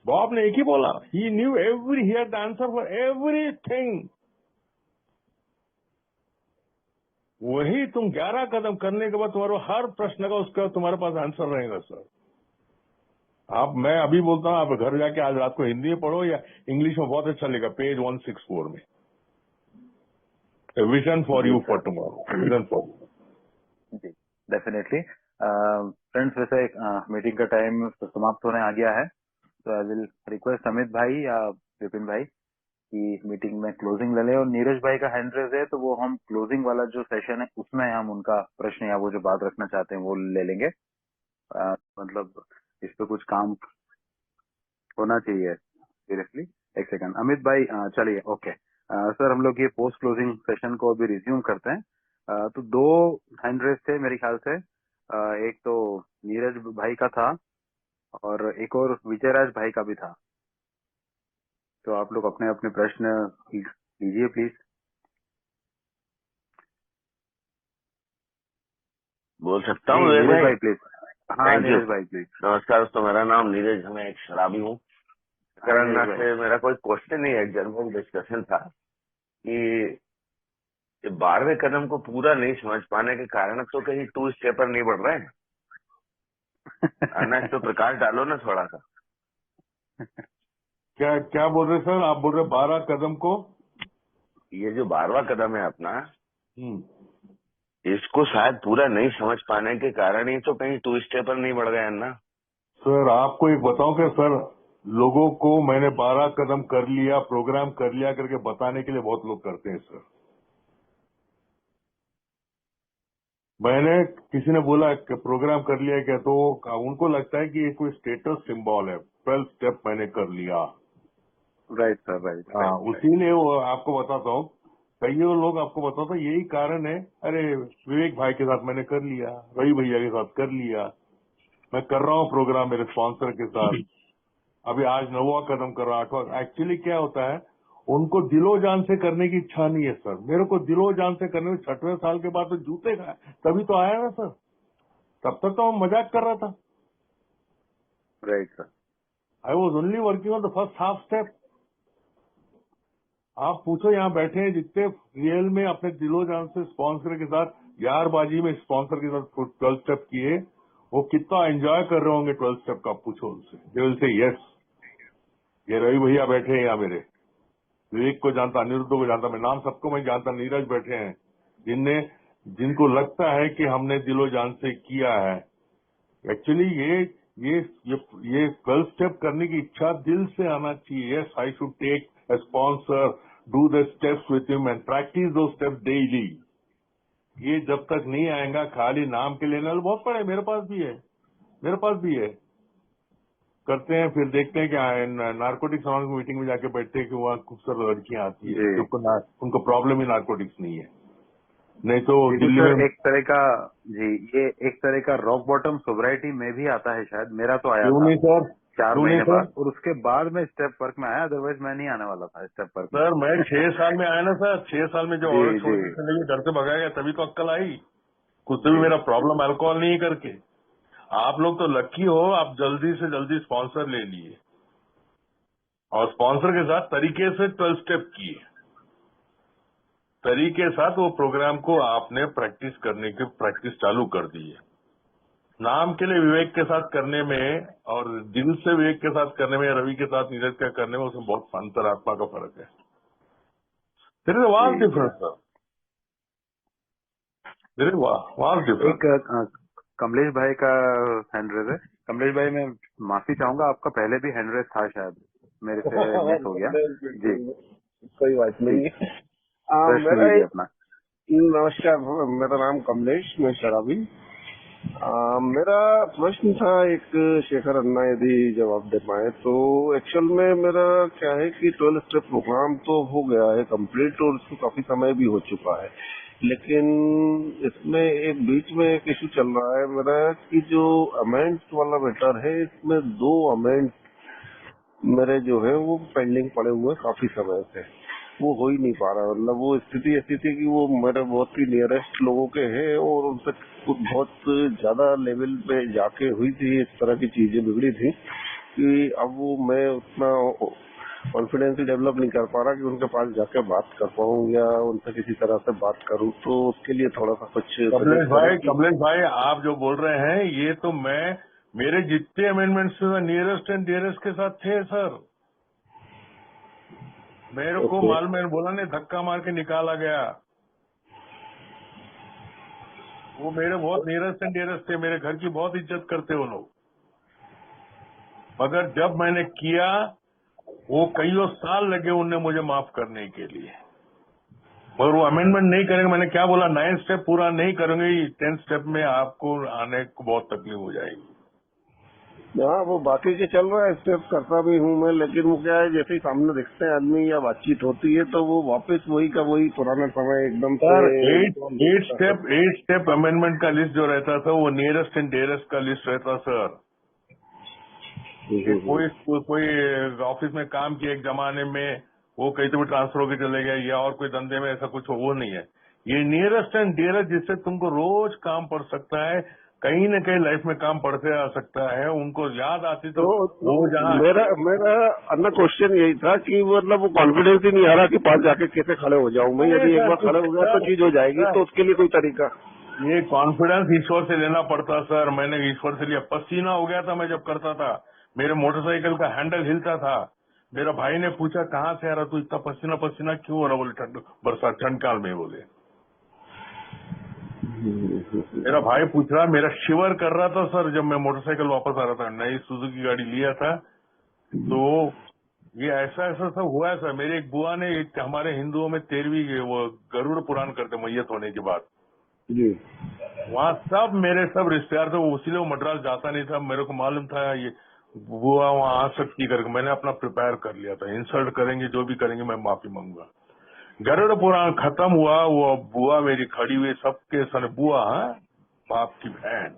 बॉब ने एक ही बोला, he knew he had the answer for everything. वही तुम 11 कदम करने के बाद तुम्हारा हर प्रश्न का उसका तुम्हारे पास आंसर रहेगा सर। मैं अभी बोलता हूँ, आप घर जाके आज रात को हिंदी में पढ़ो या इंग्लिश में, बहुत अच्छा लिखा पेज 164 में, vision for you for tomorrow, vision for you. जी डेफिनेटली। फ्रेंड्स, वैसे मीटिंग का टाइम समाप्त होने आ गया है, तो आई विल रिक्वेस्ट अमित भाई या विपिन भाई की मीटिंग में क्लोजिंग ले लें, और नीरज भाई का हैंड रेज है तो वो हम क्लोजिंग वाला जो सेशन है उसमें हम उनका प्रश्न या वो जो बात रखना चाहते हैं वो ले लेंगे। मतलब इस पे कुछ काम होना चाहिए सीरियसली। एक सेकंड अमित भाई, चलिए ओके सर, हम लोग ये पोस्ट क्लोजिंग सेशन को अभी रिज्यूम करते हैं। तो 2 हैंड रेज थे मेरे ख्याल से, एक तो नीरज भाई का था और एक और विजयराज भाई का भी था। तो आप लोग अपने अपने प्रश्न लीजिए प्लीज। बोल सकता जी हूँ विवेक नीरज भाई? भाई प्लीज। हाँ थैंक यू। नीरज भाई प्लीज। नमस्कार दोस्तों, मेरा नाम नीरज, मैं एक शराबी हूँ। हाँ करन्ना नीरज भाई। से मेरा कोई क्वेश्चन नहीं है, एक जनरल डिस्कशन था कि ये 12वें कदम को पूरा नहीं समझ पाने के कारण तो कहीं 2 स्टेपर नहीं बढ़ रहे हैं? अन्ना, इस पे प्रकाश डालो ना थोड़ा सा। क्या क्या बोल रहे सर? आप बोल रहे 12 कदम को? ये जो 12वां कदम है अपना, हम्म। इसको शायद पूरा नहीं समझ पाने के कारण ही तो कहीं 2 स्टेपर नहीं बढ़ गए अन्ना। सर आपको एक बताऊं क्या सर, लोगों को मैंने 12 कदम कर लिया, प्रोग्राम कर लिया करके बताने के लिए बहुत लोग करते हैं सर। मैंने किसी ने बोला कि प्रोग्राम कर लिया क्या, तो उनको लगता है कि ये कोई स्टेटस सिंबल है। 12 स्टेप मैंने कर लिया। राइट सर, राइट हाँ, राइट। उसीलिए वो आपको बताता हूँ, कई लोग आपको बताता हूँ, यही कारण है। अरे विवेक भाई के साथ मैंने कर लिया, रवि भैया के साथ कर लिया, मैं कर रहा हूँ प्रोग्राम मेरे स्पॉन्सर के साथ, अभी आज 9वां कदम कर रहा हूँ। 8वां। एक्चुअली क्या होता है, उनको दिलो जान से करने की इच्छा नहीं है सर। मेरे को दिलो जान से करने में 6वें साल के बाद तो जूते खाए, तभी तो आया ना सर। तब तक तो मैं मजाक कर रहा था। Right sir. I was only working on the first half step. आप पूछो, यहाँ बैठे हैं जितने रियल में अपने दिलो जान से स्पॉन्सर के साथ, यारबाजी में स्पॉन्सर के साथ 12 स्टेप किए, वो कितना एंजॉय कर रहे होंगे 12 स्टेप का। पूछो उनसे, दे विल से यस। ये रवि भैया बैठे हैं यहाँ मेरे, विवेक को जानता, अनिरुद्ध को जानता, मैं नाम सबको मैं जानता, नीरज बैठे हैं, जिनको लगता है कि हमने दिलो जान से किया है। एक्चुअली ये 12 स्टेप करने की इच्छा दिल से आना चाहिए। Yes, I should take a sponsor, do the steps with him and practice those steps daily. ये जब तक नहीं आएगा, खाली नाम के लेने वाले बहुत पड़े, मेरे पास भी है। करते हैं, फिर देखते हैं कि नारकोटिक्स मीटिंग में जाके बैठते हैं कि वहाँ खूबसूरत लड़कियां आती है, जी उनको प्रॉब्लम ही नारकोटिक्स नहीं है। नहीं तो जी, तो दिल्ली सर में एक तरह का, जी ये एक तरह का रॉक बॉटम सोब्राइटी में भी आता है शायद। मेरा तो आया क्यों था नहीं सर? 4 क्यों नहीं महीने सर? बाद, और उसके बाद में स्टेप वर्क में आया, अदरवाइज मैं नहीं आने वाला था स्टेप वर्क में। सर मैं 6 साल में आया ना सर। 6 साल में जो जी औरत छोड़ जी के चले गई, घर से भगाया गया, तभी तो अक्कल आई। कुछ भी जी। मेरा प्रॉब्लम अल्कोहल नहीं करके। आप लोग तो लकी हो, आप जल्दी से जल्दी स्पॉन्सर ले लिए और स्पॉन्सर के साथ तरीके से 12 स्टेप किए, तरीके साथ वो प्रोग्राम को आपने प्रैक्टिस चालू कर दी है। नाम के लिए विवेक के साथ करने में और दिल से विवेक के साथ करने में, या रवि के साथ नीरज का करने में, उसमें बहुत अंतरात्मा का फर्क है। देयर इज वास्ट जी जी। Difference sir, there is vast एक डिफरेंस। कमलेश भाई का हैंड रेज है। कमलेश भाई, मैं माफी चाहूंगा, आपका पहले भी हैंड रेज था शायद, मेरे से मिस हो गया। जी कोई बात प्लीज नहीं है। प्रश्न मेरा लीजिए अपना। नमस्कार, मेरा नाम कमलेश, मैं शराबी। मेरा प्रश्न था एक, शेखर अन्ना यदि जवाब दे पाए तो। एक्चुअल में मेरा क्या है कि 12 स्टेप प्रोग्राम तो हो गया है कंप्लीट और उसको काफी समय भी हो चुका है, लेकिन इसमें एक बीच में एक इशू चल रहा है मेरा कि जो अमेंड वाला मैटर है, इसमें 2 अमेंड मेरे जो है वो पेंडिंग पड़े हुए काफी समय से, वो हो ही नहीं पा रहा। मतलब वो स्थिति ऐसी थी कि वो मेरे बहुत ही नियरेस्ट लोगों के हैं और उनसे कुछ बहुत ज्यादा लेवल पे जाके हुई थी, इस तरह की चीजें बिगड़ी थी कि अब वो मैं उतना कॉन्फिडेंस डेवलप नहीं कर पा रहा कि उनके पास जाके बात कर पाऊँ या उनसे किसी तरह से बात करूँ। तो उसके लिए थोड़ा सा कुछ सजेस्ट करें। कमलेश भाई, आप जो बोल रहे हैं ये तो मेरे जितने अमेंडमेंट्स नियरेस्ट एंड डियरेस्ट के साथ थे सर। मेरे को ओके, मैंने बोला नहीं, धक्का मार के निकाला गया। वो मेरे बहुत नियरेस्ट एंड डियरेस्ट थे, मेरे घर की बहुत इज्जत करते वो लोग, मगर जब मैंने किया, वो कईयों साल लगे उन्हें मुझे माफ करने के लिए, मगर वो अमेंडमेंट नहीं करेंगे। मैंने क्या बोला, 9 स्टेप पूरा नहीं करेंगे, 10 स्टेप में आपको आने को बहुत तकलीफ हो जाएगी। हाँ वो बाकी के चल रहा है, स्टेप करता भी हूँ मैं, लेकिन वो क्या है, जैसे ही सामने दिखते हैं आदमी या बातचीत होती है तो वो वापस वही का वही पुराना समय एकदम से। सर 8 स्टेप अमेंडमेंट का लिस्ट जो रहता था, वो नियरेस्ट एंड डियरेस्ट का लिस्ट रहता सर। ये कोई ऑफिस में काम किया एक जमाने में, वो कहीं तो भी ट्रांसफर होकर चले गए, या और कोई धंधे में ऐसा कुछ वो नहीं है। ये नियरेस्ट एंड डियरेस्ट जिससे तुमको रोज काम पड़ सकता है, कहीं न कहीं लाइफ में काम पड़ते आ सकता है, उनको याद आती तो वो जहाँ मेरा अन्ना क्वेश्चन यही था कि मतलब वो कॉन्फिडेंस ही नहीं आ रहा कि पास जाके कैसे खड़े हो जाऊं मैं। यदि एक बार खड़े हो गया तो चीज हो जाएगी, तो उसके लिए कोई तरीका? ये कॉन्फिडेंस ईश्वर से लेना पड़ता सर। मैंने ईश्वर से लिया, पसीना हो गया था मैं जब करता था, मेरे मोटरसाइकिल का हैंडल हिलता था। मेरा भाई ने पूछा कहाँ से आ रहा तू, इतना पसीना पसीना क्यों हो रहा? बोले ठंड बरसात ठंड काल में। बोले मेरा भाई पूछ रहा, मेरा शिवर कर रहा था सर जब मैं मोटरसाइकिल वापस आ रहा था, नई सुजुकी गाड़ी लिया था। तो ये ऐसा ऐसा सब हुआ है सर। मेरे एक बुआ ने, हमारे हिंदुओं में 13वीं वो गरुड़ पुराण करते मैयत होने के बाद जी। वहाँ सब मेरे सब रिश्तेदार थे, वो इसीलिए वो मद्रास जाता नहीं था। मेरे को मालूम था ये बुआ वहाँ आ सकती करके, मैंने अपना प्रिपेयर कर लिया था। इंसल्ट करेंगे जो भी करेंगे मैं माफी मांगूंगा। गरुड़ पुराण खत्म हुआ, वो बुआ मेरी खड़ी हुई सबके सामने, बुआ बाप की बहन,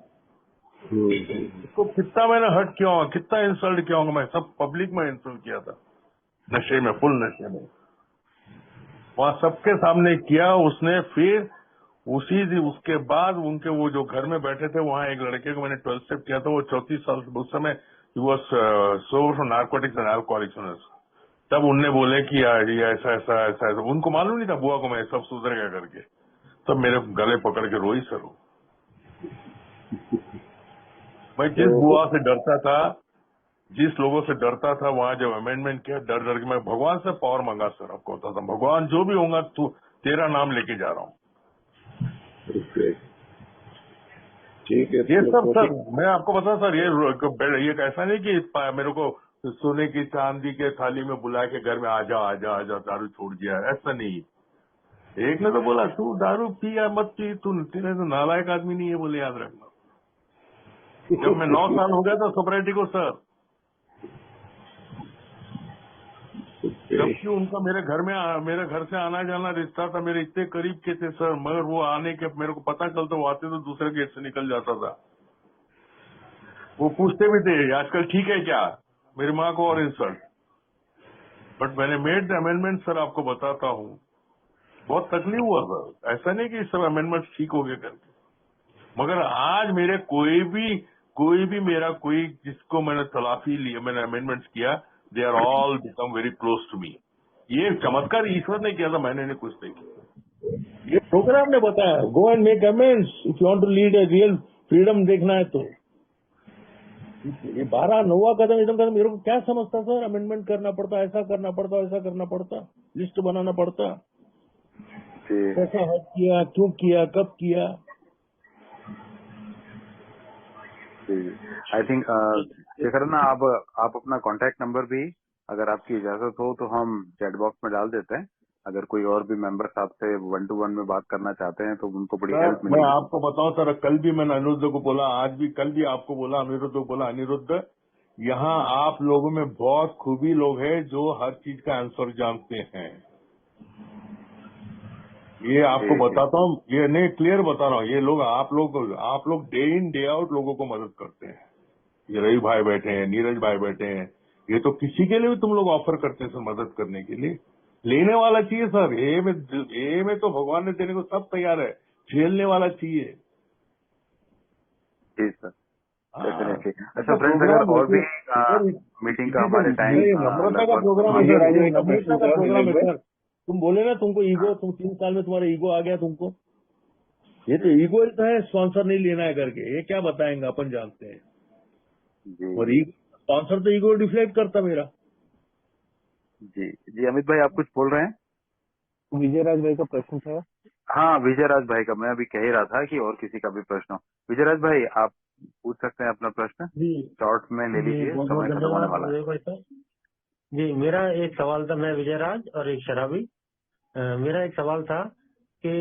इसको कितना मैंने हर्ट किया होगा, कितना इंसल्ट किया होगा। मैं सब पब्लिक में इंसल्ट किया था, नशे में, फुल नशे में, वहाँ सबके सामने किया उसने। फिर उसके बाद उनके वो जो घर में बैठे थे, वहाँ एक लड़के को मैंने 12 स्टेप किया था। वो 34 साल उस समय he was sober from narcotics and alcoholics. तब उनने बोले कि यार ये ऐसा ऐसा ऐसा ऐसा, उनको मालूम नहीं था बुआ को मैं सब सुधरेगा करके। तब मेरे गले पकड़ के रोई सर। मैं जिस बुआ से डरता था, जिस लोगों से डरता था, वहाँ जब अमेंडमेंट किया, डर डर के मैं भगवान से पावर मांगा सर। आपको बताता हूँ, भगवान जो भी होगा तू, तेरा नाम लेके जा रहा हूँ। ठीक है। ये सब सर मैं आपको बता सर, ये ऐसा नहीं कि मेरे को सोने की चांदी के थाली में बुला के घर में आजा आजा आजा दारू छोड़ दिया, ऐसा नहीं। एक ने तो बोला तू दारू पी या मत पी, तू तेरे तो नालायक आदमी नहीं है, बोले याद रखना। जब मैं 9 साल हो गया था सोब्रिटी को सर, जबकि उनका मेरे घर से आना जाना रिश्ता था, मेरे इतने करीब के थे सर, मगर वो आने के मेरे को पता चलता वो आते तो दूसरे गेट से निकल जाता था। वो पूछते भी थे आजकल ठीक है क्या, मेरी माँ को और इंसल्ट। बट मैंने मेड द अमेंडमेंट सर, आपको बताता हूँ बहुत तकलीफ हुआ सर। ऐसा नहीं कि सब अमेंडमेंट ठीक हो गए करके, मगर आज मेरे कोई भी मेरा कोई जिसको मैंने तलाफी लिया, मैंने अमेंडमेंट्स किया, they are all become very close to me. ये चमत्कार ईश्वर ने किया था, मैंने नहीं कुछ नहीं किया। ये प्रोग्राम ने बताया, go and make amends if you want to lead a real freedom देखना है तो। ये 9वां कदम एकदम कदम मेरे को क्या समझता सर, अमेंडमेंट करना पड़ता, ऐसा करना पड़ता, ऐसा करना पड़ता, लिस्ट बनाना पड़ता, कैसा हक किया, क्यों किया, कब किया। आई थिंक शेखर ना, आप अपना कांटेक्ट नंबर भी, अगर आपकी इजाजत हो तो हम चैट बॉक्स में डाल देते हैं। अगर कोई और भी मेंबर्स आपसे 1-to-1 में बात करना चाहते हैं तो उनको बड़ी हेल्प मिलेगी। मैं आपको बताऊं सर, कल भी मैंने अनिरुद्ध को बोला, आज भी, कल भी आपको बोला, अनिरुद्ध को बोला, अनिरुद्ध यहाँ आप लोगों में बहुत खूबी लोग हैं जो हर चीज का आंसर जानते हैं। ये आपको बताता हूँ, ये नहीं क्लियर बता रहा हूँ, ये लोग आप लोग डे इन डे आउट लोगों को मदद करते हैं। ये रवि भाई बैठे हैं, नीरज भाई बैठे हैं, ये तो किसी के लिए भी तुम लोग ऑफर करते हैं सर मदद करने के लिए। लेने वाला चाहिए सर, ए में तो भगवान ने देने को सब तैयार है, झेलने वाला चाहिए। जी सर, डेफिनेटली। अच्छा फ्रेंड्स, अगर और भी मीटिंग का हमारे टाइम, नम्रता का प्रोग्राम है सर, नम्रता का प्रोग्राम है सर। तुम बोले ना तुमको ईगो, तुम 3 साल में तुम्हारा ईगो आ गया तुमको, ये तो ईगो तो है, स्पॉन्सर नहीं लेना है करके, ये क्या बताएंगे, अपन जानते हैं। और स्पॉन्सर तो ईगो डिफ्लेक्ट करता मेरा। जी अमित भाई, आप कुछ बोल रहे हैं? विजय राज भाई का प्रश्न था। हाँ, विजय राज भाई का, मैं अभी कह ही रहा था कि और किसी का भी प्रश्न हो। विजय राज भाई, आप पूछ सकते हैं अपना प्रश्न, शॉर्ट में ले लीजिए, समय खत्म होने वाला है। जी, मेरा एक सवाल था, मैं विजय राज और एक शराबी। मेरा एक सवाल था कि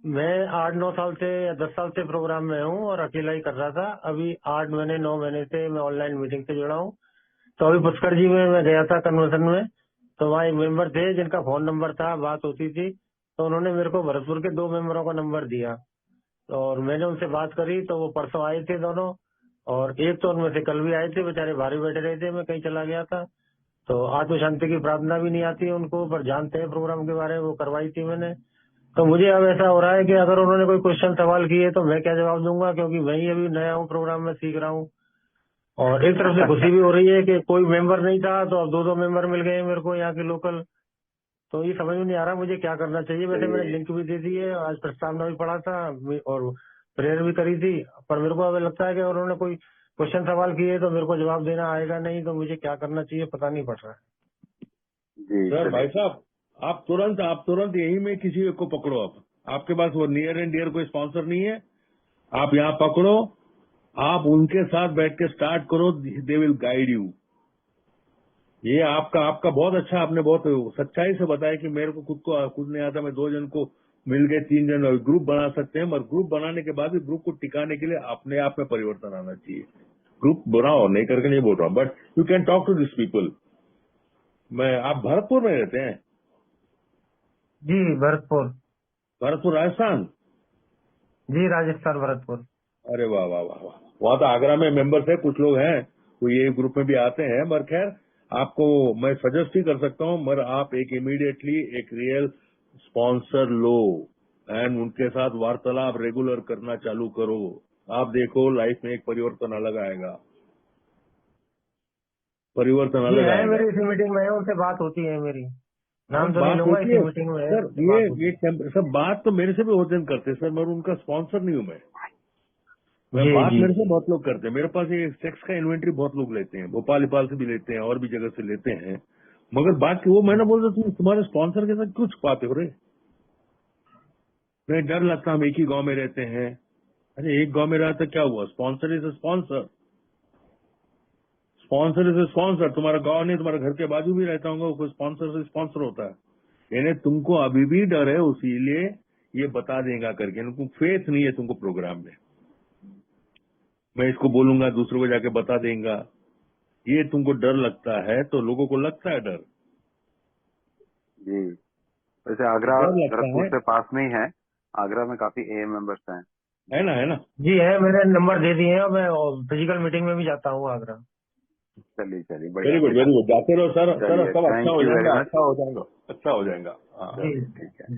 मैं 8-9 साल से या 10 साल से प्रोग्राम में हूँ और अकेला ही कर रहा था। अभी 8-9 महीने से मैं ऑनलाइन मीटिंग से जुड़ा हूँ। तो अभी पुष्कर जी में मैं गया था कन्वर्सन में, तो वहाँ एक मेंबर थे जिनका फोन नंबर था, बात होती थी, तो उन्होंने मेरे को भरतपुर के 2 मेंबरों का नंबर दिया और मैंने उनसे बात करी। तो वो परसों आए थे दोनों, और एक तो उनमें से कल भी आए थे, बेचारे बाहर ही बैठे रहे थे, मैं कहीं चला गया था। तो आत्म शांति की प्रार्थना भी नहीं आती है उनको, पर जानते हैं प्रोग्राम के बारे में, वो करवाई थी मैंने। तो मुझे अब ऐसा हो रहा है कि अगर उन्होंने कोई क्वेश्चन सवाल किए तो मैं क्या जवाब दूंगा, क्योंकि मैं ही अभी नया हूँ प्रोग्राम में, सीख रहा हूँ। और एक तरफ से खुशी भी हो रही है कि कोई मेंबर नहीं था तो अब 2 मेंबर मिल गए मेरे को यहाँ के लोकल। तो ये समझ में नहीं आ रहा मुझे क्या करना चाहिए। वैसे मैंने लिंक भी दे दी है, आज प्रस्तावना भी पढ़ा था और प्रेयर भी करी थी, पर मेरे को अब लगता है कि अगर उन्होंने कोई क्वेश्चन सवाल किए तो मेरे को जवाब देना आएगा नहीं, तो मुझे क्या करना चाहिए पता नहीं पड़ रहा है। जी सर भाई साहब, आप तुरंत यही में किसी एक को पकड़ो। आप आपके पास वो नियर एंड डियर कोई स्पॉन्सर नहीं है, आप यहाँ पकड़ो, आप उनके साथ बैठ के स्टार्ट करो, दे विल गाइड यू। ये आपका बहुत अच्छा, आपने बहुत सच्चाई से बताया कि मेरे को खुद नहीं आता, मैं 2 जन को मिल गए, 3 जन ग्रुप बना सकते हैं, मगर ग्रुप बनाने के बाद भी ग्रुप को टिकाने के लिए अपने आप में परिवर्तन आना चाहिए। ग्रुप बनाओ, नहीं करके नहीं बोल रहा हूँ, but you can talk to this people. आप भरतपुर में रहते हैं? जी भरतपुर राजस्थान? जी राजस्थान भरतपुर। अरे वाह वाह वाह वाह, वहाँ तो आगरा में मेंबर्स है, कुछ लोग हैं वो ये ग्रुप में भी आते हैं, मगर खैर आपको मैं सजेस्ट ही कर सकता हूँ, मगर आप इमीडिएटली एक रियल स्पॉन्सर लो एंड उनके साथ वार्तालाप रेगुलर करना चालू करो। आप देखो लाइफ में एक परिवर्तन अलग आएगा, परिवर्तन जी अलग है, आएगा। मेरी इसी मीटिंग में है, उनसे बात होती है मेरी, नाम तो नहीं बात लूंगा, होती इसी है मीटिंग में है, सर, उनसे बात होती ये सब बात तो मेरे से भी होते करते सर, मगर उनका स्पॉन्सर नहीं हूँ मैं। जी बात जी मेरे से बहुत लोग करते हैं, मेरे पास ये सेक्स का इन्वेंट्री बहुत लोग लेते हैं, भोपाल से भी लेते हैं और भी जगह से लेते हैं, मगर बात की वो मैंने बोल रहा तुम तुम्हारे स्पॉन्सर के साथ क्यों छुपाते हो रे? मैं डर लगता, हम एक ही गांव में रहते हैं। अरे एक गांव में रहता क्या हुआ, sponsor is sponsor, sponsor is sponsor. तुम्हारा गांव नहीं, तुम्हारे घर के बाजू भी रहता होगा, कोई स्पॉन्सर से स्पॉन्सर होता है। यानी तुमको अभी भी डर है, उसीलिए ये बता देगा करके, उनको फेथ नहीं है तुमको प्रोग्राम में। मैं इसको बोलूंगा दूसरों को जाके बता देगा, ये तुमको डर लगता है, तो लोगों को लगता है डर। जी। वैसे आगरा डर लगता भरतपुर है, से पास में ही है, आगरा में काफी ए मेंबर्स हैं। है ना। जी है, मैंने नंबर दे दिए हैं और मैं फिजिकल मीटिंग में भी जाता हूँ आगरा। चलिए बढ़िया। वेरी गुड, जाते रहो सर, चलिए, सब अच्छा थैंक हो यू वेरी जाएगा, मच। अच्छा हो जाएगा। हाँ। जी ठीक है,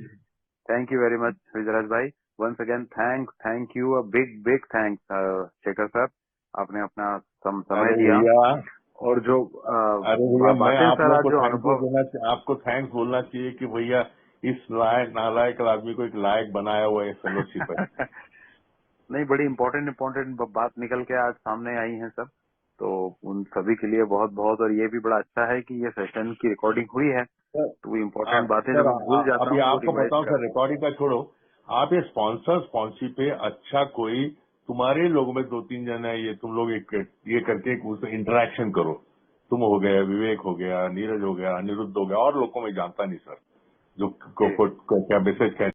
thank you very much Vijayraj भाई। Once again thank you, a big thanks Shekhar sir, आपने अपना समय दिया। भैया, और जो अरे भैया, मैं बातें आप सर लोग आज को जो थैंक यू अनुभव, आपको थैंक्स बोलना चाहिए कि भैया इस नालायक आदमी को एक लायक बनाया हुआ है फेलोशिप है। नहीं, बड़ी इम्पोर्टेंट बात निकल के आज सामने आई है सर, तो उन सभी के लिए बहुत बहुत, और ये भी बड़ा अच्छा है कि ये सेशन की रिकॉर्डिंग हुई है, तो वो इम्पोर्टेंट बातें जो सर, मैं भूल जाता अभी हूँ वो आपको रिवाइज बताऊं कर। सर, रिकॉर्डिंग का छोड़ो, आप ये स्पॉन्सरशिप पे अच्छा कोई तुम्हारे लोगों में 2-3 जन है, ये तुम लोग ये करके इंटरेक्शन करो। तुम हो गए, विवेक हो गया, नीरज हो गया, अनिरुद्ध हो गया, और लोगों को मैं जानता नहीं सर, जो क्या मैसेज